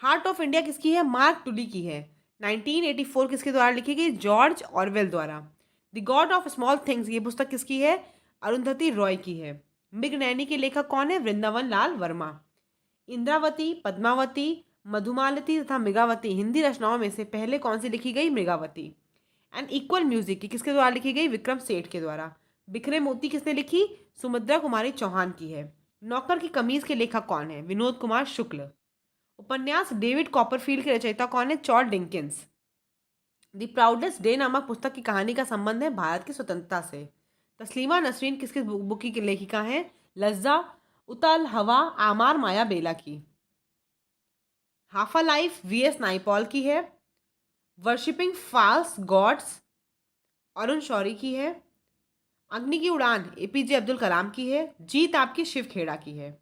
हार्ट ऑफ इंडिया किसकी है? मार्क टुली की है। 1984 किसके द्वारा लिखी गई? जॉर्ज ऑरवेल द्वारा। The God of small things ये पुस्तक किसकी है? अरुंधति रॉय की है। मिग नैनी के लेखक कौन है? वृंदावन लाल वर्मा। इंद्रावती, पद्मावती, मधुमालती तथा मृगावती हिंदी रचनाओं में से पहले कौन सी लिखी गई? मृगावती। एंड इक्वल म्यूजिक की किसके द्वारा लिखी गई? विक्रम सेठ के द्वारा। बिखरे मोती किसने लिखी? सुमित्रा कुमारी चौहान की है। नौकर की कमीज के लेखक कौन है? विनोद कुमार शुक्ल। उपन्यास डेविड कॉपरफील्ड के रचयिता कौन है? Charles Dickens. The proudest day नामक पुस्तक की कहानी का संबंध है भारत की स्वतंत्रता से। तस्लीमा नसरीन किसकी बुक की लेखिका है? लज्जा, उतल हवा, आमार माया बेला की। हाफा लाइफ वीएस नाइपॉल की है। Worshipping false gods Arun Shourie की है। अग्नि की उड़ान एपीजे अब्दुल कलाम की है। जीत आपकी शिव खेड़ा की है।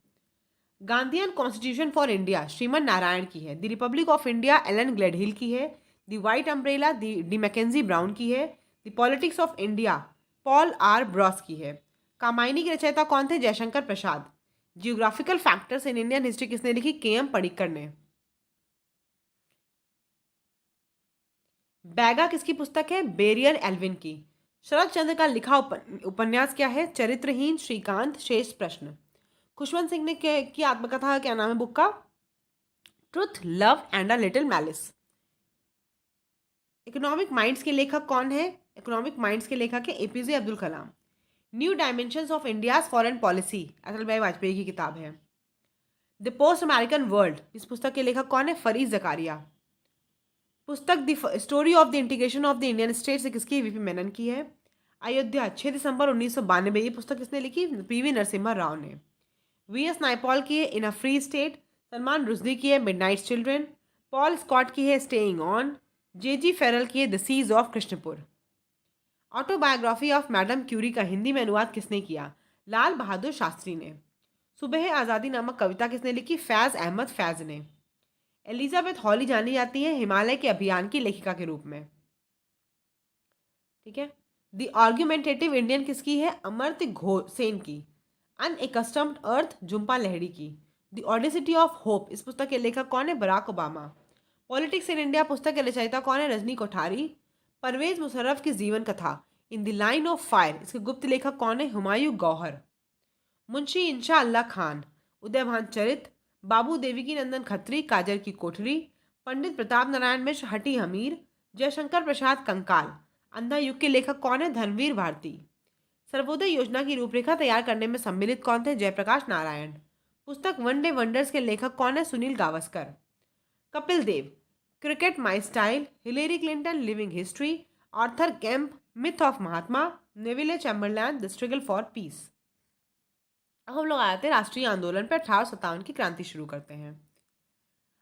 Gandhian constitution for India Shriman Narayan की है। The republic of India Alan Gledhill की है। The white umbrella D Mackenzie Brown की है। The politics of India Paul R Brass की है। कामायनी के रचयिता कौन थे? Jaishankar Prasad. Geographical factors in Indian history किसने लिखी? के एम पडिक्कर ने। बैगा किसकी पुस्तक है? बेरियर एल्विन की। शरद चंद्र का लिखा उपन्यास क्या है? चरित्रहीन, श्रीकांत, शेष प्रश्न। खुशवंत सिंह ने की आत्मकथा क्या नाम है बुक का? Truth, love and a little malice. Economic minds के लेखक कौन है? इकोनॉमिक माइंड्स के लेखक है APJ Abdul Kalam. New dimensions of India's foreign policy Atal Bihari Vajpayee की किताब है। द पोस्ट अमेरिकन वर्ल्ड इस पुस्तक के लेखक कौन है? फरीद जकारिया। पुस्तक the story of the integration of the Indian state से किसकी? वीपी मेनन की है। अयोध्या 6 दिसंबर 1992 ये पुस्तक किसने लिखी? पीवी नरसिम्हा राव ने। वीएस नाइपॉल की है in a free state. Salman Rushdie की है मिडनाइट चिल्ड्रन। पॉल स्कॉट की है स्टेइंग ऑन। जेजी फेरल की है the siege of Krishnapur. Autobiography of madam Curie का हिंदी में अनुवाद किसने किया? लाल बहादुर शास्त्री ने। सुबह आज़ादी नामक कविता किसने लिखी? फैज़ अहमद फैज़ ने। एलिजाबेथ हॉली जानी जाती है हिमालय के अभियान की लेखिका के रूप में। ठीक है। द आर्ग्यूमेंटेटिव इंडियन किसकी है? अमर्त्य घोष सेन की। अनएकस्टम्ड अर्थ झुम्पा लहड़ी की। द ऑडेसिटी ऑफ होप इस पुस्तक के लेखक कौन है? Barack Obama. Politics in India पुस्तक के रचयिता कौन है? रजनी कोठारी। परवेज मुशर्रफ की जीवन कथा in the line of fire इसके गुप्त लेखक कौन है? हुमायूं गौहर। मुंशी इंशा अल्लाह खान। उदयभान चरित। बाबू देवकी नंदन खत्री काजर की कोठरी। पंडित प्रताप नारायण मिश्र हटी हमीर। जयशंकर प्रसाद कंकाल। अंधा युग के लेखक कौन है? धर्मवीर भारती। सर्वोदय योजना की रूपरेखा तैयार करने में सम्मिलित कौन थे? जयप्रकाश नारायण। पुस्तक वनडे वंडर्स के लेखक कौन है? Sunil Gavaskar. Kapil Dev. Cricket my style. Hillary Clinton living history. Arthur Kemp myth of Mahatma. Neville Chamberlain the struggle for peace. अब हम लोग आते हैं राष्ट्रीय आंदोलन पर। 1857 की क्रांति शुरू करते हैं।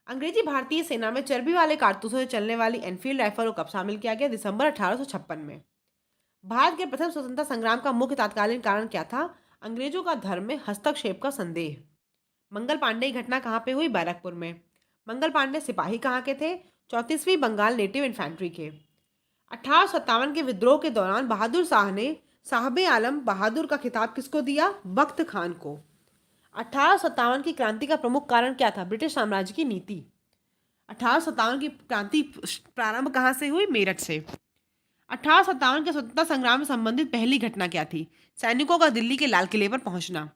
अंग्रेजी भारतीय सेना में चर्बी वाले कारतूसों से चलने वाली एनफील्ड राइफल को कब शामिल किया गया? दिसंबर 1856 में। भारत के प्रथम स्वतंत्रता संग्राम का मुख्य तात्कालीन कारण क्या था? अंग्रेजों का धर्म में हस्तक्षेप का संदेह। मंगल पांडे की घटना कहाँ पे हुई? बैरकपुर में। मंगल पांडे सिपाही कहाँ के थे? 34वीं बंगाल नेटिव इन्फेंट्री के। 1857 के विद्रोह के दौरान बहादुर शाह ने साहबे आलम बहादुर का खिताब किसको दिया? बख्त खान को। 1857 की क्रांति का प्रमुख कारण क्या था? ब्रिटिश साम्राज्य की नीति। 1857 की क्रांति प्रारंभ कहाँ से हुई? मेरठ से। 1857 के स्वतंत्रता संग्राम से संबंधित पहली घटना क्या थी? सैनिकों का दिल्ली के लाल किले पर पहुंचना।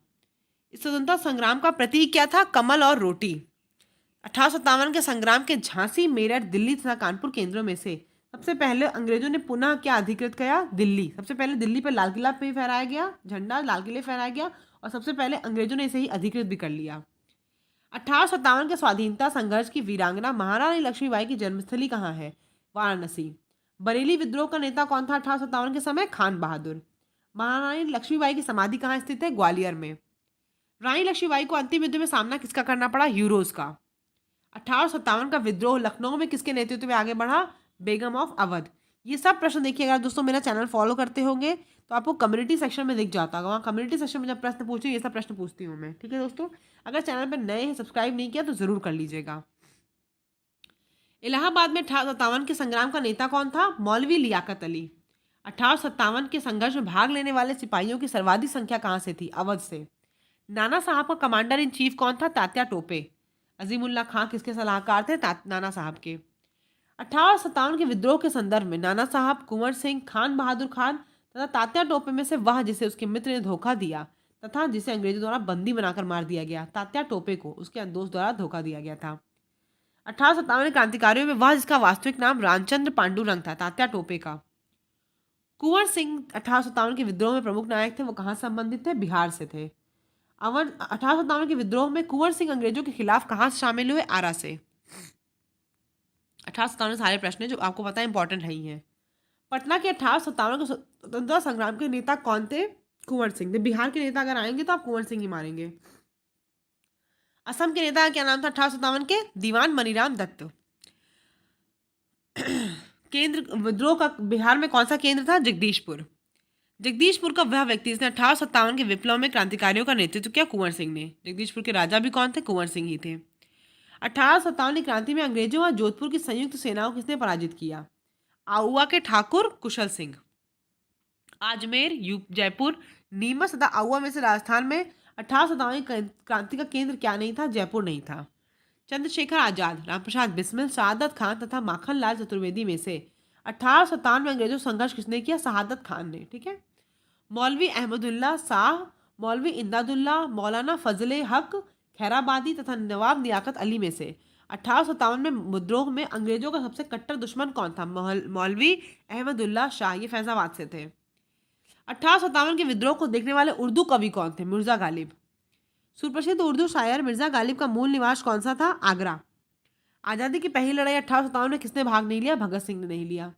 इस स्वतंत्रता संग्राम का प्रतीक क्या था? कमल और रोटी। 1857 के संग्राम के झांसी, मेरठ, दिल्ली तथा कानपुर केंद्रों में से सबसे पहले अंग्रेजों ने पुनः क्या अधिकृत किया? दिल्ली। सबसे पहले दिल्ली पर लाल किला पे फहराया गया झंडा, लाल किले फहराया गया और सबसे पहले अंग्रेजों ने इसे ही अधिकृत भी कर लिया। 1857 के स्वाधीनता संघर्ष की वीरांगना महारानी लक्ष्मीबाई की जन्मस्थली कहाँ है? वाराणसी। बरेली विद्रोह का नेता कौन था 1857 के समय? खान बहादुर। महारानी लक्ष्मीबाई की समाधि कहाँ स्थित है? ग्वालियर में। रानी लक्ष्मीबाई को अंतिम युद्ध में सामना किसका करना पड़ा? यूरोज का। 1857 का विद्रोह लखनऊ में किसके नेतृत्व में आगे बढ़ा? बेगम ऑफ अवध। ये सब प्रश्न देखिए, अगर दोस्तों मेरा चैनल फॉलो करते होंगे तो आपको कम्युनिटी सेक्शन में दिख जाता होगा। वहाँ कम्युनिटी सेक्शन में जब प्रश्न पूछे ये सब प्रश्न पूछती हूँ मैं। ठीक है दोस्तों, अगर चैनल पर नए हैं, सब्सक्राइब नहीं किया तो जरूर कर लीजिएगा। इलाहाबाद में 1857 के संग्राम का नेता कौन था? मौलवी लियाकत अली। 1857 के संघर्ष में भाग लेने वाले सिपाहियों की सर्वाधिक संख्या कहाँ से थी? अवध से। नाना साहब का कमांडर इन चीफ कौन था? तात्या टोपे। अजीमुल्ला खां किसके सलाहकार थे? नाना साहब के। 1857 के विद्रोह के संदर्भ में नाना साहब, कुंवर सिंह, खान बहादुर खान तथा तात्या टोपे में से वह जिसे उसके मित्र ने धोखा दिया तथा जिसे अंग्रेजों द्वारा बंदी बनाकर मार दिया गया, तात्या टोपे को उसके दोस्त द्वारा धोखा दिया गया था। 1857 क्रांतिकारियों में वह जिसका वास्तविक नाम रामचंद्र पांडुरंग था, तात्या टोपे का। कुंवर सिंह 1857 के विद्रोह में प्रमुख नायक थे, वो कहाँ से संबंधित थे? बिहार से थे। 1857 के विद्रोह में कुंवर सिंह अंग्रेजों के खिलाफ कहाँ से शामिल हुए? आरा से। 1857 सारे प्रश्न जो आपको पता है इंपॉर्टेंट नहीं है। पटना के 1857 के स्वतंत्रता संग्राम के नेता कौन थे? कुंवर सिंह थे। बिहार के नेता अगर आएंगे तो आप कुंवर सिंह ही मारेंगे। असम के नेता का क्या नाम था 1857 के? दीवान मनीराम दत्त। केंद्र विद्रोह का बिहार में कौन सा केंद्र था? जगदीशपुर। जगदीशपुर का वह व्यक्ति जिसने 1857 के विप्लव में क्रांतिकारियों का नेतृत्व किया, कुंवर सिंह ने। जगदीशपुर के राजा भी कौन थे? कुंवर सिंह ही थे। 1857 की क्रांति में अंग्रेजों और जोधपुर की संयुक्त सेनाओं को किसने पराजित किया? आउवा के ठाकुर कुशल सिंह। अजमेर, जयपुर, नीमच तथा आउवा में से राजस्थान में 1857 की क्रांति का केंद्र क्या नहीं था? जयपुर नहीं था। चंद्रशेखर आजाद, रामप्रसाद बिस्मिल, शहादत खान तथा माखन लाल चतुर्वेदी में से 1857 में अंग्रेजों से संघर्ष किसने किया? शहादत खान ने। ठीक है। मौलवी अहमदुल्ला शाह, मौलवी इमदादुल्ला, मौलाना फजले हक खैराबादी तथा नवाब लियाकत अली में से 1857 में विद्रोह में अंग्रेजों का सबसे कट्टर दुश्मन कौन था? मौलवी अहमदुल्ला शाह। ये फैजाबाद से थे। 1857 के विद्रोह को देखने वाले उर्दू कवि कौन थे? मिर्जा गालिब। सुप्रसिद्ध उर्दू शायर मिर्जा गालिब का मूल निवास कौन सा था? आगरा। आज़ादी की पहली लड़ाई 1857 में किसने भाग नहीं लिया? भगत सिंह ने नहीं लिया।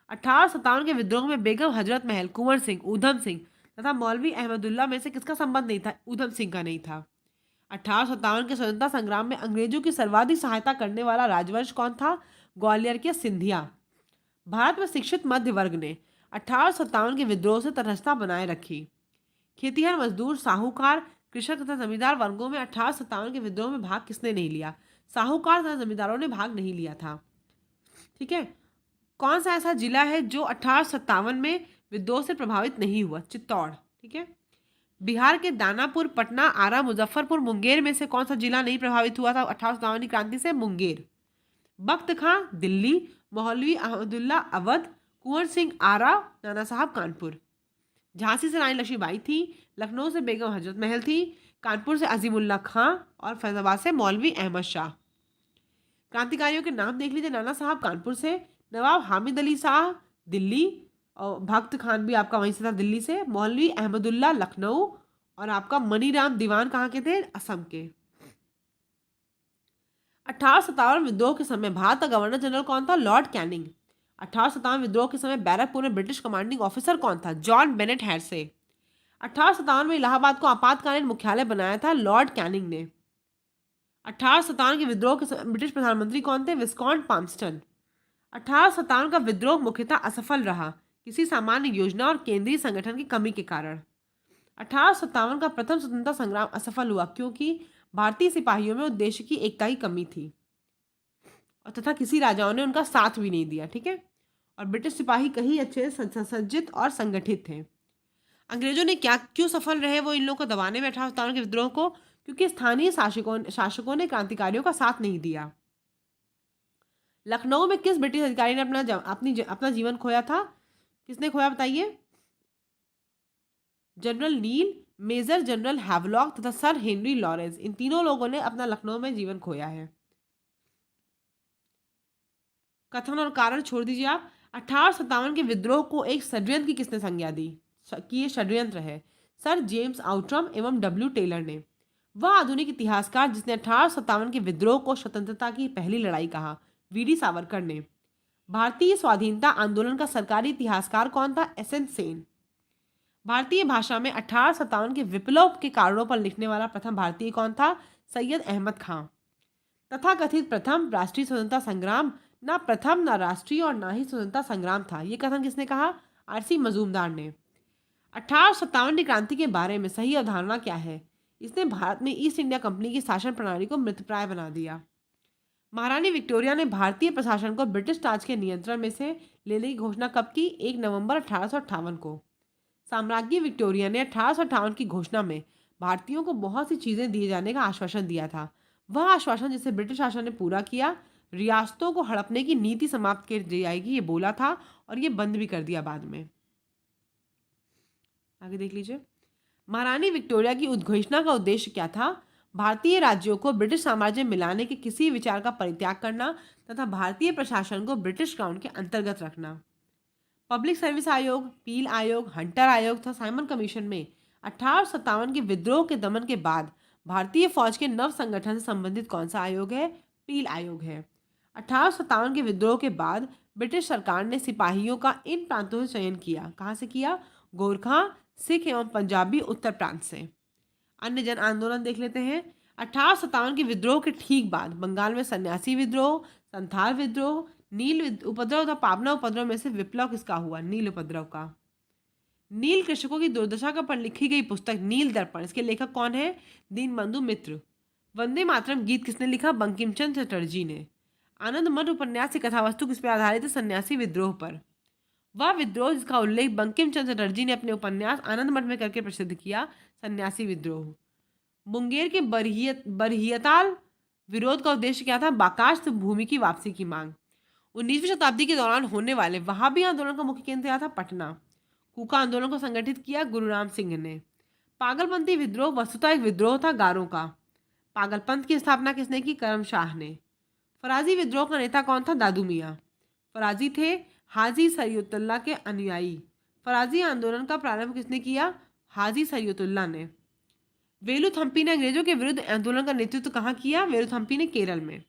1857 के विद्रोह में बेगम हजरत महल, कुंवर सिंह, ऊधम सिंह तथा मौलवी अहमदुल्ला में से किसका संबंध नहीं था? ऊधम सिंह का नहीं था। 1857 के स्वतंत्रता संग्राम में अंग्रेजों की सर्वाधिक सहायता करने वाला राजवंश कौन था? ग्वालियर के सिंधिया। भारत में शिक्षित मध्य वर्ग ने 1857 के विद्रोह से तटस्थता बनाए रखी। खेतीहर मजदूर, साहूकार, कृषक तथा जमींदार वर्गों में 1857 के विद्रोह में भाग किसने नहीं लिया? साहूकार तथा जमींदारों ने भाग नहीं लिया था। ठीक है। कौन सा ऐसा जिला है जो 1857 में विद्रोह से प्रभावित नहीं हुआ? चित्तौड़। ठीक है। बिहार के दानापुर, पटना, आरा, मुजफ्फरपुर, मुंगेर में से कौन सा जिला नहीं प्रभावित हुआ था 1857 की क्रांति से? मुंगेर। बख्त खां दिल्ली, मौलवी अहमदुल्ला अवध, कुंवर सिंह आरा, नाना साहब कानपुर। झांसी से रानी लक्ष्मीबाई थी, लखनऊ से बेगम हजरत महल थी, कानपुर से अजीमुल्ला खां और फैजाबाद से मौलवी अहमद शाह। क्रांतिकारियों के नाम देख लीजिए। नाना साहब कानपुर से, नवाब हामिद अली शाह दिल्ली, और भक्त खान भी आपका वहीं से था दिल्ली से, मौलवी अहमदुल्ला लखनऊ, और आपका मनीराम दीवान कहाँ के थे? असम के। 1857 विद्रोह के समय भारत का गवर्नर जनरल कौन था? Lord Canning. 1857 विद्रोह के समय बैरकपुर में ब्रिटिश कमांडिंग ऑफिसर कौन था? John Bennett हैरसे। 1857 में इलाहाबाद को आपातकालीन मुख्यालय बनाया था लॉर्ड कैनिंग ने। 1857 के विद्रोह के समय ब्रिटिश प्रधानमंत्री कौन थे? विस्कॉन्ट पाम्स्टन। 1857 का विद्रोह मुख्यतः असफल रहा, किसी सामान्य योजना और केंद्रीय संगठन की कमी के कारण। 1857 का प्रथम स्वतंत्रता संग्राम असफल हुआ क्योंकि भारतीय सिपाहियों में उद्देश्य की एकता की कमी थी और तथा किसी राजाओं ने उनका साथ भी नहीं दिया। ठीक है। और ब्रिटिश सिपाही कहीं अच्छे सुसज्जित और संगठित थे। अंग्रेजों ने क्यों सफल रहे वो इन लोगों को दबाने में 1857 के विद्रोह को? क्योंकि स्थानीय शासकों ने क्रांतिकारियों का साथ नहीं दिया। लखनऊ में किस ब्रिटिश अधिकारी ने अपना जीवन खोया था? किसने खोया बताइए? जनरल नील, मेजर जनरल हैवलॉक तथा सर हेनरी लॉरेंस। इन तीनों लोगों ने अपना लखनऊ में जीवन खोया है। कथन और कारण छोड़ दीजिए आप। 1857 के विद्रोह को एक षड्यंत्र की किसने संज्ञा दी कि ये षड्यंत्र है? सर जेम्स आउट्रम एवं डब्ल्यू टेलर ने। वह आधुनिक इतिहासकार जिसने 1857 के विद्रोह को स्वतंत्रता की पहली लड़ाई कहा, वीडी सावरकर ने। भारतीय स्वाधीनता आंदोलन का सरकारी इतिहासकार कौन था? एसएन सेन। भारतीय भाषा में 1857 के विप्लव के कारणों पर लिखने वाला प्रथम भारतीय कौन था? सैयद अहमद खां। तथा कथित प्रथम राष्ट्रीय स्वतंत्रता संग्राम ना प्रथम, ना राष्ट्रीय और ना ही स्वतंत्रता संग्राम था। यह कथन किसने कहा? आरसी मजूमदार ने। 1857 की क्रांति के बारे में सही अवधारणा क्या है? इसने भारत में ईस्ट इंडिया कंपनी की शासन प्रणाली को मृतप्राय बना दिया। महारानी विक्टोरिया ने भारतीय प्रशासन को ब्रिटिश राज के नियंत्रण में से लेने की घोषणा कब की? 1 नवंबर 1858 को। साम्राज्ञी विक्टोरिया ने 1858 की घोषणा में भारतीयों को बहुत सी चीजें दिए जाने का आश्वासन दिया था। वह आश्वासन जिसे ब्रिटिश शासन ने पूरा किया। रियासतों को हड़पने की नीति समाप्त कर दी जाएगी ये बोला था और ये बंद भी कर दिया बाद में। आगे देख लीजिए। महारानी विक्टोरिया की उद्घोषणा का उद्देश्य क्या था? भारतीय राज्यों को ब्रिटिश साम्राज्य में मिलाने के किसी विचार का परित्याग करना तथा भारतीय प्रशासन को ब्रिटिश क्राउन के अंतर्गत रखना। पब्लिक सर्विस आयोग, पील आयोग, हंटर आयोग तथा साइमन कमीशन में 1857 के विद्रोह के दमन के बाद भारतीय फौज के नव संगठन से संबंधित कौन सा आयोग है? पील आयोग है। 1857 के विद्रोह के बाद ब्रिटिश सरकार ने सिपाहियों का इन प्रांतों से चयन किया। कहाँ से किया? गोरखा, सिख एवं पंजाबी उत्तर प्रांत से। अन्य जन आंदोलन देख लेते हैं। 1857 के विद्रोह के ठीक बाद बंगाल में सन्यासी विद्रोह, संथाल विद्रोह, उपद्रव तथा पाबना उपद्रव में से विप्लव किसका हुआ? नील उपद्रव का। नील कृषकों की दुर्दशा का पर लिखी गई पुस्तक नील दर्पण, इसके लेखक कौन है? दीनबंधु मित्र। वंदे मातरम गीत किसने लिखा? बंकिम चंद्र चटर्जी ने। आनंद मठ उपन्यास की कथावस्तु किस पर आधारित है? सन्यासी विद्रोह पर। वह विद्रोह जिसका उल्लेख बंकिम चंद्र चटर्जी ने अपने उपन्यास आनंद मठ में करके प्रसिद्ध किया, सन्यासी विद्रोह। मुंगेर के बरहियताल विरोध का उद्देश्य क्या था? बाकाश भूमि की वापसी की मांग। 19वीं शताब्दी के दौरान होने वाले वहाबी आंदोलन का मुख्य केंद्र क्या था? पटना। कूका आंदोलन को संगठित किया गुरुराम सिंह ने। पागलपंथी विद्रोह वस्तुतः एक विद्रोह था गारों का। पागलपंथ की स्थापना किसने की? करम शाह ने। फराजी विद्रोह का नेता कौन था? दादू मियाँ। फराजी थे हाजी सैयदुल्ला के अनुयायी। फराजी आंदोलन का प्रारंभ किसने किया? हाजी सैयदुल्ला ने। वेलुथम्पी ने अंग्रेजों के विरुद्ध आंदोलन का नेतृत्व कहाँ किया? वेलुथम्पी ने केरल में।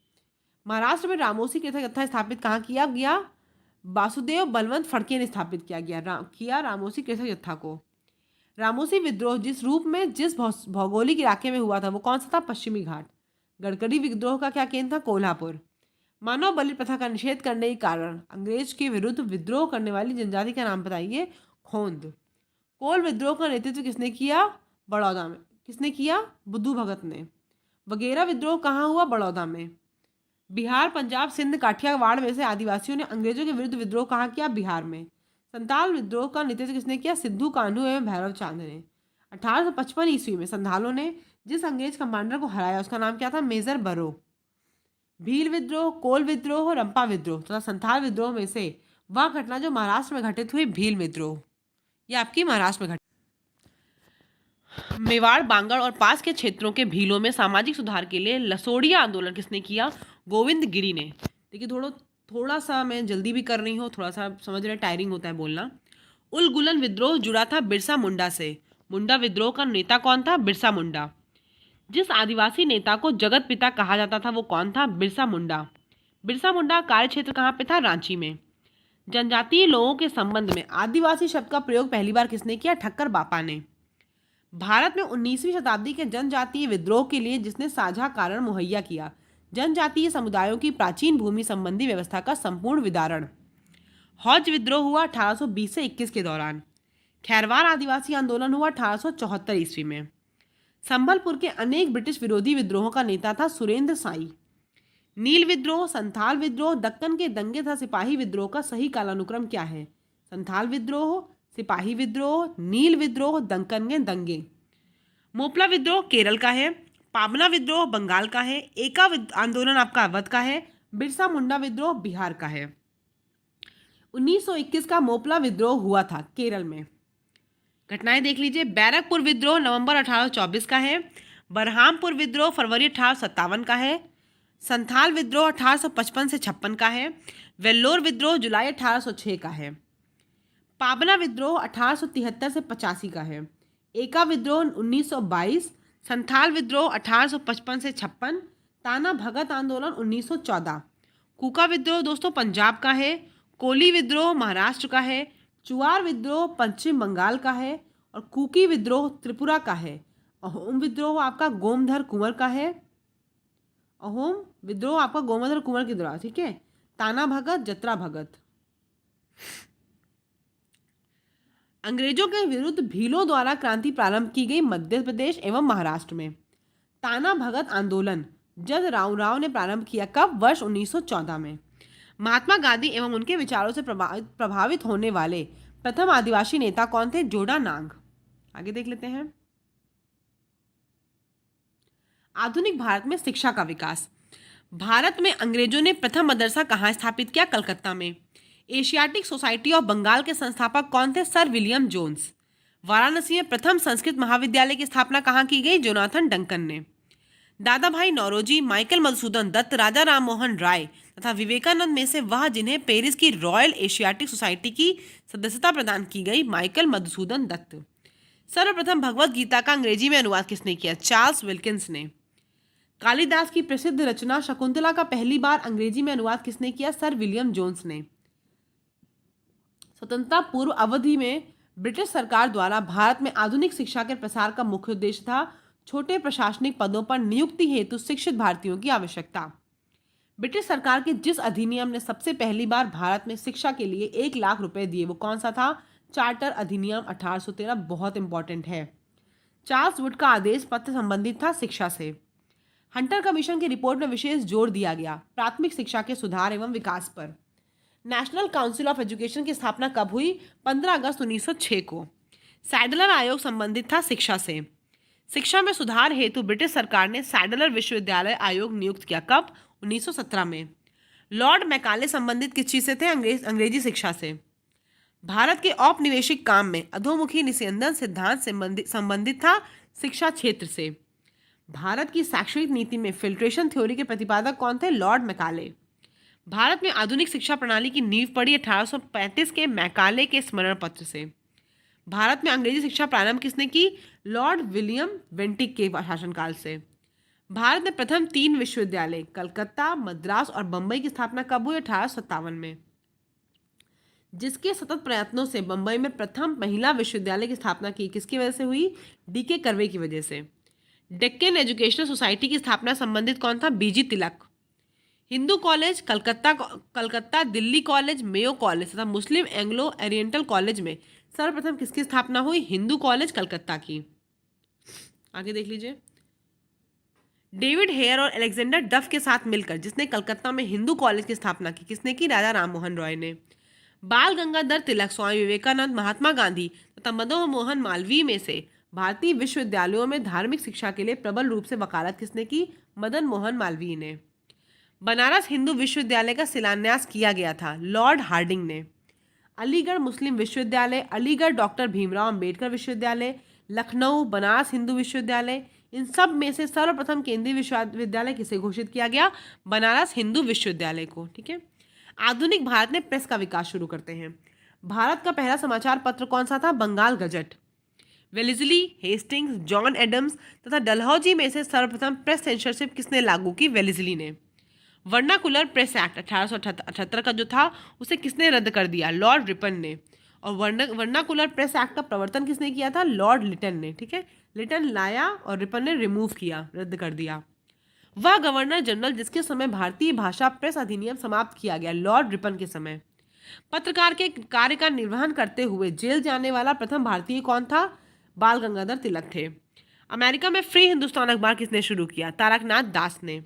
महाराष्ट्र में रामोसी तीर्थकथा स्थापित कहाँ किया गया? वासुदेव बलवंत फड़के ने स्थापित किया गया रामोसी तीर्थकथा को। रामोसी विद्रोह जिस रूप में जिस भौगोलिक इलाके में हुआ था वो कौन सा था? पश्चिमी घाट। गडकरी विद्रोह का क्या केंद्र था? कोल्हापुर। मानव बलि प्रथा का निषेध करने के कारण अंग्रेज के विरुद्ध विद्रोह करने वाली जनजाति का नाम बताइए? खोंद। कोल विद्रोह का नेतृत्व किसने किया? बड़ौदा में। किसने किया? बुद्धू भगत ने। वगैरह विद्रोह कहाँ हुआ? बड़ौदा में। बिहार, पंजाब, सिंध, काठियावाड़ में से आदिवासियों ने अंग्रेजों के विरुद्ध विद्रोह कहाँ किया? बिहार में। संताल विद्रोह का नेतृत्व किसने किया? सिद्धू कान्हू एवं भैरव चांद ने। 1855 ईस्वी में संथालों ने जिस अंग्रेज कमांडर को हराया उसका नाम क्या था? मेजर बरो। भील विद्रोह, कोल विद्रोह, रंपा विद्रोह तथा संथाल विद्रोह में से वह घटना जो महाराष्ट्र में घटित हुई, भील विद्रोह, यह आपकी महाराष्ट्र में घटित। मेवाड़, बांगड़ और पास के क्षेत्रों के भीलों में सामाजिक सुधार के लिए लसोड़िया आंदोलन किसने किया? गोविंद गिरी ने। देखिए थोड़ा सा मैं जल्दी भी कर रही हूँ, थोड़ा सा समझ रहे, टायरिंग होता है बोलना। उलगुलन विद्रोह जुड़ा था बिरसा मुंडा से। मुंडा विद्रोह का नेता कौन था? बिरसा मुंडा। जिस आदिवासी नेता को जगत पिता कहा जाता था वो कौन था? बिरसा मुंडा। बिरसा मुंडा कार्य क्षेत्र कहाँ पे था? रांची में। जनजातीय लोगों के संबंध में आदिवासी शब्द का प्रयोग पहली बार किसने किया? ठक्कर बापा ने। भारत में 19वीं शताब्दी के जनजातीय विद्रोह के लिए जिसने साझा कारण मुहैया किया? जनजातीय समुदायों की प्राचीन भूमि संबंधी व्यवस्था का संपूर्ण विदारण। हौज विद्रोह हुआ 1820 से 21 के दौरान। खैरवार आदिवासी आंदोलन हुआ 1874 ईस्वी में। संभलपुर के अनेक ब्रिटिश विरोधी विद्रोहों का नेता था सुरेंद्र साई। नील विद्रोह, संथाल विद्रोह, दक्कन के दंगे तथा सिपाही विद्रोह का सही कालानुक्रम क्या है? संथाल विद्रोह, सिपाही विद्रोह, नील विद्रोह, दक्कन के दंगे। मोपला विद्रोह केरल का है। पाबना विद्रोह बंगाल का है। एका आंदोलन आपका अवध का है। बिरसा मुंडा विद्रोह बिहार का है। 1921 का मोपला विद्रोह हुआ था केरल में। घटनाएं देख लीजिए। बैरकपुर विद्रोह नवंबर 1824 का है। बरहामपुर विद्रोह फरवरी 1857 का है। संथाल विद्रोह 1855 से 56 का है। वेल्लोर विद्रोह जुलाई 1806 का है। पाबना विद्रोह 1873 से 85 का है। एका विद्रोह 1922। संथाल विद्रोह 1855 से 56। ताना भगत आंदोलन 1914। कूका विद्रोह दोस्तों पंजाब का है। कोली विद्रोह महाराष्ट्र का है। चुआर विद्रोह पश्चिम बंगाल का है। और कुकी विद्रोह त्रिपुरा का है। अहोम विद्रोह आपका गोमधर कुंवर का है। अहोम विद्रोह आपका गोमधर कुंवर के द्वारा, ठीक है। ताना भगत, जत्रा भगत। अंग्रेजों के विरुद्ध भीलों द्वारा क्रांति प्रारंभ की गई मध्य प्रदेश एवं महाराष्ट्र में। ताना भगत आंदोलन जद राव ने प्रारंभ किया, कब? वर्ष 1914 में। महात्मा गांधी एवं उनके विचारों से प्रभावित होने वाले प्रथम आदिवासी नेता कौन थे? जोड़ा नांग। आगे देख लेते हैं। आधुनिक भारत में शिक्षा का विकास। भारत में अंग्रेजों ने प्रथम मदरसा कहाँ स्थापित किया? कलकत्ता में। एशियाटिक सोसाइटी ऑफ बंगाल के संस्थापक कौन थे? Sir William Jones. वाराणसी में प्रथम संस्कृत महाविद्यालय की स्थापना कहाँ की गई? जोनाथन डंकन ने। दादा भाई नौरोजी, माइकल मधुसूदन दत्त, राजा राम मोहन राय तथा विवेकानंद में से वह जिन्हें पेरिस की रॉयल एशियाटिक सोसाइटी की सदस्यता प्रदान की गई, माइकल मधुसूदन दत्त। सर्वप्रथम भगवत गीता का अंग्रेजी में अनुवाद किसने किया? चार्ल्स विल्किंस ने। कालिदास की प्रसिद्ध रचना शकुंतला का पहली बार अंग्रेजी में अनुवाद किसने किया? सर विलियम जोन्स ने। स्वतंत्रता पूर्व अवधि में ब्रिटिश सरकार द्वारा भारत में आधुनिक शिक्षा के प्रसार का मुख्य उद्देश्य था छोटे प्रशासनिक पदों पर नियुक्ति हेतु शिक्षित भारतीयों की आवश्यकता। ब्रिटिश सरकार के जिस अधिनियम ने सबसे पहली बार भारत में शिक्षा के लिए 1 लाख रुपए दिए, वो कौन सा था? चार्टर अधिनियम 1813। बहुत इंपॉर्टेंट है। चार्ल्स वुड का आदेश पत्र संबंधित था शिक्षा से। हंटर कमीशन की रिपोर्ट में विशेष जोर दिया गया प्राथमिक शिक्षा के सुधार एवं विकास पर। नेशनल काउंसिल ऑफ एजुकेशन की स्थापना कब हुई? 15 अगस्त 1906 को। सैडलर आयोग संबंधित था शिक्षा से। शिक्षा में सुधार हेतु ब्रिटिश सरकार ने सैडलर विश्वविद्यालय आयोग नियुक्त किया। कब? 1917 में। लॉर्ड मैकाले संबंधित किस चीज से थे? अंग्रेजी शिक्षा से। भारत के औपनिवेशिक काम में अधोमुखी निस्यंदन सिद्धांत संबंधित था शिक्षा क्षेत्र से। भारत की शैक्षणिक नीति में फिल्ट्रेशन थ्योरी के प्रतिपादक कौन थे? Lord Macaulay. भारत में आधुनिक शिक्षा प्रणाली की नींव पड़ी 1835 के मैकाले के स्मरण पत्र से। भारत में अंग्रेजी शिक्षा प्रारंभ किसने की? लॉर्ड विलियम बेंटिक के शासनकाल से। भारत में प्रथम 3 विश्वविद्यालय कलकत्ता, मद्रास और बंबई की स्थापना कब हुई? 1857 में। जिसके सतत प्रयत्नों से बंबई में प्रथम महिला विश्वविद्यालय की स्थापना की, किसकी वजह से हुई? डीके कर्वे की वजह से। डेक्कन एजुकेशनल सोसाइटी की स्थापना संबंधित कौन था? BG Tilak. Hindu college Calcutta, Delhi college, Mayo college तथा मुस्लिम एंग्लो ओरिएंटल कॉलेज में सर्वप्रथम किसकी स्थापना हुई? हिंदू कॉलेज कलकत्ता की। आगे देख लीजिए। डेविड हेयर और अलेक्जेंडर डफ के साथ मिलकर जिसने कलकत्ता में हिंदू कॉलेज की स्थापना की, किसने की? राजा राम मोहन रॉय ने। बाल गंगाधर तिलक, स्वामी विवेकानंद, महात्मा गांधी तथा मदन मोहन मालवीय में से भारतीय विश्वविद्यालयों में धार्मिक शिक्षा के लिए प्रबल रूप से वकालत किसने की? मदन मोहन मालवीय ने। बनारस हिंदू विश्वविद्यालय का शिलान्यास किया गया था, लॉर्ड हार्डिंग ने। अलीगढ़ मुस्लिम विश्वविद्यालय, अलीगढ़ डॉक्टर भीमराव अंबेडकर विश्वविद्यालय, लखनऊ बनारस हिंदू विश्वविद्यालय, इन सब में से सर्वप्रथम केंद्रीय विश्वविद्यालय किसे घोषित किया गया? बनारस हिंदू विश्वविद्यालय को। ठीक है। आधुनिक भारत में प्रेस का विकास शुरू करते हैं। भारत का पहला समाचार पत्र कौन सा था? Bengal gazette. Wellesley, Hastings, John Adams तथा डलहौजी में से सर्वप्रथम प्रेस सेंसरशिप किसने लागू की? वेलेस्ली ने। वर्नाकुलर प्रेस एक्ट 1878 का जो था उसे किसने रद्द कर दिया? लॉर्ड रिपन ने। और वर्नाकुलर प्रेस एक्ट का प्रवर्तन किसने किया था? लॉर्ड लिटन ने। ठीक है। लिटन लाया और रिपन ने रिमूव किया, रद्द कर दिया। वह गवर्नर जनरल जिसके समय भारतीय भाषा प्रेस अधिनियम समाप्त किया गया, लॉर्ड रिपन के समय। पत्रकार के कार्य का निर्वहन करते हुए जेल जाने वाला प्रथम भारतीय कौन था? बाल गंगाधर तिलक थे। अमेरिका में फ्री हिंदुस्तान अखबार किसने शुरू किया? तारकनाथ दास ने।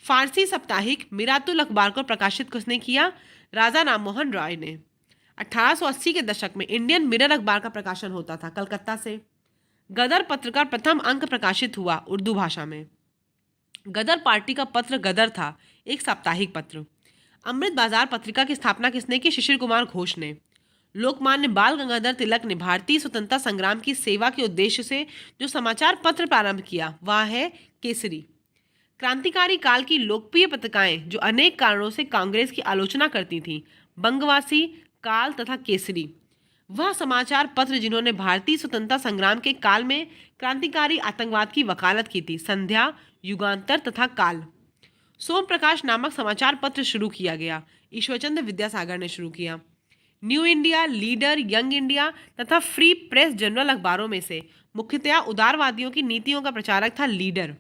फारसी साप्ताहिक मिरातुल अखबार को प्रकाशित किसने किया? राजा राममोहन रॉय ने। 1880 के दशक में इंडियन मिरर अखबार का प्रकाशन होता था कलकत्ता से। गदर पत्र का प्रथम अंक प्रकाशित हुआ उर्दू भाषा में। गदर पार्टी का पत्र गदर था, एक साप्ताहिक पत्र। अमृत बाजार पत्रिका की स्थापना किसने की? शिशिर कुमार घोष ने। लोकमान्य बाल गंगाधर तिलक ने भारतीय स्वतंत्रता संग्राम की सेवा के उद्देश्य से जो समाचार पत्र प्रारंभ किया वह है केसरी। क्रांतिकारी काल की लोकप्रिय पत्रिकाएं जो अनेक कारणों से कांग्रेस की आलोचना करती थीं, बंगवासी, काल तथा केसरी। वह समाचार पत्र जिन्होंने भारतीय स्वतंत्रता संग्राम के काल में क्रांतिकारी आतंकवाद की वकालत की थी, संध्या, युगांतर तथा काल। सोम प्रकाश नामक समाचार पत्र शुरू किया गया, ईश्वरचंद्र विद्यासागर ने शुरू किया। New India, leader, young India तथा फ्री प्रेस जनरल अखबारों में से मुख्यतया उदारवादियों की नीतियों का प्रचारक था लीडर।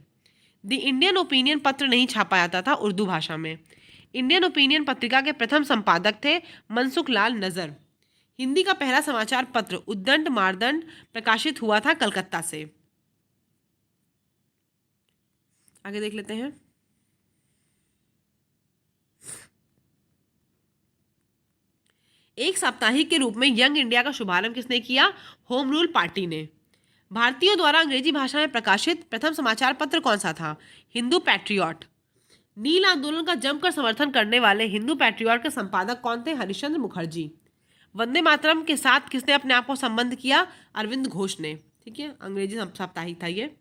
द इंडियन ओपिनियन पत्र नहीं छापा जाता था उर्दू भाषा में। इंडियन ओपिनियन पत्रिका के प्रथम संपादक थे मनसुख लाल नजर। हिंदी का पहला समाचार पत्र उद्दंड मारदंड प्रकाशित हुआ था कलकत्ता से। आगे देख लेते हैं। एक साप्ताहिक के रूप में यंग इंडिया का शुभारंभ किसने किया? होम रूल पार्टी ने। भारतीयों द्वारा अंग्रेजी भाषा में प्रकाशित प्रथम समाचार पत्र कौन सा था? हिंदू पैट्रियट। नील आंदोलन का जमकर समर्थन करने वाले हिंदू पैट्रियट के संपादक कौन थे? हरिश्चंद्र मुखर्जी। वंदे मातरम के साथ किसने अपने आप को संबंध किया? अरविंद घोष ने। ठीक है, अंग्रेजी साप्ताहिक था ये।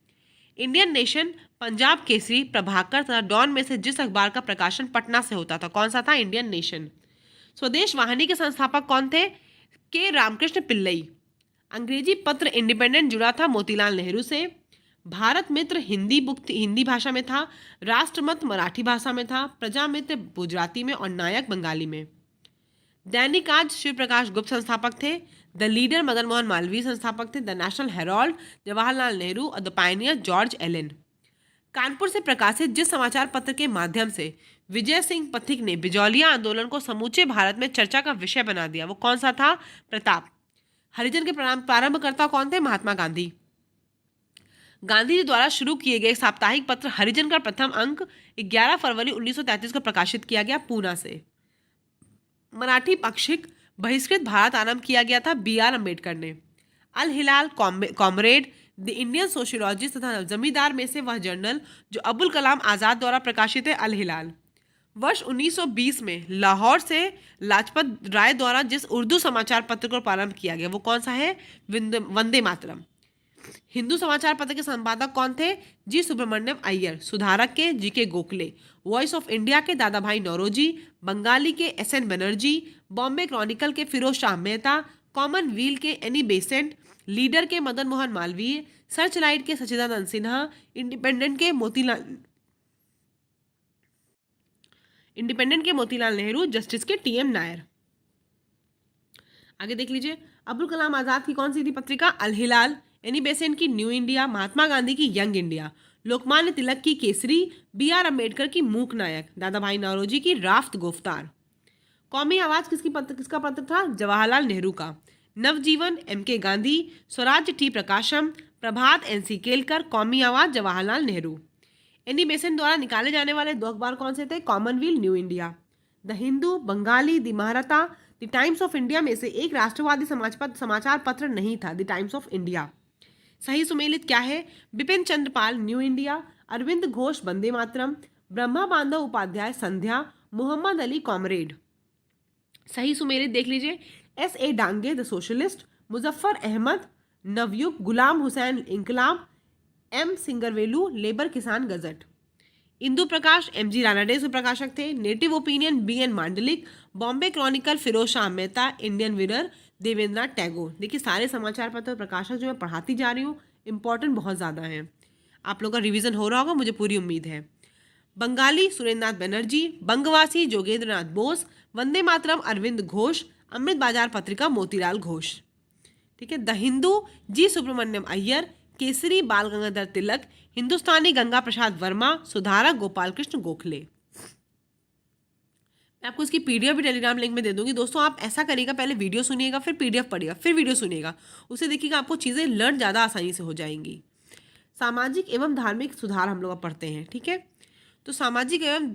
इंडियन नेशन, पंजाब केसरी, प्रभाकर तथा डॉन में से जिस अखबार का प्रकाशन पटना से होता था, कौन सा था? Indian nation. स्वदेश वाहिनी के संस्थापक कौन थे? के रामकृष्ण पिल्लई। अंग्रेजी पत्र इंडिपेंडेंट जुड़ा था मोतीलाल नेहरू से। भारत मित्र हिंदी बुक हिंदी भाषा में था, राष्ट्रमत मराठी भाषा में था, प्रजामित्र गुजराती में और नायक बंगाली में। दैनिक आज शिव प्रकाश गुप्त संस्थापक थे। द लीडर मदन मोहन मालवीय संस्थापक थे। The national herald Jawaharlal Nehru और the pioneer George Allen. Kanpur से प्रकाशित जिस समाचार पत्र के माध्यम से विजय सिंह पथिक ने बिजौलिया आंदोलन को समूचे भारत में चर्चा का विषय बना दिया, वो कौन सा था? प्रताप। हरिजन के प्रारंभकर्ता कौन थे? महात्मा गांधी। गांधी जी द्वारा शुरू किए गए साप्ताहिक पत्र हरिजन का प्रथम अंक 11 फरवरी 1933 को प्रकाशित किया गया पूना से। मराठी पाक्षिक बहिष्कृत भारत आरंभ किया गया था बी.आर. अम्बेडकर ने। अल हिलाल, कॉमरेड, द इंडियन सोशियोलॉजिस्ट तथा जमींदार में से वह जर्नल जो अबुल कलाम आज़ाद द्वारा प्रकाशित है, अल हिलाल। वर्ष 1920 में लाहौर से लाजपत राय द्वारा जिस उर्दू समाचार पत्र को प्रारंभ किया गया, वो कौन सा है? वंदे मातरम। हिंदू समाचार पत्र के संपादक कौन थे? जी सुब्रमण्यम अय्यर। सुधारक के GK. Gokhale. Voice of India के दादा भाई नौरोजी, बंगाली के एस.एन. बनर्जी, बॉम्बे क्रॉनिकल के फिरोज शाह मेहता, कॉमनवेल्थ के एनी बेसेंट, लीडर के मदन मोहन मालवीय, सर्चलाइट के सच्चिदानंद सिन्हा, इंडिपेंडेंट के मोतीलाल नेहरू, जस्टिस के टी.एम. नायर। आगे देख लीजिए, अबुल कलाम आजाद की कौन सी थी पत्रिका? अल हिलाल। एनी बेसेंट की न्यू इंडिया, महात्मा गांधी की यंग इंडिया, लोकमान्य तिलक की केसरी, बी.आर. अम्बेडकर की मूक नायक, दादा भाई नौरोजी की राफ्त गोफ्तार। कौमी आवाज किसका पत्र था? जवाहरलाल नेहरू का। नवजीवन, एम.के. गांधी, स्वराज्य, टी. प्रकाशम, प्रभात, एन.सी. केलकर, कौमी आवाज, जवाहरलाल नेहरू। एनी बेसेंट द्वारा निकाले जाने वाले दो अखबार कौन से थे? Commonwealth, New India. The Hindu, Bengali, the Mahratta, the Times of India में से एक राष्ट्रवादी समाचार पत्र नहीं था, द टाइम्स ऑफ इंडिया। सही सुमेलित क्या है? Bipin Chandra Pal, New India, Aurobindo Ghosh, Vande Mataram, Brahma Bandhav Upadhyay, Sandhya, Mohammad Ali, Comrade. सही सुमेलित देख लीजिए, S A. Dange, the Socialist, Muzaffar Ahmad, Navayug, Ghulam Hussain, Inquilab, M. Singaravelu, Labour Kisan Gazette. Indu Prakash, M G. Ranade से प्रकाशक थे। Native Opinion, B N. Mandlik, Bombay Chronicle, Feroze Shah Mehta, Indian Mirror, Debendranath Tagore. देखिए, सारे समाचार पत्र प्रकाशक जो मैं पढ़ाती जा रही हूँ, इंपॉर्टेंट बहुत ज़्यादा है। आप लोगों का रिवीजन हो रहा होगा, मुझे पूरी उम्मीद है। बंगाली, सुरेंद्रनाथ बनर्जी, बंगवासी, जोगेंद्रनाथ बोस, वंदे मातरम, अरविंद घोष, अमृत बाजार पत्रिका, मोतीलाल घोष। ठीक है। द हिंदू, जी सुब्रमण्यम अय्यर, केसरी, बाल गंगाधर तिलक, हिंदुस्तानी, गंगा प्रसाद वर्मा, सुधारक, गोपाल कृष्ण गोखले। मैं आपको इसकी पीडीएफ भी टेलीग्राम लिंक में दे दूंगी। दोस्तों, आप ऐसा करिएगा, पहले वीडियो सुनिएगा, फिर पीडीएफ पढ़िएगा, फिर वीडियो सुनिएगा। उससे देखिएगा आपको चीज़ें लर्न ज़्यादा आसानी से हो जाएंगी। सामाजिक एवं धार्मिक सुधार हम लोग अब पढ़ते हैं। ठीक है। तो सामाजिक एवं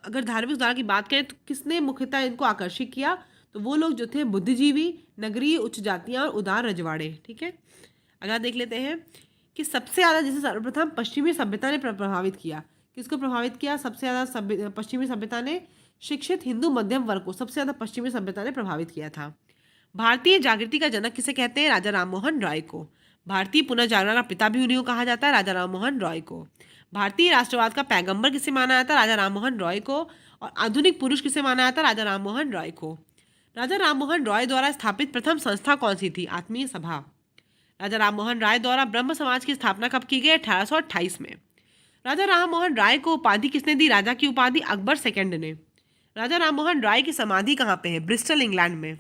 अगर धार्मिक सुधार की बात करें तो किसने मुख्यतः इनको आकर्षित किया? तो वो लोग जो थे बुद्धिजीवी, नगरीय उच्च जातियाँ और उदार रजवाड़े। ठीक है। अगला देख लेते हैं कि सबसे ज़्यादा जैसे सर्वप्रथम पश्चिमी सभ्यता ने प्रभावित किया। किसको प्रभावित किया? सबसे ज़्यादा पश्चिमी सभ्यता ने शिक्षित हिंदू मध्यम वर्ग को सबसे ज़्यादा पश्चिमी सभ्यता ने प्रभावित किया था। भारतीय जागृति का जनक किसे कहते हैं? राजा राममोहन रॉय को। भारतीय पुनर्जागरण का पिता भी उन्हीं को कहा जाता है, राजा राममोहन रॉय को। भारतीय राष्ट्रवाद का पैगंबर किसे माना जाता है? राजा राममोहन रॉय को। और आधुनिक पुरुष किसे माना जाता है? राजा राममोहन रॉय को। राजा राममोहन रॉय द्वारा स्थापित प्रथम संस्था कौन सी थी? आत्मीय सभा। राजा राममोहन राय द्वारा ब्रह्म समाज की स्थापना कब की गई? 1828 में। राजा राममोहन राय को उपाधि किसने दी? राजा की उपाधि अकबर सेकंड ने। राजा राममोहन राय की समाधि कहाँ पे है? ब्रिस्टल, इंग्लैंड में।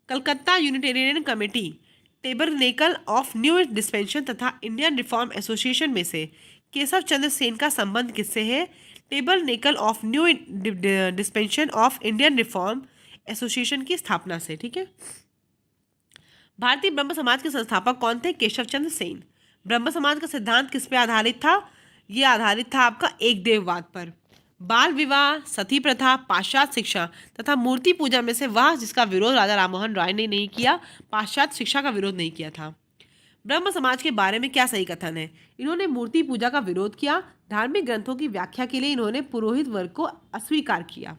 Calcutta Unitarian committee, tabernacle of new dispensation तथा इंडियन रिफॉर्म एसोसिएशन में से केशव चंद्र सेन का संबंध किससे है? Tabernacle of new dispensation of Indian reform association की स्थापना से। ठीक है। भारतीय ब्रह्म समाज के संस्थापक कौन थे? केशव चंद्र सेन। ब्रह्म समाज का सिद्धांत किस पे आधारित था? ये आधारित था आपका एक देववाद पर। बाल विवाह, सती प्रथा, पाश्चात्य शिक्षा तथा मूर्ति पूजा में से वह जिसका विरोध राजा राममोहन राय ने नहीं किया, पाश्चात्य शिक्षा का विरोध नहीं किया था। ब्रह्म समाज के बारे में क्या सही कथन है? इन्होंने मूर्ति पूजा का विरोध किया। धार्मिक ग्रंथों की व्याख्या के लिए इन्होंने पुरोहित वर्ग को अस्वीकार किया।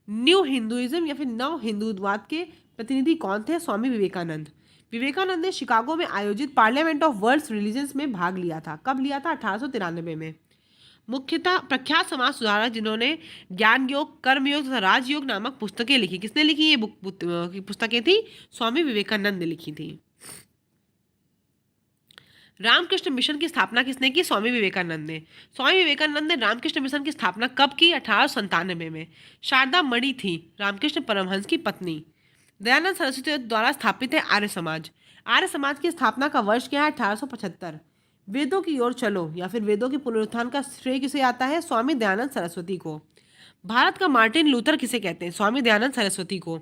न्यू हिंदुइज्म या फिर नव हिंदुवाद के प्रतिनिधि कौन थे? स्वामी विवेकानंद। विवेकानंद ने शिकागो में आयोजित पार्लियामेंट ऑफ वर्ल्ड्स रिलीजन्स में भाग लिया था। कब लिया था? 1893 में। मुख्यतः प्रख्यात समाज सुधारक जिन्होंने ज्ञान योग, कर्म योग तथा राजयोग नामक पुस्तकें लिखी। किसने लिखी ये पुस्तकें थी? स्वामी विवेकानंद ने लिखी थी। रामकृष्ण मिशन की स्थापना किसने की? स्वामी विवेकानंद ने। स्वामी विवेकानंद ने रामकृष्ण मिशन की स्थापना कब की? 1897 में। शारदा मणि थी रामकृष्ण परमहंस की पत्नी। दयानंद सरस्वती द्वारा स्थापित है आर्य समाज। आर्य समाज की स्थापना का वर्ष क्या है? 1875। वेदों की ओर चलो या फिर वेदों के पुनरुत्थान का श्रेय किसे आता है? स्वामी दयानंद सरस्वती को। भारत का मार्टिन लूथर किसे कहते हैं? स्वामी दयानंद सरस्वती को।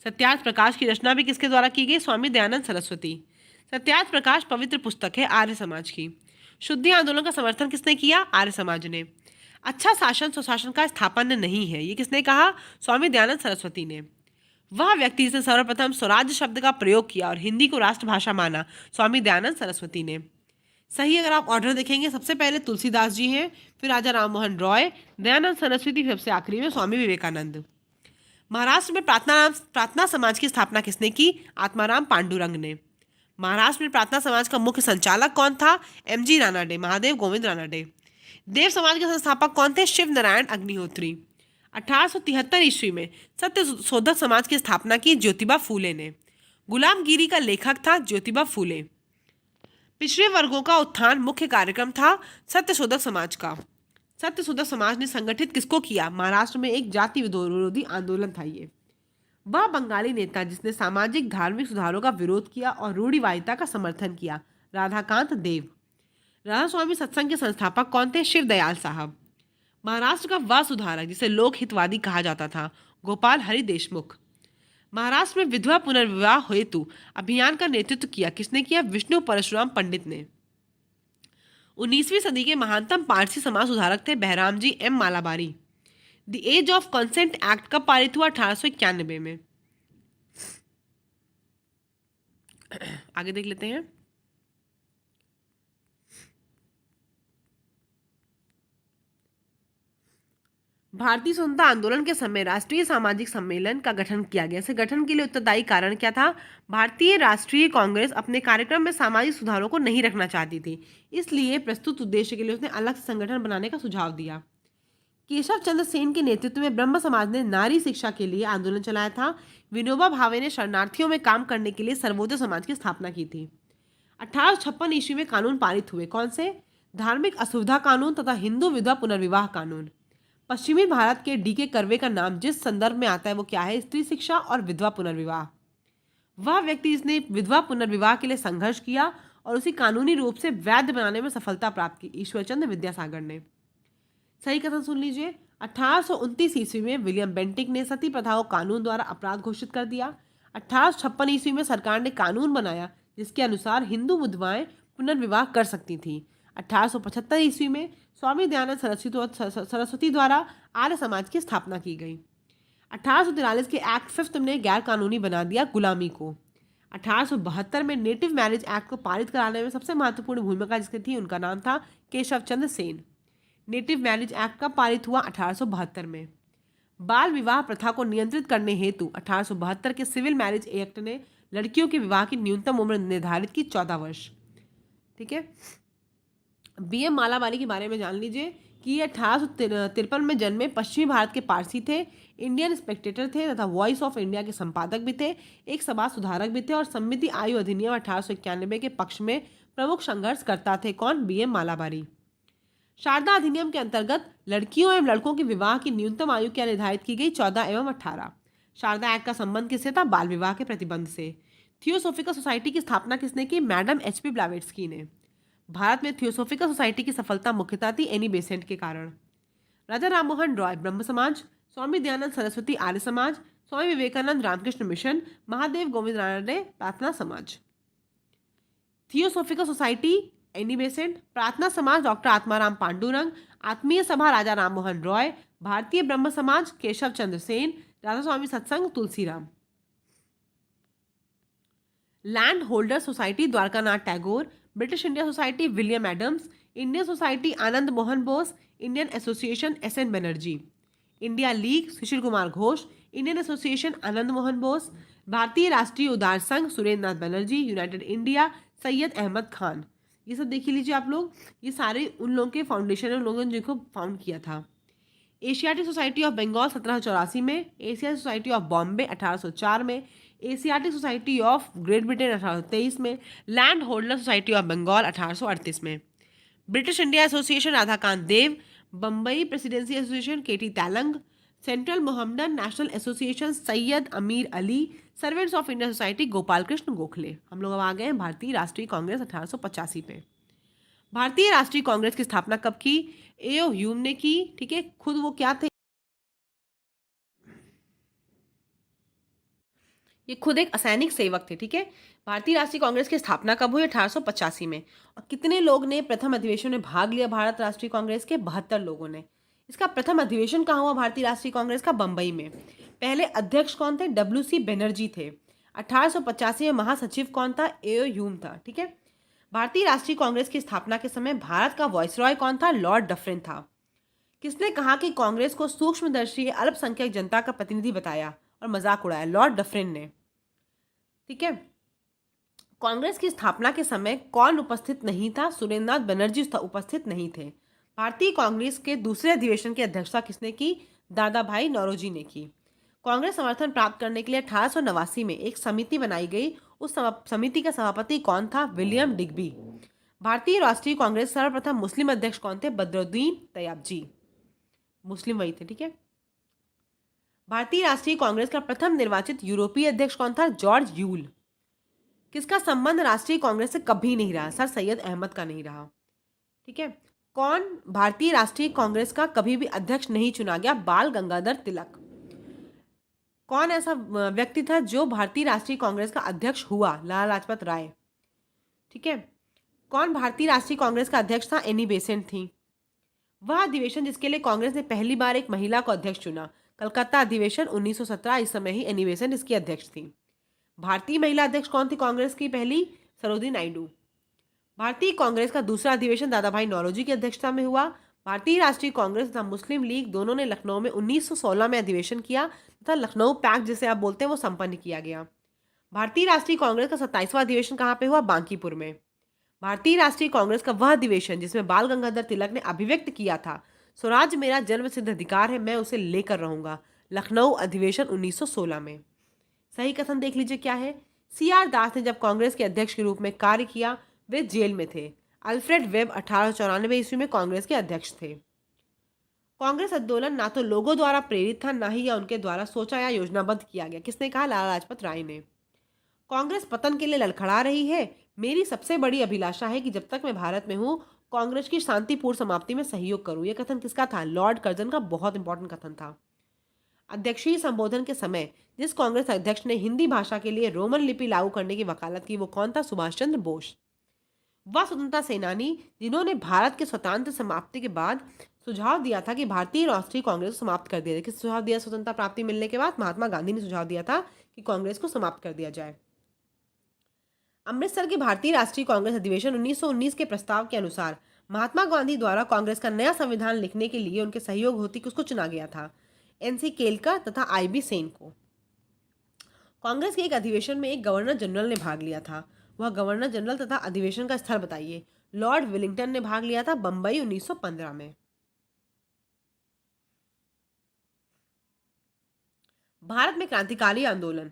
सत्यार्थ प्रकाश की रचना भी किसके द्वारा की गई? स्वामी दयानंद सरस्वती। सत्यार्थ प्रकाश पवित्र पुस्तक है आर्य समाज की। शुद्धि आंदोलन का समर्थन किसने किया? आर्य समाज ने। अच्छा शासन सुशासन का स्थापन नहीं है, ये किसने कहा? स्वामी दयानंद सरस्वती ने। वह व्यक्ति जिसने सर्वप्रथम स्वराज्य शब्द का प्रयोग किया और हिंदी को राष्ट्रभाषा माना? स्वामी दयानंद सरस्वती ने। सही अगर आप ऑर्डर देखेंगे, सबसे पहले तुलसीदास जी हैं, फिर राजा राममोहन रॉय, दयानंद सरस्वती, सबसे आखिरी में स्वामी विवेकानंद। महाराष्ट्र में प्रार्थना समाज की स्थापना किसने की? आत्माराम पांडुरंग ने। महाराष्ट्र में प्रार्थना समाज का मुख्य संचालक कौन था? एमजी रानाडे, महादेव गोविंद रानाडे। देव समाज के संस्थापक कौन थे? शिव नारायण अग्निहोत्री। 1873 ईस्वी में सत्य शोधक समाज की स्थापना की ज्योतिबा फूले ने। गुलामगिरी का लेखक था ज्योतिबा फूले। पिछड़े वर्गों का उत्थान मुख्य कार्यक्रम था सत्य शोधक समाज का। सत्य शोधक समाज ने संगठित किसको किया? महाराष्ट्र में एक जाति विरोधी आंदोलन था ये। वह बंगाली नेता जिसने सामाजिक धार्मिक सुधारों का विरोध किया और रूढ़िवादिता का समर्थन किया, राधाकांत देव। राधा स्वामी सत्संग के संस्थापक कौन थे? शिव दयाल साहब। महाराष्ट्र का वह सुधारक जिसे लोक हितवादी कहा जाता था, गोपाल हरि देशमुख। महाराष्ट्र में विधवा पुनर्विवाह हेतु अभियान का नेतृत्व किया किसने किया? विष्णु परशुराम पंडित ने। 19वीं सदी के महानतम पारसी समाज सुधारक थे Behramji M Malabari. The Age of Consent Act कब पारित हुआ? 1891 में। आगे देख लेते हैं। भारतीय स्वतंत्रता आंदोलन के समय राष्ट्रीय सामाजिक सम्मेलन का गठन किया गया। इसे गठन के लिए उत्तरदायी कारण क्या था? भारतीय राष्ट्रीय कांग्रेस अपने कार्यक्रम में सामाजिक सुधारों को नहीं रखना चाहती थी, इसलिए प्रस्तुत उद्देश्य के लिए उसने अलग से संगठन बनाने का सुझाव दिया। केशव चंद्र सेन के नेतृत्व में ब्रह्म समाज ने नारी शिक्षा के लिए आंदोलन चलाया था। विनोबा भावे ने शरणार्थियों में काम करने के लिए सर्वोदय समाज की स्थापना की थी। 1856 ईस्वी में कानून पारित हुए। कौन से? धार्मिक असुविधा कानून तथा हिंदू विधवा पुनर्विवाह कानून। पश्चिमी भारत के डी.के. कर्वे का नाम जिस संदर्भ में आता है वो क्या है? स्त्री शिक्षा और विधवा पुनर्विवाह। वह व्यक्ति जिसने विधवा पुनर्विवाह के लिए संघर्ष किया और उसी कानूनी रूप से वैध बनाने में सफलता प्राप्त की, ईश्वरचंद्र विद्यासागर ने। सही कथन सुन लीजिए। 1829 ईस्वी में विलियम बेंटिक ने सती प्रथा को कानून द्वारा अपराध घोषित कर दिया। 1856 ईस्वी में सरकार ने कानून बनाया जिसके अनुसार हिंदू विधवाएं पुनर्विवाह कर सकती थीं। 1875 ईस्वी में स्वामी दयानंद सरस्वती द्वारा आर्य समाज की स्थापना की गई। 1843 के एक्ट 5 ने गैर कानूनी बना दिया गुलामी को। 1872 में नेटिव मैरिज एक्ट को पारित कराने में सबसे महत्वपूर्ण भूमिका जिसकी थी उनका नाम था Keshav Chandra Sen. Native marriage act का पारित हुआ 1872 में। बाल विवाह प्रथा को नियंत्रित करने हेतु 1872 के सिविल मैरिज एक्ट ने लड़कियों के विवाह की न्यूनतम उम्र निर्धारित की 14 वर्ष। ठीक है। बी.एम. मालाबारी के बारे में जान लीजिए कि ये 1853 में जन्मे पश्चिमी भारत के पारसी थे, इंडियन स्पेक्टेटर थे तथा वॉइस ऑफ इंडिया के संपादक भी थे, एक समाज सुधारक भी थे और सम्मति आयु अधिनियम 1891 के पक्ष में प्रमुख संघर्ष करता थे। कौन? बी.एम. मालाबारी। शारदा अधिनियम के अंतर्गत लड़कियों एवं लड़कों के विवाह की न्यूनतम आयु क्या निर्धारित की गई? 14 एवं 18। शारदा एक्ट का संबंध किससे था? बाल विवाह के प्रतिबंध से। थियोसोफिकल सोसाइटी की स्थापना किसने की? Madam HP. ब्लावेट्स्की ने। भारत में थियोसोफिकल सोसाइटी की सफलता मुख्यतः थी एनी बेसेंट के कारण। राजा राममोहन रॉय ब्रह्म समाज, स्वामी दयानंद सरस्वती आर्य समाज, स्वामी विवेकानंद रामकृष्ण मिशन, महादेव गोविंद रानडे प्रार्थना समाज। थियोसोफिकल सोसाइटी एनी बेसेंट, प्रार्थना समाज डॉक्टर आत्माराम पांडुरंग, आत्मीय सभा राजा राममोहन रॉय, भारतीय ब्रह्म समाज Keshav Chandra Sen, Radha Swami Satsang Tulsiram. Land Holder Society Dwarkanath Tagore, British India Society William Adams, Indian Society Anand Mohan Bose, Indian Association S N. Banerjee. India League Sushil Kumar Ghosh, Indian Association Anand Mohan Bose, Bharatiya Rashtriya Udar Sangh Surendra Nath Banerjee, United India Syed Ahmad Khan. ये सब देख लीजिए आप लोग, ये सारे उन लोगों के फाउंडेशन है, उन लोगों ने जिनको फाउंड किया था। एशियाटिक सोसाइटी ऑफ बंगाल 1784 में, एशियाटिक सोसाइटी ऑफ बॉम्बे 1804 में, Asiatic Society of Great Britain 1823 में, Land Holder Society of Bengal 1838 में, British India Association Radhakant Dev, Bombay Presidency Association K T Telang, Central Mohammedan National Association Syed Ameer Ali, Servants of India Society Gopal Krishna Gokhale. हम लोग अब आ गए हैं भारतीय राष्ट्रीय कांग्रेस 1885 पे। भारतीय राष्ट्रीय कांग्रेस की स्थापना कब की? एओ ह्यूम ने की, ठीक है। खुद वो क्या थे? ये खुद एक असैनिक सेवक थे, ठीक है। भारतीय राष्ट्रीय कांग्रेस की स्थापना कब हुई? 1885 में। और कितने लोग ने प्रथम अधिवेशन में भाग लिया भारत राष्ट्रीय कांग्रेस के? 72 लोगों ने। इसका प्रथम अधिवेशन कहाँ हुआ भारतीय राष्ट्रीय कांग्रेस का? बंबई में। पहले अध्यक्ष कौन थे? WC बनर्जी थे। 1885 में महासचिव कौन था? एओ ह्यूम था, ठीक है। भारतीय राष्ट्रीय कांग्रेस की स्थापना के समय भारत का वायसरॉय कौन था? लॉर्ड डफरिन था। किसने कहा कि कांग्रेस को सूक्ष्मदर्शी अल्पसंख्यक जनता का प्रतिनिधि बताया और मजाक उड़ाया? लॉर्ड डफरिन ने, ठीक है। कांग्रेस की स्थापना के समय कौन उपस्थित नहीं था? सुरेंद्र नाथ बनर्जी उपस्थित नहीं थे। भारतीय कांग्रेस के दूसरे अधिवेशन की अध्यक्षता किसने की? दादा भाई नौरोजी ने की। कांग्रेस समर्थन प्राप्त करने के लिए 1889 में एक समिति बनाई गई। उस समिति का सभापति कौन था? William Digby. भारतीय राष्ट्रीय कांग्रेस सर्वप्रथम मुस्लिम अध्यक्ष कौन थे? बदरुद्दीन तैयबजी, मुस्लिम वही थे, ठीक है। भारतीय राष्ट्रीय कांग्रेस का प्रथम निर्वाचित यूरोपीय अध्यक्ष कौन था? George Yule. किसका संबंध राष्ट्रीय कांग्रेस से कभी नहीं रहा? सर सैयद अहमद का नहीं रहा, ठीक है। कौन भारतीय राष्ट्रीय कांग्रेस का कभी भी अध्यक्ष नहीं चुना गया? बाल गंगाधर तिलक। कौन ऐसा व्यक्ति था जो भारतीय राष्ट्रीय कांग्रेस का अध्यक्ष हुआ? लाला लाजपत राय, ठीक है। कौन भारतीय राष्ट्रीय कांग्रेस का अध्यक्ष था? एनी बेसेंट थी। वह अधिवेशन जिसके लिए कांग्रेस ने पहली बार एक महिला को अध्यक्ष चुना, कलकत्ता अधिवेशन 1917। इस समय ही एनी बेसेंट इसकी अध्यक्ष थी। भारतीय महिला अध्यक्ष कौन थी कांग्रेस की? पहली सरोजिनी नायडू। भारतीय कांग्रेस का दूसरा अधिवेशन दादा भाई नौरोजी की अध्यक्षता में हुआ। भारतीय राष्ट्रीय कांग्रेस तथा मुस्लिम लीग दोनों ने लखनऊ में 1916 में अधिवेशन किया तथा लखनऊ पैक्ट जिसे आप बोलते हैं वो संपन्न किया गया। भारतीय राष्ट्रीय कांग्रेस का 27वां अधिवेशन कहाँ पे हुआ? बांकीपुर में। भारतीय राष्ट्रीय कांग्रेस का वह अधिवेशन जिसमें बाल गंगाधर तिलक ने अभिव्यक्त किया था, स्वराज मेरा जन्म सिद्ध अधिकार है, मैं उसे लेकर रहूंगा, लखनऊ अधिवेशन 1916 में। सही कथन देख लीजिए क्या है। CR दास ने जब कांग्रेस के अध्यक्ष के रूप में कार्य किया वे जेल में थे। अल्फ्रेड वेब 1894 ईस्वी में कांग्रेस के अध्यक्ष थे। कांग्रेस आंदोलन ना तो लोगों द्वारा प्रेरित था, ना ही यह उनके द्वारा सोचा या योजनाबद्ध किया गया। किसने कहा? लाला लाजपत राय ने। कांग्रेस पतन के लिए लड़खड़ा रही है। मेरी सबसे बड़ी अभिलाषा है कि जब तक मैं भारत में हूँ कांग्रेस की शांतिपूर्ण समाप्ति में सहयोग करूं। यह कथन किसका था? लॉर्ड कर्जन का बहुत इंपॉर्टेंट कथन था। अध्यक्षीय संबोधन के समय जिस कांग्रेस अध्यक्ष ने हिंदी भाषा के लिए रोमन लिपि लागू करने की वकालत की वो कौन था? सुभाष चंद्र बोस। वह स्वतंत्रता सेनानी जिन्होंने भारत के स्वतंत्र समाप्ति के बाद सुझाव दिया था कि भारतीय राष्ट्रीय कांग्रेस को समाप्त कर दिया जाए। किस सुझाव दिया? स्वतंत्रता प्राप्ति मिलने के बाद महात्मा गांधी ने सुझाव दिया था कि कांग्रेस को समाप्त कर दिया जाए। अमृतसर के भारतीय राष्ट्रीय कांग्रेस अधिवेशन 1919 के प्रस्ताव के अनुसार महात्मा गांधी द्वारा कांग्रेस का नया संविधान लिखने के लिए उनके सहयोग होती किसको चुना गया था? NC केलकर तथा IB सेन को। कांग्रेस के एक अधिवेशन में एक गवर्नर जनरल ने भाग लिया था। वह गवर्नर जनरल तथा अधिवेशन का स्थल बताइए। लॉर्ड विलिंगटन ने भाग लिया था, बंबई 1915 में। भारत में क्रांतिकारी आंदोलन।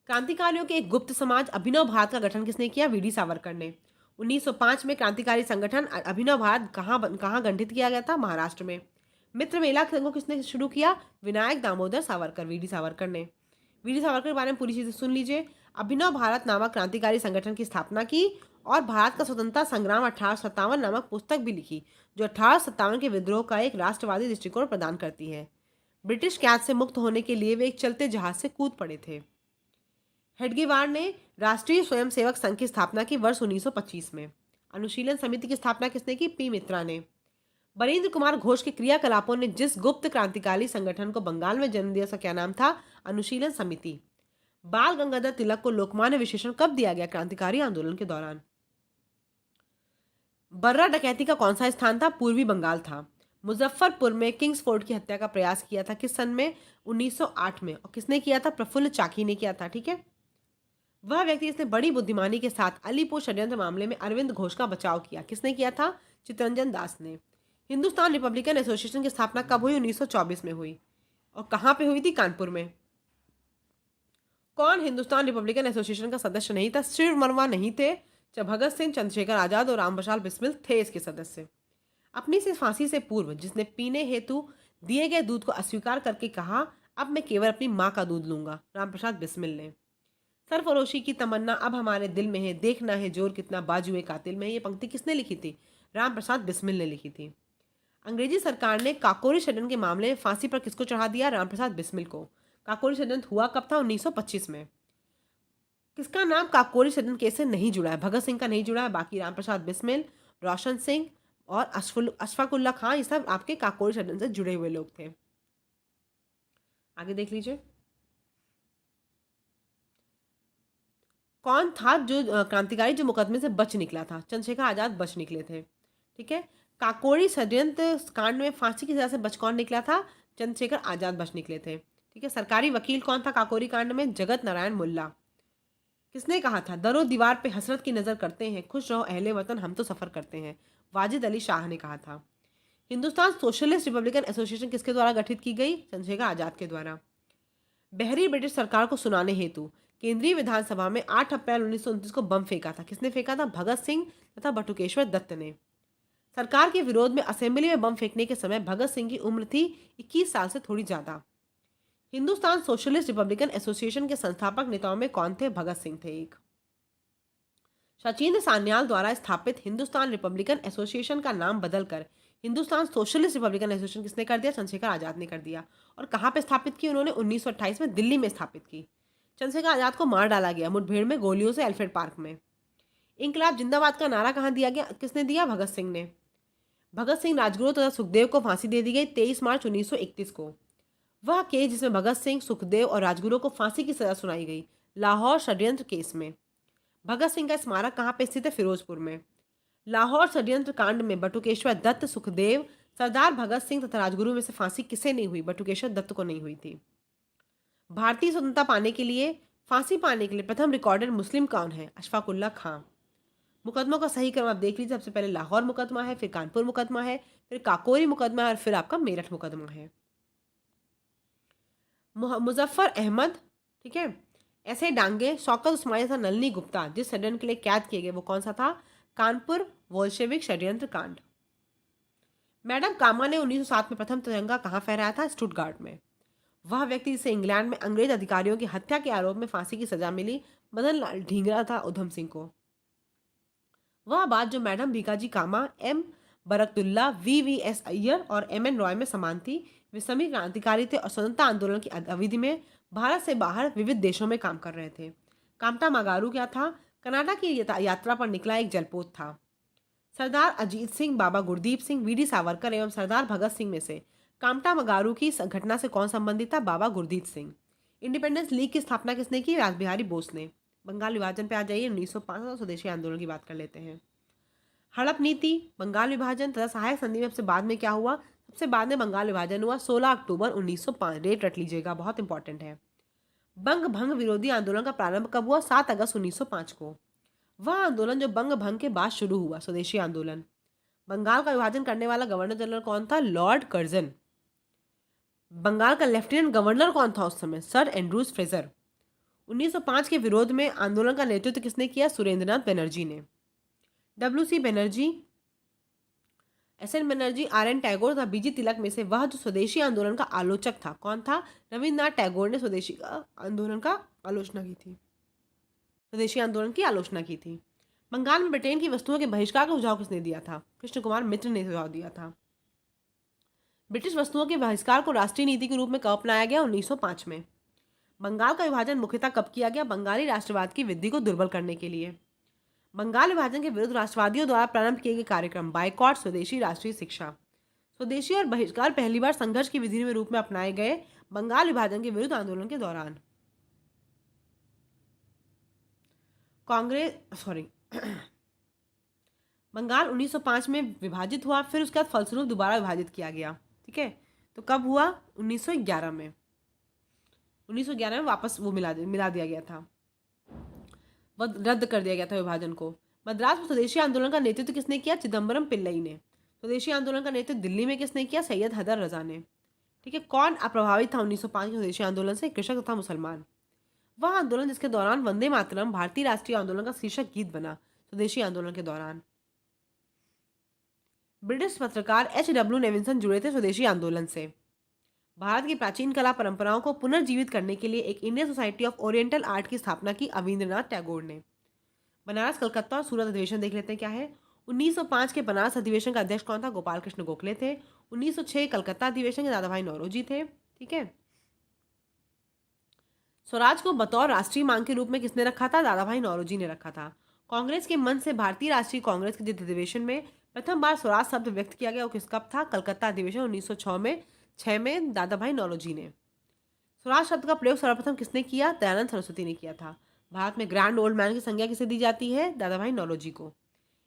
क्रांतिकारियों के एक गुप्त समाज अभिनव भारत का गठन किसने किया? वीडी सावरकर ने। 1905 में क्रांतिकारी संगठन अभिनव भारत कहाँ गठित किया गया था? महाराष्ट्र में। मित्र मेला संघ को किसने शुरू किया? विनायक दामोदर सावरकर, वीडी सावरकर ने। वीडी सावरकर के बारे में पूरी चीजें सुन लीजिए। अभिनव भारत नामक क्रांतिकारी संगठन की स्थापना की और भारत का स्वतंत्रता संग्राम 1857 नामक पुस्तक भी लिखी, जो 1857 के विद्रोह का एक राष्ट्रवादी दृष्टिकोण प्रदान करती है। ब्रिटिश कैद से मुक्त होने के लिए वे एक चलते जहाज से कूद पड़े थे। हेडगेवार ने राष्ट्रीय स्वयंसेवक संघ की स्थापना की वर्ष 1925 में। अनुशीलन समिति की स्थापना किसने की? पी मित्रा ने। बरेंद्र कुमार घोष के क्रियाकलापों ने जिस गुप्त क्रांतिकारी संगठन को बंगाल में जन्म दिया उसका क्या नाम था? अनुशीलन समिति। बाल गंगाधर तिलक को लोकमान्य विशेषण कब दिया गया? क्रांतिकारी आंदोलन के दौरान। बर्रा डकैती का कौन सा स्थान था? पूर्वी बंगाल था। मुजफ्फरपुर में किंग्सफोर्ड की हत्या का प्रयास किया था किस सन में? 1908 में। और किसने किया था? प्रफुल्ल चाकी ने किया था, ठीक है। वह व्यक्ति जिसने बड़ी बुद्धिमानी के साथ अलीपुर षड्यंत्र मामले में अरविंद घोष का बचाव किया। किसने किया था? चित्तरंजन दास ने। हिंदुस्तान रिपब्लिकन एसोसिएशन की स्थापना कब हुई? 1924 में हुई। और कहाँ पे हुई थी? कानपुर में। कौन हिंदुस्तान रिपब्लिकन एसोसिएशन का सदस्य नहीं था? शिव वर्मा नहीं थे, जब भगत सिंह, चंद्रशेखर आजाद और रामप्रसाद बिस्मिल थे इसके सदस्य। अपनी से फांसी से पूर्व जिसने पीने हेतु दिए गए दूध को अस्वीकार करके कहा, अब मैं केवल अपनी माँ का दूध लूंगा, रामप्रसाद बिस्मिल ने। सरफरोशी की तमन्ना अब हमारे दिल में है, देखना है जोर कितना बाजुए कातिल में है, ये पंक्ति किसने लिखी थी? रामप्रसाद बिस्मिल ने लिखी थी। अंग्रेजी सरकार ने काकोरी षड्यंत्र के मामले में फांसी पर किसको चढ़ा दिया? रामप्रसाद बिस्मिल को। काकोरी षड्यंत्र हुआ कब था? 1925 में। किसका नाम काकोरी षड्यंत्र केस से नहीं जुड़ा है? भगत सिंह का नहीं जुड़ा है, बाकी रामप्रसाद बिस्मिल, रोशन सिंह और अशफाकुल्ला खां, ये सब आपके काकोरी षड्यंत्र से जुड़े हुए लोग थे। आगे देख लीजिए, कौन था जो क्रांतिकारी जो मुकदमे से बच निकला था? चंद्रशेखर आजाद बच निकले थे। ठीक है। काकोरी षड्यंत्र कांड में फांसी की सजा से बच कौन निकला था? चंद्रशेखर आजाद बच निकले थे। ठीक है। सरकारी वकील कौन था काकोरी कांड में? जगत नारायण मुल्ला। किसने कहा था? दरो दीवार पे हसरत की नजर करते हैं, खुश रहो अहले वतन, हम तो सफर करते हैं, वाजिद अली शाह ने कहा था। हिंदुस्तान सोशलिस्ट रिपब्लिकन एसोसिएशन किसके द्वारा गठित की गई? चंद्रशेखर आजाद के द्वारा। बहरी ब्रिटिश सरकार को सुनाने हेतु केंद्रीय विधानसभा में 8 अप्रैल 1929 को बम फेंका था। किसने फेंका था? भगत सिंह तथा बटुकेश्वर दत्त ने। सरकार के विरोध में असेंबली में बम फेंकने के समय भगत सिंह की उम्र थी 21 साल से थोड़ी ज्यादा। हिंदुस्तान सोशलिस्ट रिपब्लिकन एसोसिएशन के संस्थापक नेताओं में कौन थे? भगत सिंह थे एक। सचिंद्र सान्याल द्वारा स्थापित हिंदुस्तान रिपब्लिकन एसोसिएशन का नाम बदलकर हिंदुस्तान सोशलिस्ट रिपब्लिकन एसोसिएशन किसने कर दिया? चंद्रशेखर आजाद ने कर दिया। और कहाँ पे स्थापित की उन्होंने? 1928 में दिल्ली में स्थापित की। चंद्रशेखर आजाद को मार डाला गया मुठभेड़ में गोलियों से एल्फ्रेड पार्क में। इनकलाब जिंदाबाद का नारा कहाँ दिया गया? किसने दिया? भगत सिंह ने। भगत सिंह, राजगुरु तथा सुखदेव को फांसी दे दी गई 23 मार्च 1931 को। वह केस जिसमें भगत सिंह, सुखदेव और राजगुरु को फांसी की सजा सुनाई गई, लाहौर षड्यंत्र केस में। भगत सिंह का स्मारक कहाँ पे स्थित है? फिरोजपुर में। लाहौर षड्यंत्र कांड में बटुकेश्वर दत्त, सुखदेव, सरदार भगत सिंह तथा राजगुरु में से फांसी किसे नहीं हुई? बटुकेश्वर दत्त को नहीं हुई थी। भारतीय स्वतंत्रता पाने के लिए फांसी पाने के लिए प्रथम रिकॉर्डेड मुस्लिम कौन है? अशफाकुल्ला खां। मुकदमों का सही क्रम आप देख लीजिए, सबसे पहले लाहौर मुकदमा है, फिर कानपुर मुकदमा है, फिर काकोरी मुकदमा है और फिर आपका मेरठ मुकदमा है। मुजफ्फर अहमद, ठीक है, ऐसे डांगे, शौकत उस्मानी तथा नलिनी गुप्ता जिस षड्यंत्र के लिए कैद किए गए वो कौन सा था? कानपुर बोल्शेविक षड्यंत्र कांड। मैडम कामा ने 1907 में प्रथम तिरंगा कहाँ फहराया था? स्टुटगार्ट में। वह व्यक्ति जिसे इंग्लैंड में अंग्रेज अधिकारियों की हत्या के आरोप में फांसी की सजा मिली, मदन लाल ढींगरा था उधम सिंह को। वह बात जो Madam Bhikaji Cama, M Barkatullah, V S Iyer और एम एन रॉय में समान थी। वे सभी क्रांतिकारी थे और स्वतंत्रता आंदोलन की अवधि में भारत से बाहर विविध देशों में काम कर रहे थे। कामता मगारू क्या था? कनाडा की यात्रा पर निकला एक जलपोत था। सरदार अजीत सिंह, बाबा गुरदीप सिंह, वी डी सावरकर एवं सरदार भगत सिंह में से कामता मगारू की घटना से कौन संबंधित था? बाबा गुरदीप सिंह। इंडिपेंडेंस लीग की स्थापना किसने की? रासबिहारी बोस ने। बंगाल विभाजन पे आ जाइए, 1905 और स्वदेशी आंदोलन की बात कर लेते हैं। हड़प नीति, बंगाल विभाजन तथा सहायक संधि में सबसे बाद में क्या हुआ? सबसे बाद में बंगाल विभाजन हुआ 16 अक्टूबर 1905। डेट रट लीजिएगा, बहुत इंपॉर्टेंट है। बंग भंग विरोधी आंदोलन का प्रारंभ कब हुआ? 7 अगस्त 1905 को। वह आंदोलन जो बंग भंग के बाद शुरू हुआ, स्वदेशी आंदोलन। बंगाल का विभाजन करने वाला गवर्नर जनरल कौन था? Lord Curzon. बंगाल का लेफ्टिनेंट गवर्नर कौन था उस समय? Sir Andrews Fraser. 1905 के विरोध में आंदोलन का नेतृत्व किसने किया? सुरेंद्रनाथ बनर्जी ने। डब्ल्यू.सी. बनर्जी, एस.एन. बनर्जी, आर.एन. टैगोर तथा बीजी तिलक में से वह जो स्वदेशी आंदोलन का आलोचक था कौन था? रविन्द्रनाथ टैगोर ने स्वदेशी आंदोलन का आलोचना की थी, स्वदेशी आंदोलन की आलोचना की थी। बंगाल में ब्रिटेन की वस्तुओं के बहिष्कार का सुझाव किसने दिया था? कृष्ण कुमार मित्र ने सुझाव दिया था। ब्रिटिश वस्तुओं के बहिष्कार को राष्ट्रीय नीति के रूप में कब अपनाया गया? 1905 में। बंगाल का विभाजन मुख्यतः कब किया गया? बंगाली राष्ट्रवाद की वृद्धि को दुर्बल करने के लिए। बंगाल विभाजन के विरुद्ध राष्ट्रवादियों द्वारा प्रारंभ किए गए कार्यक्रम बाइकॉट, स्वदेशी, राष्ट्रीय शिक्षा। स्वदेशी और बहिष्कार पहली बार संघर्ष की विधि में रूप में अपनाए गए बंगाल विभाजन के विरुद्ध आंदोलन के दौरान। बंगाल 1905 में विभाजित हुआ, फिर उसके बाद फलस्वरूप दोबारा विभाजित किया गया। ठीक है, तो कब हुआ? 1911 में। 1911 में वापस वो मिला दिया गया था। रद्द कर दिया गया था विभाजन को। मद्रास में स्वदेशी आंदोलन का नेतृत्व किसने किया? चिदम्बरम पिल्लई ने। स्वदेशी आंदोलन का नेतृत्व दिल्ली में किसने किया? सैयद हैदर रजा ने। ठीक है। कौन अप्रभावित था 1905 के स्वदेशी आंदोलन से? कृषक तथा मुसलमान। वह आंदोलन जिसके दौरान वंदे मातरम भारतीय राष्ट्रीय आंदोलन का शीर्षक गीत बना, स्वदेशी आंदोलन के दौरान। ब्रिटिश पत्रकार एच.डब्ल्यू. नेविंसन जुड़े थे स्वदेशी आंदोलन से। भारत की प्राचीन कला परंपराओं को पुनर्जीवित करने के लिए एक Indian society of oriental art की स्थापना की अविंद्रनाथ टैगोर ने। बनारस, कलकत्ता और सूरत अधिवेशन देख लेते हैं क्या है। 1905 के बनारस अधिवेशन का अध्यक्ष कौन था? गोपाल कृष्ण गोखले थे। 1906 कलकत्ता अधिवेशन के दादाभाई नौरोजी थे। ठीक है। स्वराज को बतौर राष्ट्रीय मांग के रूप में किसने रखा था? दादाभाई नौरोजी ने रखा था। कांग्रेस के मंच से भारतीय राष्ट्रीय कांग्रेस के जिस अधिवेशन में प्रथम बार स्वराज शब्द व्यक्त किया गया वो किस कब था? कलकत्ता अधिवेशन 1906 में दादाभाई नौरोजी ने। स्वराज शब्द का प्रयोग सर्वप्रथम किसने किया? दयानंद सरस्वती ने किया था। भारत में ग्रैंड ओल्ड मैन की संज्ञा किसे दी जाती है? दादाभाई नौरोजी को।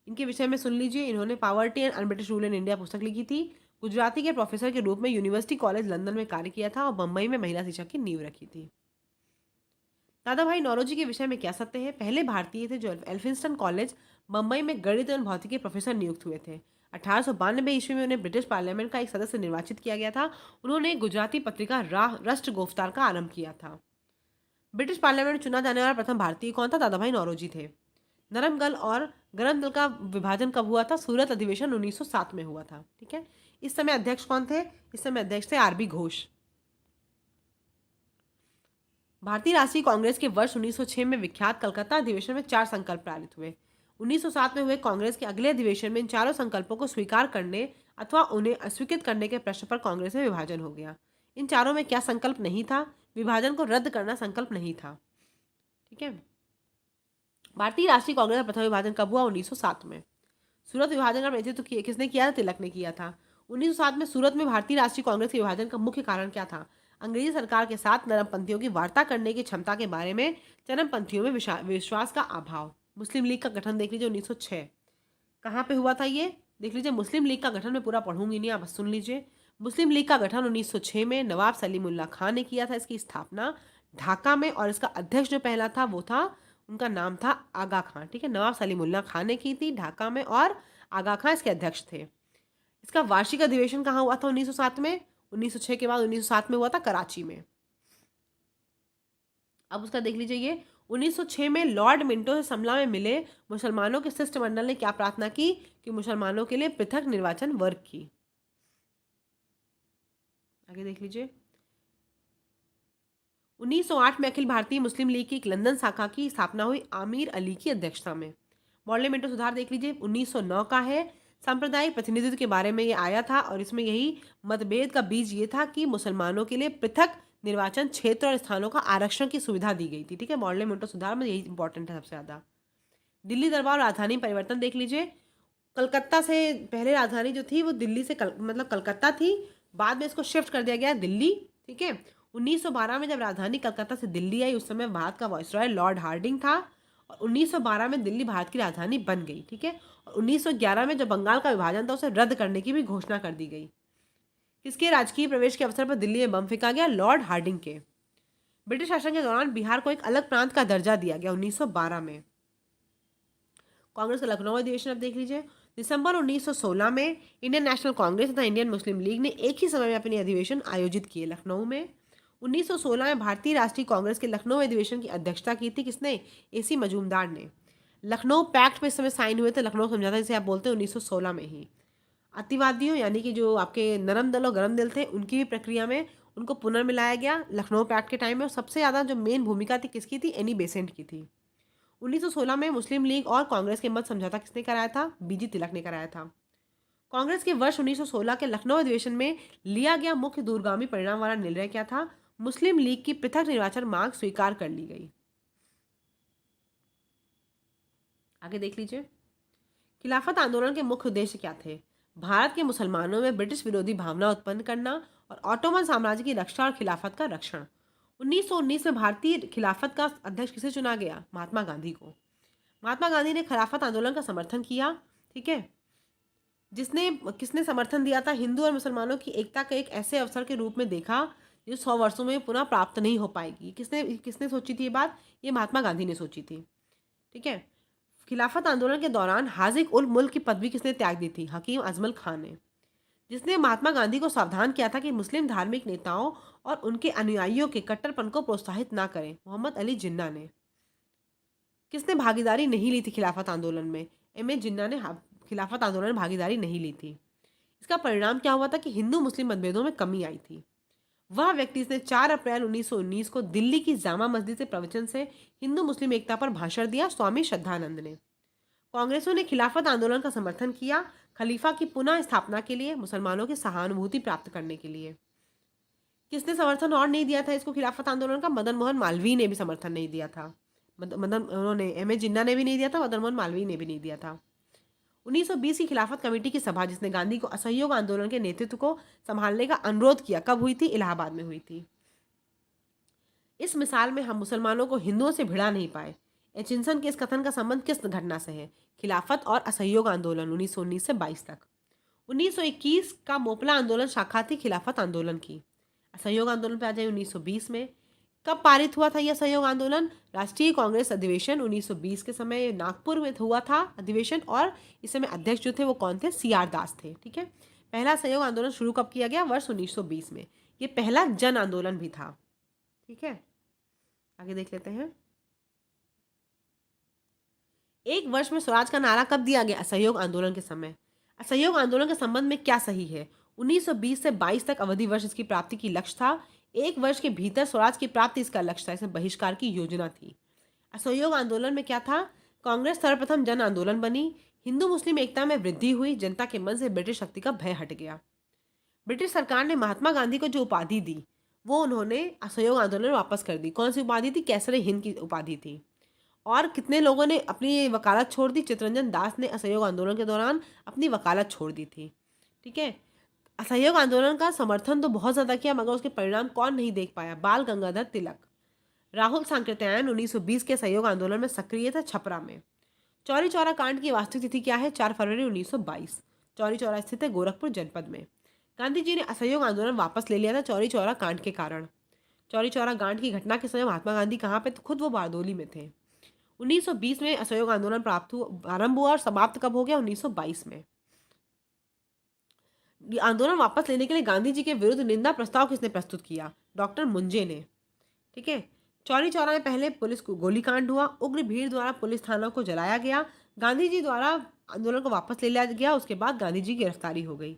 इनके विषय में सुन लीजिए, इन्होंने poverty and unBritish rule in India पुस्तक लिखी थी। गुजराती के प्रोफेसर के रूप में यूनिवर्सिटी कॉलेज लंदन में कार्य किया था और बम्बई में महिला शिक्षा की नींव रखी थी। दादाभाई नौरोजी के विषय में क्या सत्य है? पहले भारतीय थे जो एल्फिंस्टन कॉलेज बम्बई में गणित एवं भौतिकी के प्रोफेसर नियुक्त हुए थे। 1892 ईस्वी में उन्हें ब्रिटिश पार्लियामेंट का एक सदस्य निर्वाचित किया गया था। उन्होंने गुजराती पत्रिका राष्ट्र गोफ्तार का आरंभ किया था। ब्रिटिश पार्लियामेंट में चुना जाने वाला प्रथम भारतीय कौन था? दादाभाई नौरोजी थे। नरम दल और गरम दल का विभाजन कब हुआ था? सूरत अधिवेशन 1907 में हुआ था। ठीक है। इस समय अध्यक्ष कौन थे? इस समय अध्यक्ष थे आर.बी. घोष। भारतीय राष्ट्रीय कांग्रेस के वर्ष 1906 में विख्यात कलकत्ता अधिवेशन में 4 संकल्प पारित हुए। 1907 में हुए कांग्रेस के अगले अधिवेशन में इन चारों संकल्पों को स्वीकार करने अथवा उन्हें अस्वीकृत करने के प्रश्न पर कांग्रेस में विभाजन हो गया। इन चारों में क्या संकल्प नहीं था? विभाजन को रद्द करना संकल्प नहीं था। ठीक है। भारतीय राष्ट्रीय कांग्रेस का प्रथम विभाजन कब हुआ? 1907 में। सूरत विभाजन का नेतृत्व किसने किया था? तिलक ने किया था। 1907 में सूरत में भारतीय राष्ट्रीय कांग्रेस के विभाजन का मुख्य कारण क्या था? अंग्रेजी सरकार के साथ नरमपंथियों की वार्ता करने की क्षमता के बारे में चरमपंथियों में विश्वास का अभाव। मुस्लिम लीग का गठन देख लीजिए 1906। कहाँ पे हुआ था ये? देख लीजिए। मुस्लिम लीग का गठन मैं पूरा पढ़ूंगी नहीं, आप सुन लीजिए। मुस्लिम लीग का गठन 1906 में नवाब सलीमुल्लाह खान ने किया था। इसकी स्थापना ढाका में, और इसका अध्यक्ष जो पहला था वो था, उनका नाम था आगा खान। ठीक है। नवाब सलीमुल्लाह खान ने की थी ढाका में और आगा खान इसके अध्यक्ष थे। इसका वार्षिक अधिवेशन कहाँ हुआ था 1907 में? 1906 के बाद 1907 में हुआ था कराची में। अब उसका देख लीजिए ये 1906 में लॉर्ड मिंटो से समला में मिले मुसलमानों के शिष्टमंडल ने क्या प्रार्थना की? कि मुसलमानों के लिए पृथक निर्वाचन वर्ग की। आगे देख लीजिए। 1908 में अखिल भारतीय मुस्लिम लीग की एक लंदन शाखा की स्थापना हुई आमिर अली की अध्यक्षता में। मॉडल मिंटो सुधार देख लीजिए 1909 का है। सांप्रदायिक प्रतिनिधित्व के बारे में ये आया था और इसमें यही मतभेद का बीज ये था कि मुसलमानों के लिए पृथक निर्वाचन क्षेत्र और स्थानों का आरक्षण की सुविधा दी गई थी। ठीक है। मॉडल मिंटो सुधार में यही इंपॉर्टेंट है सबसे ज़्यादा। दिल्ली दरबार राजधानी परिवर्तन देख लीजिए। कलकत्ता से पहले राजधानी जो थी वो दिल्ली से मतलब कलकत्ता थी, बाद में इसको शिफ्ट कर दिया गया दिल्ली। ठीक है। 1912 में जब राजधानी कलकत्ता से दिल्ली आई उस समय भारत का वायसरॉय लॉर्ड हार्डिंग था और 1912 में दिल्ली भारत की राजधानी बन गई। ठीक है। और 1911 में जब बंगाल का विभाजन था उसे रद्द करने की भी घोषणा कर दी गई। किसके राजकीय प्रवेश के अवसर पर दिल्ली में बम फेंका गया? लॉर्ड हार्डिंग के। ब्रिटिश शासन के दौरान बिहार को एक अलग प्रांत का दर्जा दिया गया 1912 में। कांग्रेस का लखनऊ अधिवेशन अब देख लीजिए। दिसंबर 1916 में इंडियन नेशनल कांग्रेस तथा इंडियन मुस्लिम लीग ने एक ही समय में अपने अधिवेशन आयोजित किए लखनऊ में। 1916 में भारतीय राष्ट्रीय कांग्रेस के लखनऊ अधिवेशन की अध्यक्षता की थी किसने? ए.सी. मजूमदार ने। लखनऊ पैक्ट में इस समय साइन हुए थे, लखनऊ समझौता जिसे आप बोलते हैं 1916 में ही। अतिवादियों यानी कि जो आपके नरम दल और गरम दल थे उनकी भी प्रक्रिया में उनको पुनर्मिलाया गया लखनऊ पैक्ट के टाइम में। और सबसे ज़्यादा जो मेन भूमिका थी किसकी थी? एनी बेसेंट की थी। 1916 में मुस्लिम लीग और कांग्रेस के मध्य समझौता किसने कराया था? बीजी तिलक ने कराया था। कांग्रेस के वर्ष 1916 के लखनऊ अधिवेशन में लिया गया मुख्य दूरगामी परिणाम वाला निर्णय क्या था? मुस्लिम लीग की पृथक निर्वाचन मांग स्वीकार कर ली गई। आगे देख लीजिए। खिलाफत आंदोलन के मुख्य उद्देश्य क्या थे? भारत के मुसलमानों में ब्रिटिश विरोधी भावना उत्पन्न करना और ऑटोमन साम्राज्य की रक्षा और खिलाफत का रक्षण। 1919 में भारतीय खिलाफत का अध्यक्ष किसे चुना गया? महात्मा गांधी को। महात्मा गांधी ने खिलाफत आंदोलन का समर्थन किया। ठीक है। जिसने किसने समर्थन दिया था? हिंदू और मुसलमानों की एकता का एक ऐसे अवसर के रूप में देखा जो 100 वर्षों में पुनः प्राप्त नहीं हो पाएगी। किसने किसने सोची थी ये बात? ये महात्मा गांधी ने सोची थी। ठीक है। खिलाफत आंदोलन के दौरान हाजिक उल मुल्क की पदवी किसने त्याग दी थी? हकीम अजमल खान ने। जिसने महात्मा गांधी को सावधान किया था कि मुस्लिम धार्मिक नेताओं और उनके अनुयायियों के कट्टरपन को प्रोत्साहित ना करें? मोहम्मद अली जिन्ना ने। किसने भागीदारी नहीं ली थी खिलाफत आंदोलन में? एम ए जिन्ना ने खिलाफत आंदोलन में भागीदारी नहीं ली थी। इसका परिणाम क्या हुआ था कि हिंदू मुस्लिम मतभेदों में कमी आई थी। वह व्यक्ति जिसने 4 अप्रैल 1919 को दिल्ली की जामा मस्जिद से प्रवचन से हिंदू मुस्लिम एकता पर भाषण दिया, स्वामी श्रद्धानंद ने। कांग्रेसों ने खिलाफत आंदोलन का समर्थन किया, खलीफा की पुनः स्थापना के लिए, मुसलमानों की सहानुभूति प्राप्त करने के लिए। किसने समर्थन और नहीं दिया था इसको खिलाफत आंदोलन का? मदन मोहन मालवीय ने भी समर्थन नहीं दिया था। मदन उन्होंने एम ए जिन्ना ने भी नहीं दिया था, मदन मोहन मालवीय ने भी नहीं दिया था। 1920 की खिलाफत कमेटी की सभा जिसने गांधी को असहयोग आंदोलन के नेतृत्व को संभालने का अनुरोध किया, कब हुई थी? इलाहाबाद में हुई थी। इस मिसाल में हम मुसलमानों को हिंदुओं से भिड़ा नहीं पाए। एचिंसन के इस कथन का संबंध किस घटना से है? खिलाफत और असहयोग आंदोलन 1919 से 22 तक। 1921 का मोपला आंदोलन शाखा थी खिलाफत आंदोलन की। असहयोग आंदोलन पे आ जाए 1920 में। कब पारित हुआ था यह असहयोग आंदोलन? राष्ट्रीय कांग्रेस अधिवेशन 1920 के समय नागपुर में हुआ था अधिवेशन, और इस समय अध्यक्ष जो थे वो कौन थे? सी आर दास थे। ठीक है। पहला असहयोग आंदोलन शुरू कब किया गया? वर्ष 1920 में। ये पहला जन आंदोलन भी था। ठीक है, आगे देख लेते हैं। एक वर्ष में स्वराज का नारा कब दिया गया? असहयोग आंदोलन के समय। असहयोग आंदोलन के संबंध में क्या सही है? 1920 से 22 तक अवधि वर्ष इसकी प्राप्ति की लक्ष्य था। एक वर्ष के भीतर स्वराज की प्राप्ति इसका लक्ष्य था। इसमें बहिष्कार की योजना थी। असहयोग आंदोलन में क्या था? कांग्रेस सर्वप्रथम जन आंदोलन बनी। हिंदू मुस्लिम एकता में वृद्धि हुई। जनता के मन से ब्रिटिश शक्ति का भय हट गया। ब्रिटिश सरकार ने महात्मा गांधी को जो उपाधि दी वो उन्होंने असहयोग आंदोलन में वापस कर दी। कौन सी उपाधि थी? कैसरे हिंद की उपाधि थी। और कितने लोगों ने अपनी वकालत छोड़ दी? चित्तरंजन दास ने असहयोग आंदोलन के दौरान अपनी वकालत छोड़ दी थी। ठीक है। असहयोग आंदोलन का समर्थन तो बहुत ज़्यादा किया, मगर उसके परिणाम कौन नहीं देख पाया? बाल गंगाधर तिलक। राहुल सांकृत्यायन 1920 के असहयोग आंदोलन में सक्रिय था छपरा में। चौरी चौरा कांड की वास्तविक तिथि क्या है? 4 फरवरी 1922। चौरी चौरा स्थित है गोरखपुर जनपद में। गांधी जी ने असहयोग आंदोलन वापस ले लिया था चौरी चौरा कांड के कारण। चौरी चौरा कांड की घटना के समय महात्मा गांधी कहाँ पे? तो खुद वो बारदोली में थे। 1920 में असहयोग आंदोलन आरंभ हुआ और समाप्त कब हो गया? 1922 में। ये आंदोलन वापस लेने के लिए गांधी जी के विरुद्ध निंदा प्रस्ताव किसने प्रस्तुत किया? डॉक्टर मुंजे ने। ठीक है। चौरी चौरा में पहले पुलिस को गोलीकांड हुआ। उग्र भीड़ द्वारा पुलिस थाना को जलाया गया। गांधी जी द्वारा आंदोलन को वापस ले लिया गया। उसके बाद गांधी जी की गिरफ्तारी हो गई।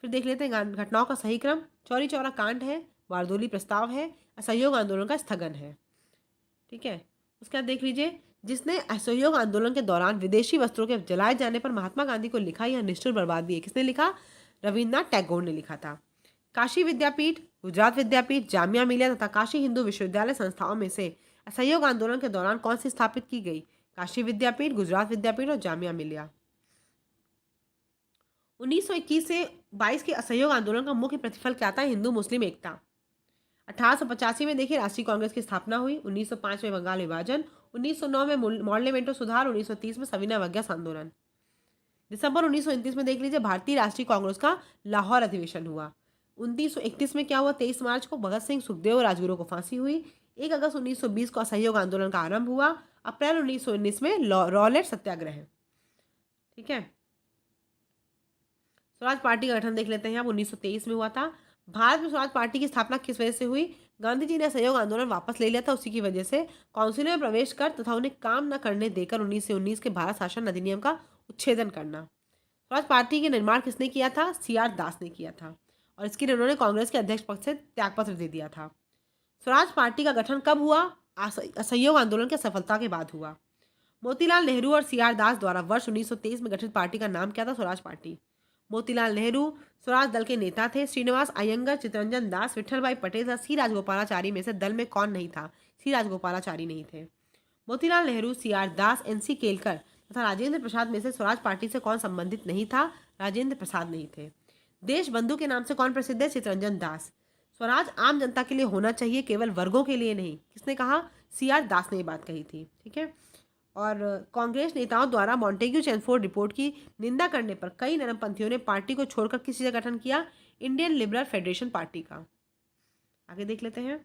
फिर देख लेते हैं घटनाओं का सही क्रम। चौरी चौरा कांड है, बारदोली प्रस्ताव है, असहयोग आंदोलन का स्थगन है। ठीक है। उसके बाद देख लीजिए, जिसने असहयोग आंदोलन के दौरान विदेशी वस्त्रों के जलाए जाने पर महात्मा गांधी को लिखा यह निष्ठुर बर्बादी है, किसने लिखा? रविन्द्रनाथ टैगोर ने लिखा था। काशी विद्यापीठ, गुजरात विद्यापीठ, जामिया मिलिया तथा काशी हिंदू विश्वविद्यालय संस्थाओं में से असहयोग आंदोलन के दौरान कौन सी स्थापित की गई? काशी विद्यापीठ, गुजरात विद्यापीठ और जामिया मिलिया। 1921 से 22 के असहयोग आंदोलन का मुख्य प्रतिफल क्या था? हिंदू मुस्लिम एकता। 1885 में देखिए राष्ट्रीय कांग्रेस की स्थापना हुई। 1905 में बंगाल विभाजन। 1909 में मॉडलेमेंटो सुधार। 1930 में सविनय अवज्ञा आंदोलन। दिसंबर 1929 में देख लीजिए भारतीय राष्ट्रीय कांग्रेस का लाहौर अधिवेशन हुआ। 1931 में क्या हुआ? 23 मार्च को भगत सिंह, सुखदेव और राजगुरु को फांसी हुई। 1 अगस्त 1920 को असहयोग आंदोलन का आरंभ हुआ। अप्रैल 1919 में रॉलेट सत्याग्रह। ठीक है। स्वराज पार्टी का गठन देख लेते हैं। अब 1923 में हुआ था। भारत में स्वराज पार्टी की स्थापना किस वजह से हुई? गांधी जी ने असहयोग आंदोलन वापस ले लिया था, उसी की वजह से। काउंसिल में प्रवेश कर तथा उन्हें काम न करने देकर 1919 के भारत शासन अधिनियम का उच्छेदन करना। स्वराज पार्टी के निर्माण किसने किया था? सी आर दास ने किया था, और इसके लिए उन्होंने कांग्रेस के अध्यक्ष पद से त्यागपत्र दे दिया था। स्वराज पार्टी का गठन कब हुआ? असहयोग आंदोलन की सफलता के बाद हुआ। मोतीलाल नेहरू और सी आर दास द्वारा वर्ष 1923 में गठित पार्टी का नाम क्या था? स्वराज पार्टी। मोतीलाल नेहरू स्वराज दल के नेता थे। श्रीनिवास अयंगर, चित्तरंजन दास, विठल भाई पटेल तथा सी राजगोपालाचारी में से दल में कौन नहीं था? सी राजगोपालाचारी नहीं थे। मोतीलाल नेहरू, सी आर दास, एन सी केलकर तथा राजेंद्र प्रसाद में से स्वराज पार्टी से कौन संबंधित नहीं था? राजेंद्र प्रसाद नहीं थे। देश बंधु के नाम से कौन प्रसिद्ध है? चित्तरंजन दास। स्वराज आम जनता के लिए होना चाहिए, केवल वर्गों के लिए नहीं, किसने कहा? सी आर दास ने ये बात कही थी। ठीक है। और कांग्रेस नेताओं द्वारा मॉन्टेग्यू चैनफोर्ड रिपोर्ट की निंदा करने पर कई नरमपंथियों ने पार्टी को छोड़कर किसी का गठन किया? इंडियन लिबरल फेडरेशन पार्टी का। आगे देख लेते हैं।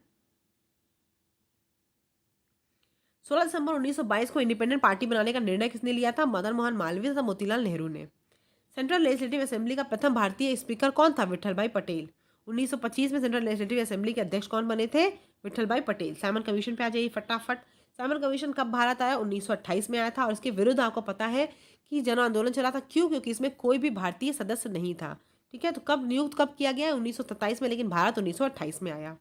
16 दिसंबर 1922 को इंडिपेंडेंट पार्टी बनाने का निर्णय किसने लिया था? मदन मोहन मालवीय तथा मोतीलाल नेहरू ने। सेंट्रल लेजिस्लेटिव असेंबली का प्रथम भारतीय स्पीकर कौन था? विठल भाई पटेल। 1925 में सेंट्रल लेजिस्लेटिव असेंबली के अध्यक्ष कौन बने थे? विठल भाई पटेल। साइमन कमीशन पे आ जाइए फटाफट। साइमन कमीशन कब भारत आया? 1928 में आया था और इसके विरुद्ध आपको पता है कि जन आंदोलन चला था। क्यों? क्योंकि इसमें कोई भी भारतीय सदस्य नहीं था। ठीक है, तो कब नियुक्त कब किया गया है? 1927 में, लेकिन भारत 1928 में आया।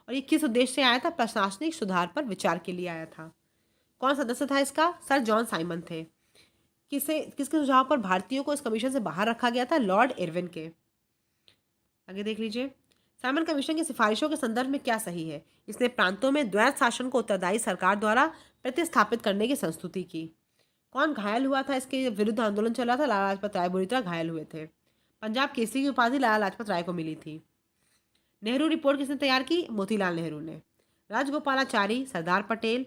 और ये किस उद्देश्य से आया था? प्रशासनिक सुधार पर विचार के लिए आया था। कौन सदस्य था इसका? सर जॉन साइमन थे। किसके सुझाव पर भारतीयों को इस कमीशन से बाहर रखा गया था? लॉर्ड इरविन के। आगे देख लीजिए। साइमन कमीशन की सिफारिशों के संदर्भ में क्या सही है? इसने प्रांतों में द्वैत शासन को उत्तरदायी सरकार द्वारा प्रतिस्थापित करने की संस्तुति की। कौन घायल हुआ था? इसके विरुद्ध आंदोलन चला था, लाला लाजपत राय बुरी तरह घायल हुए थे। पंजाब केसरी की उपाधि लाला लाजपत राय को मिली थी। नेहरू रिपोर्ट किसने तैयार की? मोतीलाल नेहरू ने। राजगोपालाचारी, सरदार पटेल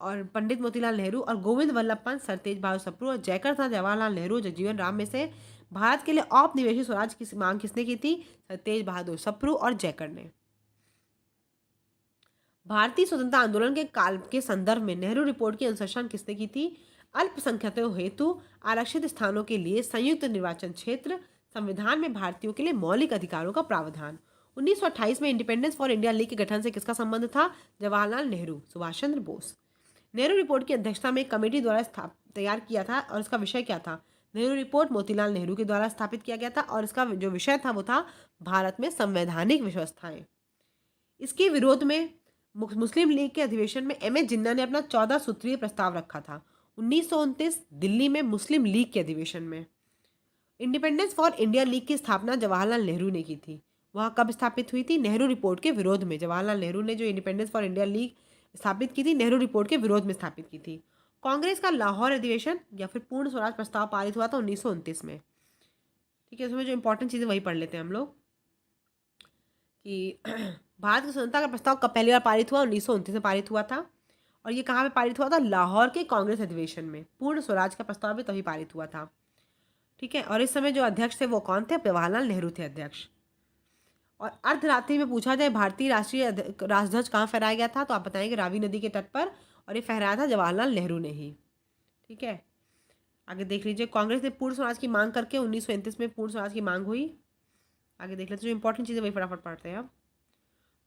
और पंडित मोतीलाल नेहरू और गोविंद वल्लभ पंत, सर तेज बहादुर सप्रू और जयकर तथा जवाहरलाल नेहरू, जगजीवन राम में से भारत के लिए औपनिवेशिक स्वराज की मांग किसने की थी? सर तेज बहादुर सप्रू और जयकर ने। भारतीय स्वतंत्रता आंदोलन के काल के संदर्भ में नेहरू रिपोर्ट की अनुशंसा किसने की थी? अल्पसंख्यकों हेतु आरक्षित स्थानों के लिए संयुक्त निर्वाचन क्षेत्र, संविधान में भारतीयों के लिए मौलिक अधिकारों का प्रावधान। 1928 में इंडिपेंडेंस फॉर इंडिया लीग के गठन से किसका संबंध था? जवाहरलाल नेहरू, सुभाष चंद्र बोस। नेहरू रिपोर्ट की अध्यक्षता में एक कमेटी द्वारा तैयार किया था और इसका विषय क्या था? नेहरू रिपोर्ट मोतीलाल नेहरू के द्वारा स्थापित किया गया था और इसका जो विषय था वो था भारत में संवैधानिक व्यवस्थाएं। इसके विरोध में मुस्लिम लीग के अधिवेशन में एम ए जिन्ना ने अपना 14 सूत्रीय प्रस्ताव रखा था। 1929 दिल्ली में मुस्लिम लीग के अधिवेशन में। इंडिपेंडेंस फॉर इंडिया लीग की स्थापना जवाहरलाल नेहरू ने की थी। वह कब स्थापित हुई थी? नेहरू रिपोर्ट के विरोध में। जवाहरलाल नेहरू ने जो इंडिपेंडेंस फॉर इंडिया लीग स्थापित की थी, नेहरू रिपोर्ट के विरोध में स्थापित की थी। कांग्रेस का लाहौर अधिवेशन या फिर पूर्ण स्वराज प्रस्ताव पारित हुआ था 1929 में। ठीक है, इसमें जो इंपॉर्टेंट चीज़ें वही पढ़ लेते हैं हम लोग कि भारत की स्वतंत्रता का प्रस्ताव कब पहली बार पारित हुआ? 1929 में पारित हुआ था। और ये कहाँ पे पारित हुआ था? लाहौर के कांग्रेस अधिवेशन में। पूर्ण स्वराज का प्रस्ताव भी तभी पारित हुआ था। ठीक है, और इस समय जो अध्यक्ष थे वो कौन थे? जवाहरलाल नेहरू थे अध्यक्ष। और अर्धरात्रि में पूछा जाए भारतीय राष्ट्रीय राष्ट्रध्वज कहाँ फहराया गया था, तो आप बताएंगे रावी नदी के तट पर, और ये फहराया था जवाहरलाल नेहरू ने ही। ठीक है, आगे देख लीजिए। कांग्रेस ने पूर्ण स्वराज की मांग करके 1929 में पूर्ण स्वराज की मांग हुई। आगे देख लेते जो इंपॉर्टेंट चीज़ें वही फटाफट पढ़ते हैं अब।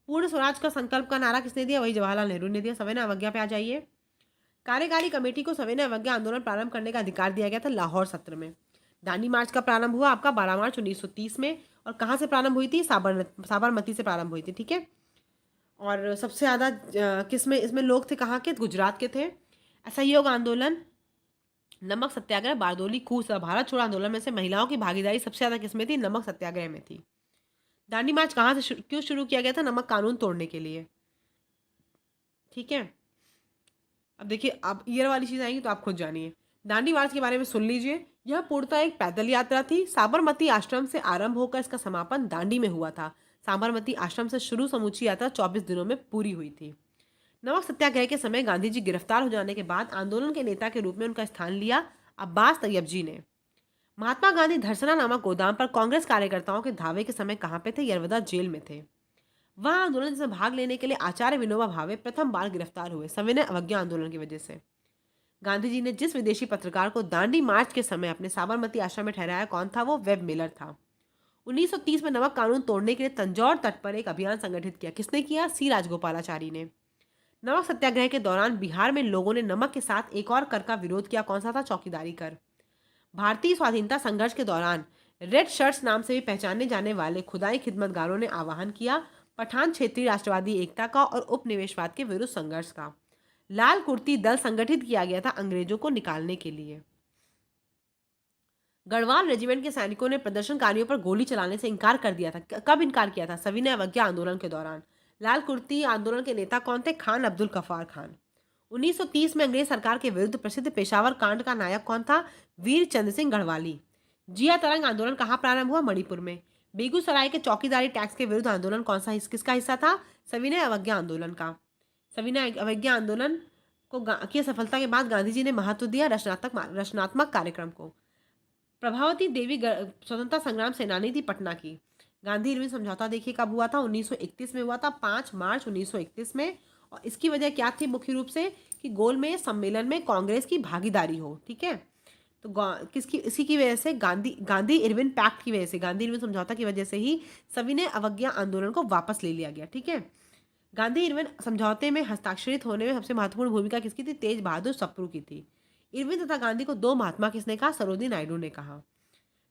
पूर्ण स्वराज का संकल्प का नारा किसने दिया? वही जवाहरलाल नेहरू ने दिया। सविनय अवज्ञा पे आ जाइए। कार्यकारी कमेटी को सविनय अवज्ञा आंदोलन प्रारंभ करने का अधिकार दिया गया था लाहौर सत्र में। दांडी मार्च का प्रारंभ हुआ आपका 12 मार्च 1930 में। और कहाँ से प्रारंभ हुई थी? साबरमती से प्रारंभ हुई थी। ठीक है, और सबसे ज़्यादा किस में इसमें लोग थे कहाँ के? गुजरात के थे। असहयोग आंदोलन, नमक सत्याग्रह, बारदोली कूच और भारत छोड़ो आंदोलन में से महिलाओं की भागीदारी सबसे ज़्यादा किस में थी? नमक सत्याग्रह में थी। दांडी मार्च कहाँ से क्यों शुरू किया गया था? नमक कानून तोड़ने के लिए। ठीक है, अब देखिए, अब ईयर वाली चीज़ आएंगी तो आप खुद जानिए। दांडी मार्च के बारे में सुन लीजिए। यह पूर्णतः एक पैदल यात्रा थी। साबरमती आश्रम से आरंभ होकर इसका समापन दांडी में हुआ था। साबरमती आश्रम से शुरू समूची यात्रा 24 दिनों में पूरी हुई थी। नमक सत्याग्रह के समय गांधी जी गिरफ्तार हो जाने के बाद आंदोलन के नेता के रूप में उनका स्थान लिया अब्बास तैयब जी ने। महात्मा गांधी धरसना नामक गोदाम पर कांग्रेस कार्यकर्ताओं के धावे के समय कहाँ पे थे? यरवदा जेल में थे। वह आंदोलन से भाग लेने के लिए आचार्य विनोबा भावे प्रथम बार गिरफ्तार हुए सविनय अवज्ञा आंदोलन की वजह से। गांधी जी ने जिस विदेशी पत्रकार को दांडी मार्च के समय अपने साबरमती आश्रम में ठहराया, कौन था वो? वेब मिलर था। 1930 में नमक कानून तोड़ने के लिए तंजौर तट पर एक अभियान संगठित किया। किसने किया? सी राजगोपालाचारी ने। नमक सत्याग्रह के दौरान बिहार में लोगों ने नमक के साथ एक और कर का विरोध किया। कौन सा था? चौकीदारी कर। भारतीय स्वाधीनता संघर्ष के दौरान रेड शर्ट्स नाम से भी पहचाने जाने वाले खुदाई खिदमतगारों ने आह्वान किया पठान क्षेत्रीय राष्ट्रवादी एकता का और उपनिवेशवाद के विरुद्ध संघर्ष का। लाल कुर्ती दल संगठित किया गया था अंग्रेजों को निकालने के लिए। गढ़वाल रेजिमेंट के सैनिकों ने प्रदर्शनकारियों पर गोली चलाने से इनकार कर दिया था। कब इनकार किया था? सविनय अवज्ञा आंदोलन के दौरान। लाल कुर्ती आंदोलन के नेता कौन थे? खान अब्दुल गफ्फार खान। 1930 में अंग्रेज सरकार के विरुद्ध प्रसिद्ध पेशावर कांड का नायक कौन था? वीर चंद्र सिंह गढ़वाली। जिया तरंग आंदोलन कहाँ प्रारंभ हुआ? मणिपुर में। बेगूसराय के चौकीदारी टैक्स के विरुद्ध आंदोलन कौन सा किसका हिस्सा था? सविनय अवज्ञा आंदोलन का। सविनय अवज्ञा आंदोलन की सफलता के बाद गांधी जी ने महत्व दिया रचनात्मक कार्यक्रम को। प्रभावती देवी स्वतंत्रता संग्राम सेनानी थी पटना की। गांधी इरविन समझौता देखिए कब हुआ था? 1931 में हुआ था, 5 मार्च 1931 में। और इसकी वजह क्या थी मुख्य रूप से कि गोलमेज सम्मेलन में कांग्रेस की भागीदारी हो, ठीक है। तो किसकी इसी की वजह से गांधी गांधी इरविन पैक्ट की वजह से, गांधी इरविन समझौता की वजह से ही सविनय अवज्ञा आंदोलन को वापस ले लिया गया, ठीक है। गांधी इरविन समझौते में हस्ताक्षरित होने में सबसे महत्वपूर्ण भूमिका किसकी थी? तेज बहादुर सप्रू की थी। इरविन तथा गांधी को दो महात्मा किसने कहा? सरोजिनी नायडू ने कहा।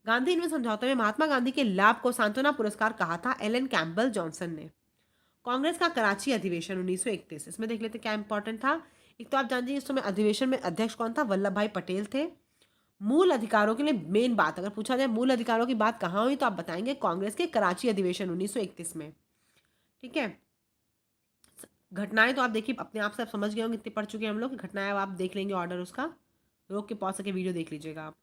गांधी इरविन समझौते में महात्मा गांधी के लाभ को सांत्वना पुरस्कार कहा था एलन कैम्पबेल जॉनसन ने। कांग्रेस का कराची अधिवेशन 1931, इसमें देख लेते क्या इंपॉर्टेंट था। एक तो आप जानिए इस समय अधिवेशन में अध्यक्ष कौन था? वल्लभ भाई पटेल थे। मूल अधिकारों के लिए मेन बात अगर पूछा जाए मूल अधिकारों की बात कहाँ हुई तो आप बताएंगे कांग्रेस के कराची अधिवेशन 1931 में, ठीक है। घटनाएं तो आप देखिए अपने आप से आप समझ गए होंगे, इतने पढ़ चुके हैं हम लोग। घटनाएं आप देख लेंगे, ऑर्डर उसका रोक के पॉज करके वीडियो देख लीजिएगा आप।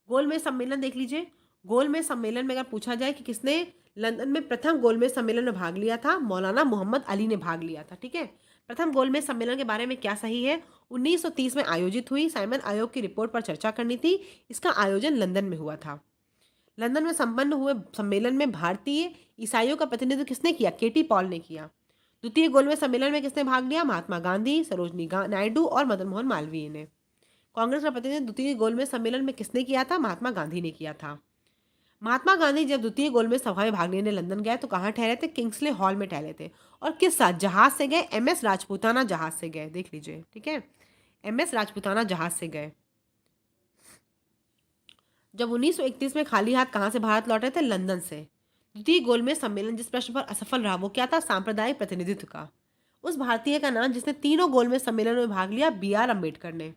गोलमेज सम्मेलन देख लीजिए। गोलमेज सम्मेलन में अगर पूछा जाए कि किसने लंदन में प्रथम गोलमेज सम्मेलन में भाग लिया था? मौलाना मोहम्मद अली ने भाग लिया था, ठीक है। प्रथम गोलमेज सम्मेलन के बारे में क्या सही है? 1930 में आयोजित हुई। साइमन आयोग की रिपोर्ट पर चर्चा करनी थी। इसका आयोजन लंदन में हुआ था। लंदन में संपन्न हुए सम्मेलन में भारतीय ईसाइयों का प्रतिनिधित्व किसने किया? केटी पॉल ने किया। द्वितीय गोलमेज सम्मेलन में किसने भाग लिया? महात्मा गांधी, सरोजनी नायडू और मदन मोहन मालवीय ने। कांग्रेस का प्रतिनिधित्व द्वितीय गोलमेज सम्मेलन में किसने किया था? महात्मा गांधी ने किया था। महात्मा गांधी जब द्वितीय गोलमेज सभा में भाग लेने लंदन गए तो कहाँ ठहरे थे? किंग्सले हॉल में ठहरे थे। और किस साथ? जहाज से गए। MS राजपूताना जहाज से गए, देख लीजिए, ठीक है। MS राजपूताना जहाज से गए। जब 1931 में खाली हाथ कहाँ से भारत लौटे थे? लंदन से। द्वितीय गोलमेज सम्मेलन जिस प्रश्न पर असफल रहा वो क्या था? सांप्रदायिक प्रतिनिधित्व का। उस भारतीय का नाम जिसने तीनों गोलमेज सम्मेलन में भाग लिया? BR अम्बेडकर ने।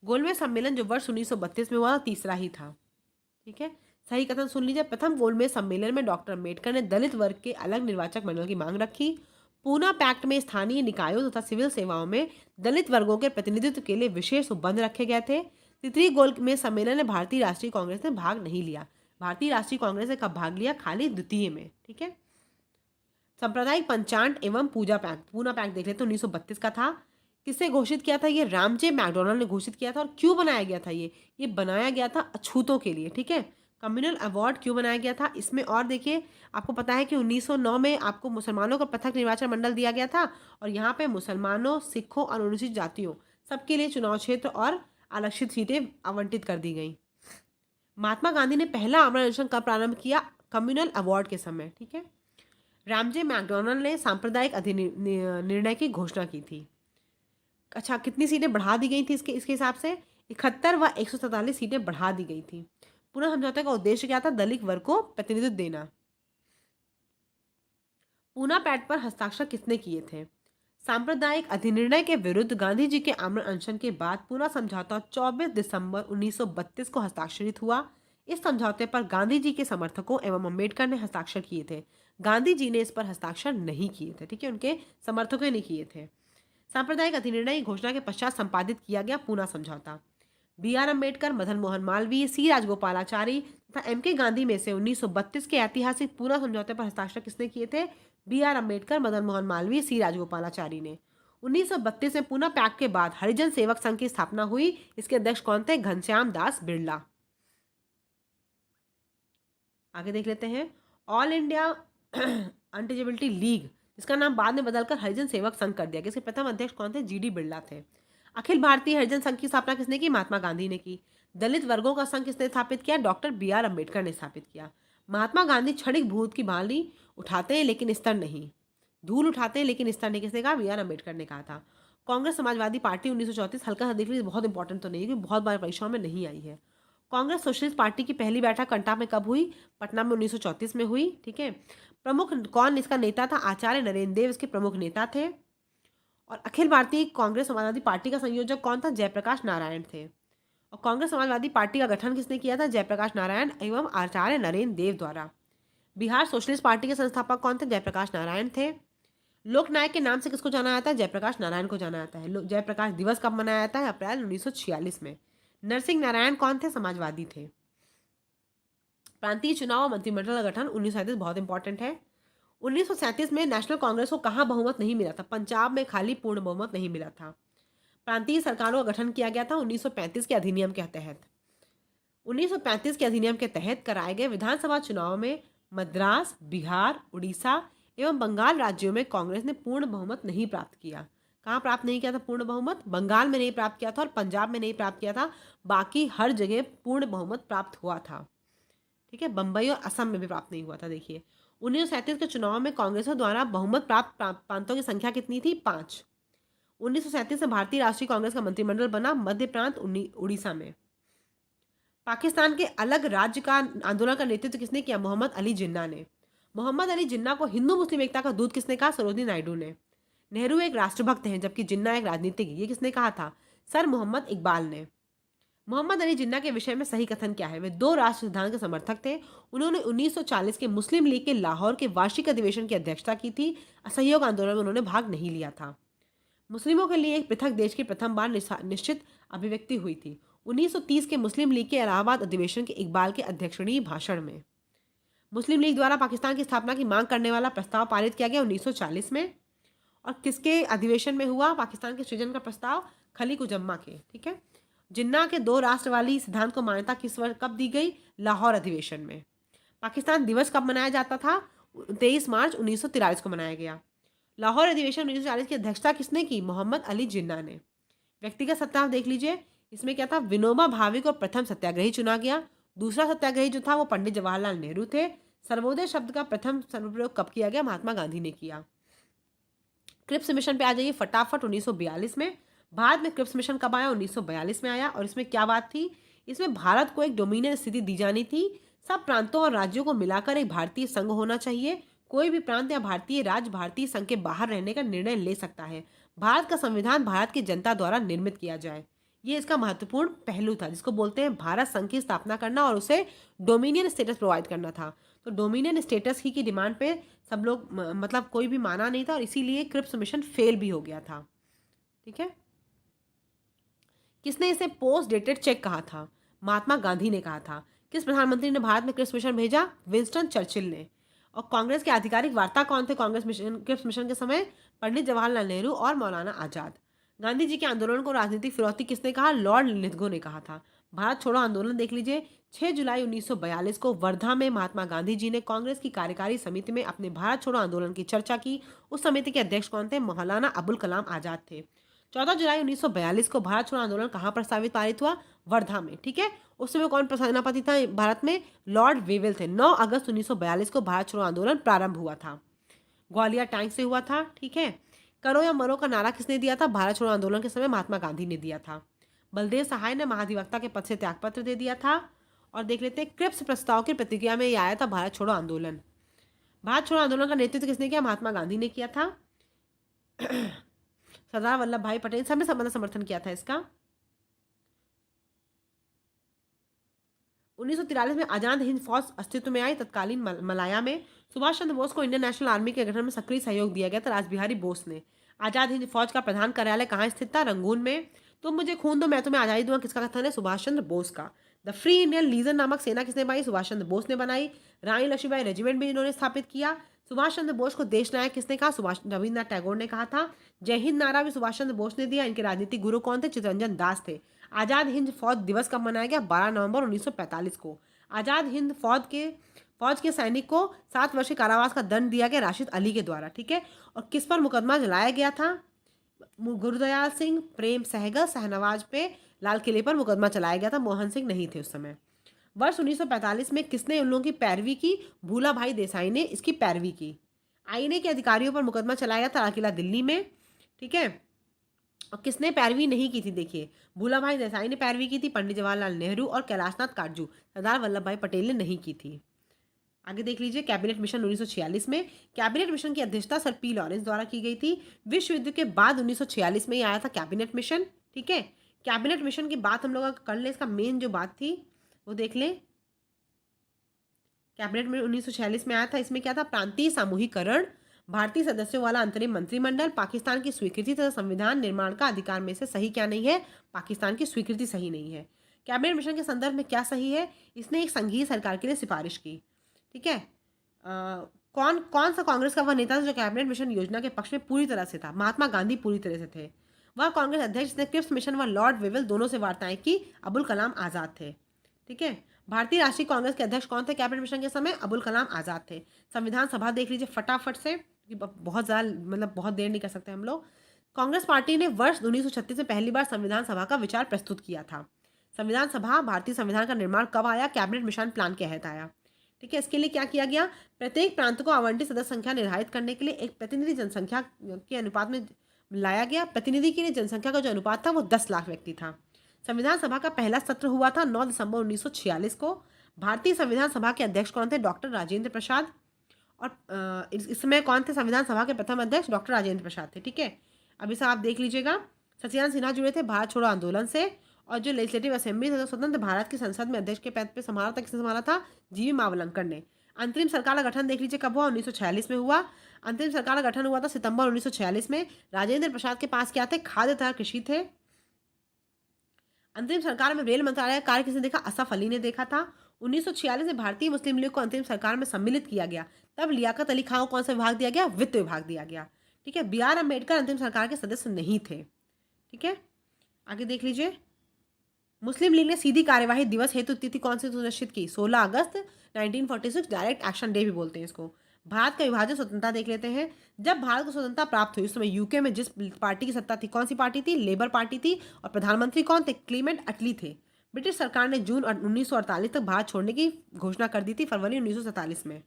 गोलमेज सम्मेलन जो वर्ष 1932 में हुआ तीसरा ही था, ठीक है। सही कथन सुन लीजिए। प्रथम गोलमेज सम्मेलन में डॉक्टर अम्बेडकर ने दलित वर्ग के अलग निर्वाचक मंडल की मांग रखी। पूना पैक्ट में स्थानीय निकायों तथा सिविल सेवाओं में दलित वर्गों के प्रतिनिधित्व के लिए विशेष उपबंध रखे गए थे। तृतीय गोलमेज सम्मेलन में भारतीय राष्ट्रीय कांग्रेस ने भाग नहीं लिया। भारतीय राष्ट्रीय कांग्रेस ने कब भाग लिया? खाली द्वितीय में, ठीक है। सांप्रदायिक पंचांग एवं पूजा पैक्ट, पूना पैक्ट देख लेते हैं, 1932 का था। किससे घोषित किया था? ये रामजे मैकडोनल्ड ने घोषित किया था। और क्यों बनाया गया था? ये बनाया गया था अछूतों के लिए, ठीक है। कम्युनल अवार्ड क्यों बनाया गया था इसमें? और देखिए आपको पता है कि 1909 में आपको मुसलमानों का पृथक निर्वाचन मंडल दिया गया था और यहाँ पे मुसलमानों, सिखों और अनुसूचित जातियों सबके लिए चुनाव क्षेत्र और आरक्षित सीटें आवंटित कर दी गई। महात्मा गांधी ने पहला आमरण अनशन कब प्रारंभ किया? कम्युनल अवार्ड के समय, ठीक है। रामजे मैकडोनल्ड ने सांप्रदायिक निर्णय की घोषणा की थी। अच्छा, कितनी सीटें बढ़ा दी गई थी इसके हिसाब से? 71 व 147 सीटें बढ़ा दी गई थी। पुनः समझौते का उद्देश्य क्या था? दलित वर्ग को प्रतिनिधित्व देना। पूना पैक्ट पर हस्ताक्षर किसने किए थे? सांप्रदायिक अधिनिर्णय के विरुद्ध गांधी जी के आमरण अनशन के बाद पूना समझौता 24 दिसंबर 1932 को हस्ताक्षरित हुआ। इस समझौते पर गांधी जी के समर्थकों एवं अम्बेडकर ने हस्ताक्षर किए थे। गांधी जी ने इस पर हस्ताक्षर नहीं किए थे, ठीक है, उनके समर्थकों ने किए थे। सांप्रदायिक अधिनिर्णय की घोषणा के पश्चात संपादित किया गया पूना समझौता। BR अम्बेडकर, मदन मोहन मालवीय, C राजगोपालाचारी तथा MK गांधी में से 1932 के ऐतिहासिक पूना समझौते पर हस्ताक्षर किसने किए थे? BR अम्बेडकर, मदन मोहन मालवीय, C राजगोपालाचारी ने। 1932 में पूना पैक्ट के बाद हरिजन सेवक संघ की स्थापना हुई। इसके अध्यक्ष कौन थे? घनश्याम दास बिरला। आगे देख लेते हैं। ऑल इंडिया अनटचेबिलिटी लीग, जिसका नाम बाद में बदलकर हरिजन सेवक संघ कर दिया गया, इसके प्रथम अध्यक्ष कौन थे? GD बिरला थे। अखिल भारतीय हरिजन संघ की स्थापना किसने की? महात्मा गांधी ने की। दलित वर्गों का संघ किसने स्थापित किया? डॉक्टर BR अम्बेडकर ने स्थापित किया। महात्मा गांधी क्षणिक भूत की भांति उठाते हैं लेकिन स्तर नहीं, धूल उठाते हैं लेकिन स्तर नहीं, किसने कहा? BR अम्बेडकर ने कहा था। कांग्रेस समाजवादी पार्टी 1934, हल्का सा देख लीजिए, बहुत इंपॉर्टेंट तो नहीं है क्योंकि बहुत बार परीक्षाओं में नहीं आई है। कांग्रेस सोशलिस्ट पार्टी की पहली बैठक कंटा में कब हुई? पटना में 1934 में हुई, ठीक है। प्रमुख कौन इसका नेता था? आचार्य नरेंद्र देव इसके प्रमुख नेता थे। और अखिल भारतीय कांग्रेस समाजवादी पार्टी का संयोजक कौन था? जयप्रकाश नारायण थे। और कांग्रेस समाजवादी पार्टी का गठन किसने किया था? जयप्रकाश नारायण एवं आचार्य नरेंद्र देव द्वारा। बिहार सोशलिस्ट पार्टी के संस्थापक कौन थे? जयप्रकाश नारायण थे। लोकनायक के नाम से किसको जाना जाता है? जयप्रकाश नारायण को जाना जाता है। जयप्रकाश दिवस कब मनाया जाता है? अप्रैल 1946 में। नरसिंह नारायण कौन थे? समाजवादी थे। प्रांतीय चुनाव और मंत्रिमंडल का गठन 1937 बहुत इंपॉर्टेंट है। 1937 में नेशनल कांग्रेस को कहाँ बहुमत नहीं मिला था? पंजाब में खाली पूर्ण बहुमत नहीं मिला था। प्रांतीय सरकारों का गठन किया गया था 1935 के अधिनियम के तहत। 1935 के अधिनियम के तहत कराए गए विधानसभा चुनाव में मद्रास, बिहार, उड़ीसा एवं बंगाल राज्यों में कांग्रेस ने पूर्ण बहुमत नहीं प्राप्त किया। कहाँ प्राप्त नहीं किया था पूर्ण बहुमत? बंगाल में नहीं प्राप्त किया था और पंजाब में नहीं प्राप्त किया था। बाकी हर जगह पूर्ण बहुमत प्राप्त हुआ था। ठीक है, बंबई और असम में भी प्राप्त नहीं हुआ था। देखिए 1937 के चुनाव में कांग्रेसों द्वारा बहुमत प्राप्त प्रांतों की संख्या कितनी थी? 5। 1937 में भारतीय राष्ट्रीय कांग्रेस का मंत्रिमंडल बना मध्य प्रांत उड़ीसा में। पाकिस्तान के अलग राज्य का आंदोलन का नेतृत्व किसने किया? मोहम्मद अली जिन्ना ने। मोहम्मद अली जिन्ना को हिंदू मुस्लिम एकता का दूत किसने कहा? सरोजिनी नायडू ने। नेहरू एक राष्ट्रभक्त हैं जबकि जिन्ना एक राजनीतिक, ये किसने कहा था? सर मोहम्मद इकबाल ने। मोहम्मद अली जिन्ना के विषय में सही कथन क्या है? वे दो राष्ट्र सिद्धांत के समर्थक थे। उन्होंने 1940 के मुस्लिम लीग के लाहौर के वार्षिक अधिवेशन की अध्यक्षता की थी। असहयोग आंदोलन में उन्होंने भाग नहीं लिया था। मुस्लिमों के लिए एक पृथक देश की प्रथम बार निश्चित अभिव्यक्ति हुई थी 1930 के मुस्लिम लीग के इलाहाबाद अधिवेशन के इकबाल के अध्यक्षणीय भाषण में। मुस्लिम लीग द्वारा पाकिस्तान की स्थापना की मांग करने वाला प्रस्ताव पारित किया गया 1940 में। और किसके अधिवेशन में हुआ पाकिस्तान के सृजन का प्रस्ताव? खलीक उजम्मा के। ठीक है, जिन्ना के दो राष्ट्र वाली सिद्धांत को मान्यता किस वर्ष कब दी गई? लाहौर अधिवेशन में। पाकिस्तान दिवस कब मनाया जाता था? 23 मार्च 1943 को मनाया गया। लाहौर अधिवेशन 1940 की अध्यक्षता किसने की? मोहम्मद अली जिन्ना ने। व्यक्तिगत सत्याग्रह देख लीजिए, इसमें क्या था? विनोबा भावे को प्रथम सत्याग्रही चुना गया। दूसरा सत्याग्रही जो था वो पंडित जवाहरलाल नेहरू थे। सर्वोदय शब्द का प्रथम सर्वप्रयोग कब किया गया? महात्मा गांधी ने किया। क्रिप्स मिशन पे आ जाइए फटाफट। 1942 में। भारत में क्रिप्स मिशन कब आया? 1942 में आया। और इसमें क्या बात थी? इसमें भारत को एक डोमिनियन स्थिति दी जानी थी। सब प्रांतों और राज्यों को मिलाकर एक भारतीय संघ होना चाहिए। कोई भी प्रांत या भारतीय राज्य भारतीय संघ के बाहर रहने का निर्णय ले सकता है। भारत का संविधान भारत की जनता द्वारा निर्मित किया जाए, ये इसका महत्वपूर्ण पहलू था, जिसको बोलते हैं भारत संघ की स्थापना करना और उसे डोमिनियन स्टेटस प्रोवाइड करना था। तो डोमिनियन स्टेटस ही की डिमांड पे सब लोग मतलब कोई भी माना नहीं था और इसीलिए क्रिप्स मिशन फेल भी हो गया था। ठीक है, किसने इसे पोस्ट डेटेड चेक कहा था? महात्मा गांधी ने कहा था। किस प्रधानमंत्री ने भारत में क्रिप्स मिशन भेजा? विंस्टन चर्चिल ने। और कांग्रेस के आधिकारिक वार्ता कौन थे कांग्रेस मिशन क्रिप्स मिशन के समय? पंडित जवाहरलाल नेहरू और मौलाना आजाद। गांधी जी के आंदोलन को राजनीतिक फिरौती किसने कहा? लॉर्ड लिथगो ने कहा था। भारत छोड़ो आंदोलन देख लीजिए, 6 जुलाई 1942 को वर्धा में महात्मा गांधी जी ने कांग्रेस की कार्यकारी समिति में अपने भारत छोड़ो आंदोलन की चर्चा की। उस समिति के अध्यक्ष कौन थे? मौलाना अबुल कलाम आजाद थे। 14 जुलाई 1942 को भारत छोड़ो आंदोलन कहाँ प्रस्तावित पारित हुआ? वर्धा में। ठीक है, उस समय कौन सेनापति था भारत में? लॉर्ड वेवेल थे। 9 अगस्त 1942 को भारत छोड़ो आंदोलन प्रारंभ हुआ था, ग्वालियर टैंक से हुआ था। ठीक है, करो या मरो का नारा किसने दिया था? भारत छोड़ो आंदोलन के समय महात्मा गांधी ने दिया था। बलदेव सहाय ने महाधिवक्ता के पद से त्यागपत्र दे दिया था। और देख लेते हैं क्रिप्स प्रस्ताव की प्रतिक्रिया में ये आया था भारत छोड़ो आंदोलन। भारत छोड़ो आंदोलन का नेतृत्व किसने किया? महात्मा गांधी ने किया था। सरदार वल्लभ भाई पटेल सबने समर्थन किया था इसका। 1943 में आजाद हिंद फौज अस्तित्व में आई। तत्कालीन मलाया में सुभाष चंद्र बोस को इंडियन नेशनल आर्मी के गठन में सक्रिय सहयोग दिया गया था राज बिहारी बोस ने। आजाद हिंद फौज का प्रधान कार्यालय कहाँ स्थित था? रंगून में। तुम मुझे खून दो मैं तुम्हें आजादी दूंगा किसका कथन है? सुभाष चंद्र बोस का। द फ्री इंडियन लीजन नामक सेना किसने बनाई? सुभाष चंद्र बोस ने बनाई। रानी लक्ष्मीबाई रेजिमेंट भी इन्होंने स्थापित किया। सुभाष चंद्र बोस को देश नायक किसने कहा? सुभाष रविन्द्रनाथ टैगोर ने कहा था। जय हिंद नारा भी सुभाष चंद्र बोस ने दिया। इनके राजनीतिक गुरु कौन थे? चित्तरंजन दास थे। आजाद हिंद फौज दिवस कब मनाया गया? 12 नवंबर 1945 को। आजाद हिंद फौज के सैनिक को 7 वर्ष के कारावास का दंड दिया गया राशिद अली के द्वारा। ठीक है, और किस पर मुकदमा चलाया गया था? गुरुदयाल सिंह, प्रेम सहगल, शाहनवाज पे लाल किले पर मुकदमा चलाया गया था। मोहन सिंह नहीं थे उस समय। वर्ष 1945 में किसने उन लोगों की पैरवी की? भूला भाई देसाई ने इसकी पैरवी की। आईने के अधिकारियों पर मुकदमा चलाया गया था लाल किला दिल्ली में। ठीक है, और किसने पैरवी नहीं की थी? देखिए, भूला भाई देसाई ने पैरवी की थी, पंडित जवाहरलाल नेहरू और कैलाशनाथ काटजू, सरदार वल्लभ भाई पटेल ने नहीं की थी। आगे देख लीजिए, कैबिनेट मिशन 1946 में। कैबिनेट मिशन की अध्यक्षता सर पी लॉरेंस द्वारा की गई थी। विश्व युद्ध के बाद 1946 में ही आया था कैबिनेट मिशन। ठीक है, कैबिनेट मिशन की बात हम लोग कर ले, इसका मेन जो बात थी वो देख लें। कैबिनेट में 1946 में आया था। इसमें क्या था? प्रांतीय सामूहिकरण, भारतीय सदस्यों वाला अंतरिम मंत्रिमंडल, पाकिस्तान की स्वीकृति तथा संविधान निर्माण का अधिकार में से सही क्या नहीं है? पाकिस्तान की स्वीकृति सही नहीं है। कैबिनेट मिशन के संदर्भ में क्या सही है? इसने एक संघीय सरकार के लिए सिफारिश की। ठीक है, कौन सा कांग्रेस का वह नेता था जो कैबिनेट मिशन योजना के पक्ष में पूरी तरह से था? महात्मा गांधी पूरी तरह से थे। वह कांग्रेस अध्यक्ष ने क्रिप्स मिशन व लॉर्ड वेवेल दोनों से वार्ताएं की। अबुल कलाम आजाद थे। ठीक है। भारतीय राष्ट्रीय कांग्रेस के अध्यक्ष कौन थे कैबिनेट मिशन के समय? अबुल कलाम आज़ाद थे। संविधान सभा देख लीजिए फटाफट से, क्योंकि बहुत ज़्यादा मतलब बहुत देर नहीं कर सकते हम लोग। कांग्रेस पार्टी ने वर्ष 1936 में पहली बार संविधान सभा का विचार प्रस्तुत किया था। संविधान सभा, भारतीय संविधान का निर्माण कब आया? कैबिनेट मिशन प्लान के तहत आया। ठीक है। इसके लिए क्या किया गया? प्रत्येक प्रांत को आवंटित सदस्य संख्या निर्धारित करने के लिए एक प्रतिनिधि जनसंख्या के अनुपात में लाया गया। प्रतिनिधि के लिए जनसंख्या का जो अनुपात था वो 10 लाख व्यक्ति था। संविधान सभा का पहला सत्र हुआ था 9 दिसंबर 1946 को। भारतीय संविधान सभा के अध्यक्ष कौन थे? डॉक्टर राजेंद्र प्रसाद। और इस समय कौन थे संविधान सभा के प्रथम अध्यक्ष? डॉक्टर राजेंद्र प्रसाद थे। ठीक है। अभी से आप देख लीजिएगा। सत्यानंद सिन्हा जुड़े थे भारत छोड़ो आंदोलन से। और जो लेजिस्लेटिव असेंबली था, स्वतंत्र भारत की संसद में अध्यक्ष के पद पे संभाला था, किसने संभाला था? जीवी मावलंकर ने। अंतरिम सरकार का गठन देख लीजिए कब हुआ? 1946 में हुआ। अंतरिम सरकार का गठन हुआ था सितंबर 1946 में। राजेंद्र प्रसाद के पास क्या थे? खाद्य तथा कृषि थे। अंतरिम सरकार में रेल मंत्रालय का कार्य किसने देखा? असफ अली ने देखा था। 1946 में भारतीय मुस्लिम लीग को अंतरिम सरकार में सम्मिलित किया गया। तब लियाकत अली खान को कौन सा विभाग दिया गया? वित्त विभाग दिया गया। ठीक है। बी आर अम्बेडकर अंतरिम सरकार के सदस्य नहीं थे। ठीक है। आगे देख लीजिए। मुस्लिम लीग ने सीधी कार्यवाही दिवस हेतु तिथि कौन सी सुनिश्चित की? 16 अगस्त 1946, डायरेक्ट एक्शन डे भी बोलते हैं इसको। भारत का विभाजन स्वतंत्रता देख लेते हैं। जब भारत को स्वतंत्रता प्राप्त हुई उस समय यूके में जिस पार्टी की सत्ता थी, कौन सी पार्टी थी? लेबर पार्टी थी। और प्रधानमंत्री कौन थे? क्लीमेंट अटली थे। ब्रिटिश सरकार ने जून 1948 तक भारत छोड़ने की घोषणा कर दी थी फरवरी 1947 में।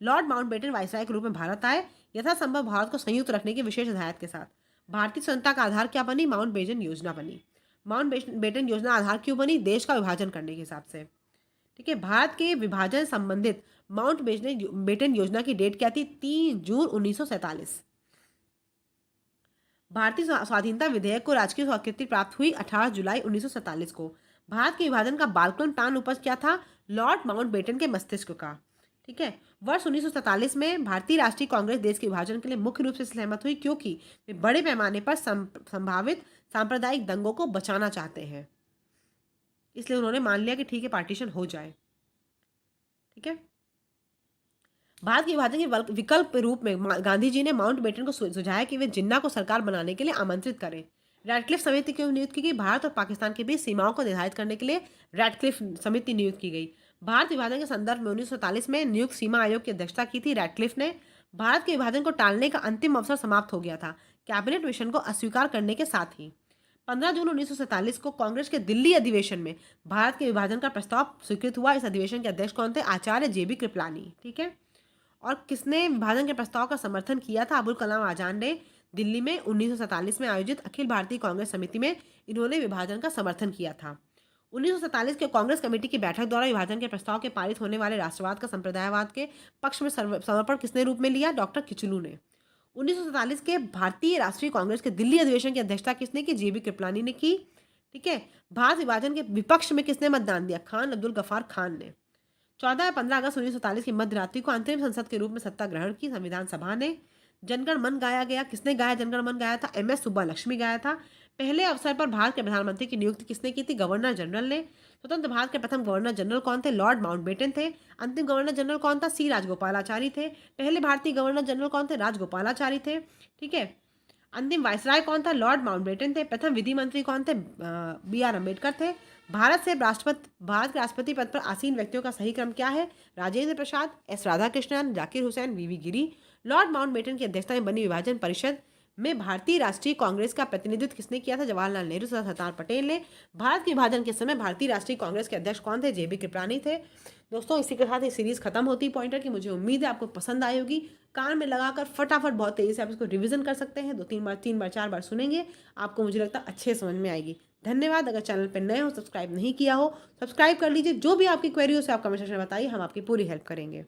लॉर्ड माउंटबेटन वायसराय के रूप में भारत आए, यथासंभव भारत को संयुक्त रखने की विशेष हिदायत के साथ। भारतीय स्वतंत्रता का आधार क्या बनी? माउंटबेटन योजना बनी। माउंटबेटन योजना आधार क्यों बनी? देश का विभाजन करने के हिसाब से। ठीक है। भारत के विभाजन संबंधित माउंटबेटन योजना की डेट क्या थी? 3 जून 1947। भारतीय स्वाधीनता विधेयक को राजकीय स्वीकृति प्राप्त हुई 18 जुलाई 1947 को। भारत के विभाजन का बालकन प्लान उपज क्या था? लॉर्ड माउंटबेटन के मस्तिष्क का। ठीक है। वर्ष 1947 में भारतीय राष्ट्रीय कांग्रेस देश के विभाजन के लिए मुख्य रूप से सहमत हुई क्योंकि वे बड़े पैमाने पर संभावित सांप्रदायिक दंगों को बचाना चाहते हैं। इसलिए उन्होंने मान लिया कि ठीक है पार्टीशन हो जाए। ठीक है। भारत के विभाजन के विकल्प रूप में गांधी जी ने माउंटबेटन को सुझाया कि वे जिन्ना को सरकार बनाने के लिए आमंत्रित करें। रैडक्लिफ समिति क्यों नियुक्त की गई? भारत और पाकिस्तान के बीच सीमाओं को निर्धारित करने के लिए रैडक्लिफ समिति नियुक्त की गई। भारत विभाजन के संदर्भ में 1947 में नियुक्त सीमा आयोग की अध्यक्षता की थी रैडक्लिफ ने। भारत के विभाजन को टालने का अंतिम अवसर समाप्त हो गया था कैबिनेट मिशन को अस्वीकार करने के साथ ही। 15 जून 1947 को कांग्रेस के दिल्ली अधिवेशन में भारत के विभाजन का प्रस्ताव स्वीकृत हुआ। इस अधिवेशन के अध्यक्ष कौन थे? आचार्य JB कृपलानी। ठीक है। और किसने विभाजन के प्रस्ताव का समर्थन किया था? अबुल कलाम आजाद ने। दिल्ली में 1947 में आयोजित अखिल भारतीय कांग्रेस समिति में इन्होंने विभाजन का समर्थन किया था। 1947 के कांग्रेस कमेटी की बैठक द्वारा विभाजन के प्रस्ताव के पारित होने वाले राष्ट्रवाद का संप्रदायवाद के पक्ष में समर्पण किसने रूप में लिया? डॉक्टर किचलू ने। 1947 के भारतीय राष्ट्रीय कांग्रेस के दिल्ली अधिवेशन की अध्यक्षता किसने की? JB कृपलानी ने की। ठीक है। भारत विभाजन के विपक्ष में किसने मतदान दिया? खान अब्दुल गफार खान ने। 14 या 15 अगस्त 1947 की मध्य रात्रि को अंतरिम संसद के रूप में सत्ता ग्रहण की संविधान सभा ने। जनगण मन गाया गया। किसने गाया? जनगण मन गाया था MS सुब्बालक्ष्मी गाया था। पहले अवसर पर भारत के प्रधानमंत्री की नियुक्ति किसने की थी? गवर्नर जनरल ने। स्वतंत्र भारत के प्रथम गवर्नर जनरल कौन थे? लॉर्ड माउंटबेटन थे। अंतिम गवर्नर जनरल कौन था? C राजगोपालाचारी थे। पहले भारतीय गवर्नर जनरल कौन थे? राजगोपालाचारी थे। ठीक है। अंतिम वायसराय कौन था? लॉर्ड माउंटबेटन थे। प्रथम विधि मंत्री कौन थे? BR अम्बेडकर थे। भारत के राष्ट्रपति पद पर आसीन व्यक्तियों का सही क्रम क्या है? राजेंद्र प्रसाद, S राधाकृष्णन, जाकिर हुसैन, VV गिरी। लॉर्ड माउंटबेटन की अध्यक्षता में बनी विभाजन परिषद में भारतीय राष्ट्रीय कांग्रेस का प्रतिनिधित्व किसने किया था? जवाहरलाल नेहरू तथा सरदार पटेल ने। भारत के विभाजन के समय भारतीय राष्ट्रीय कांग्रेस के अध्यक्ष कौन थे? JB कृपलानी थे। दोस्तों इसी के साथ ये सीरीज खत्म होती है पॉइंटर की। मुझे उम्मीद है आपको पसंद आई होगी। कान में लगाकर फटाफट बहुत तेजी से आप इसको रिवीजन कर सकते हैं। 2-3 बार 4 बार सुनेंगे, आपको मुझे लगता है अच्छे समझ में आएगी। धन्यवाद। अगर चैनल पर नए हो, सब्सक्राइब नहीं किया हो, सब्सक्राइब कर लीजिए। जो भी आपकी क्वेरी हो उसे आप कमेंट सेक्शन में बताइए, हम आपकी पूरी हेल्प करेंगे।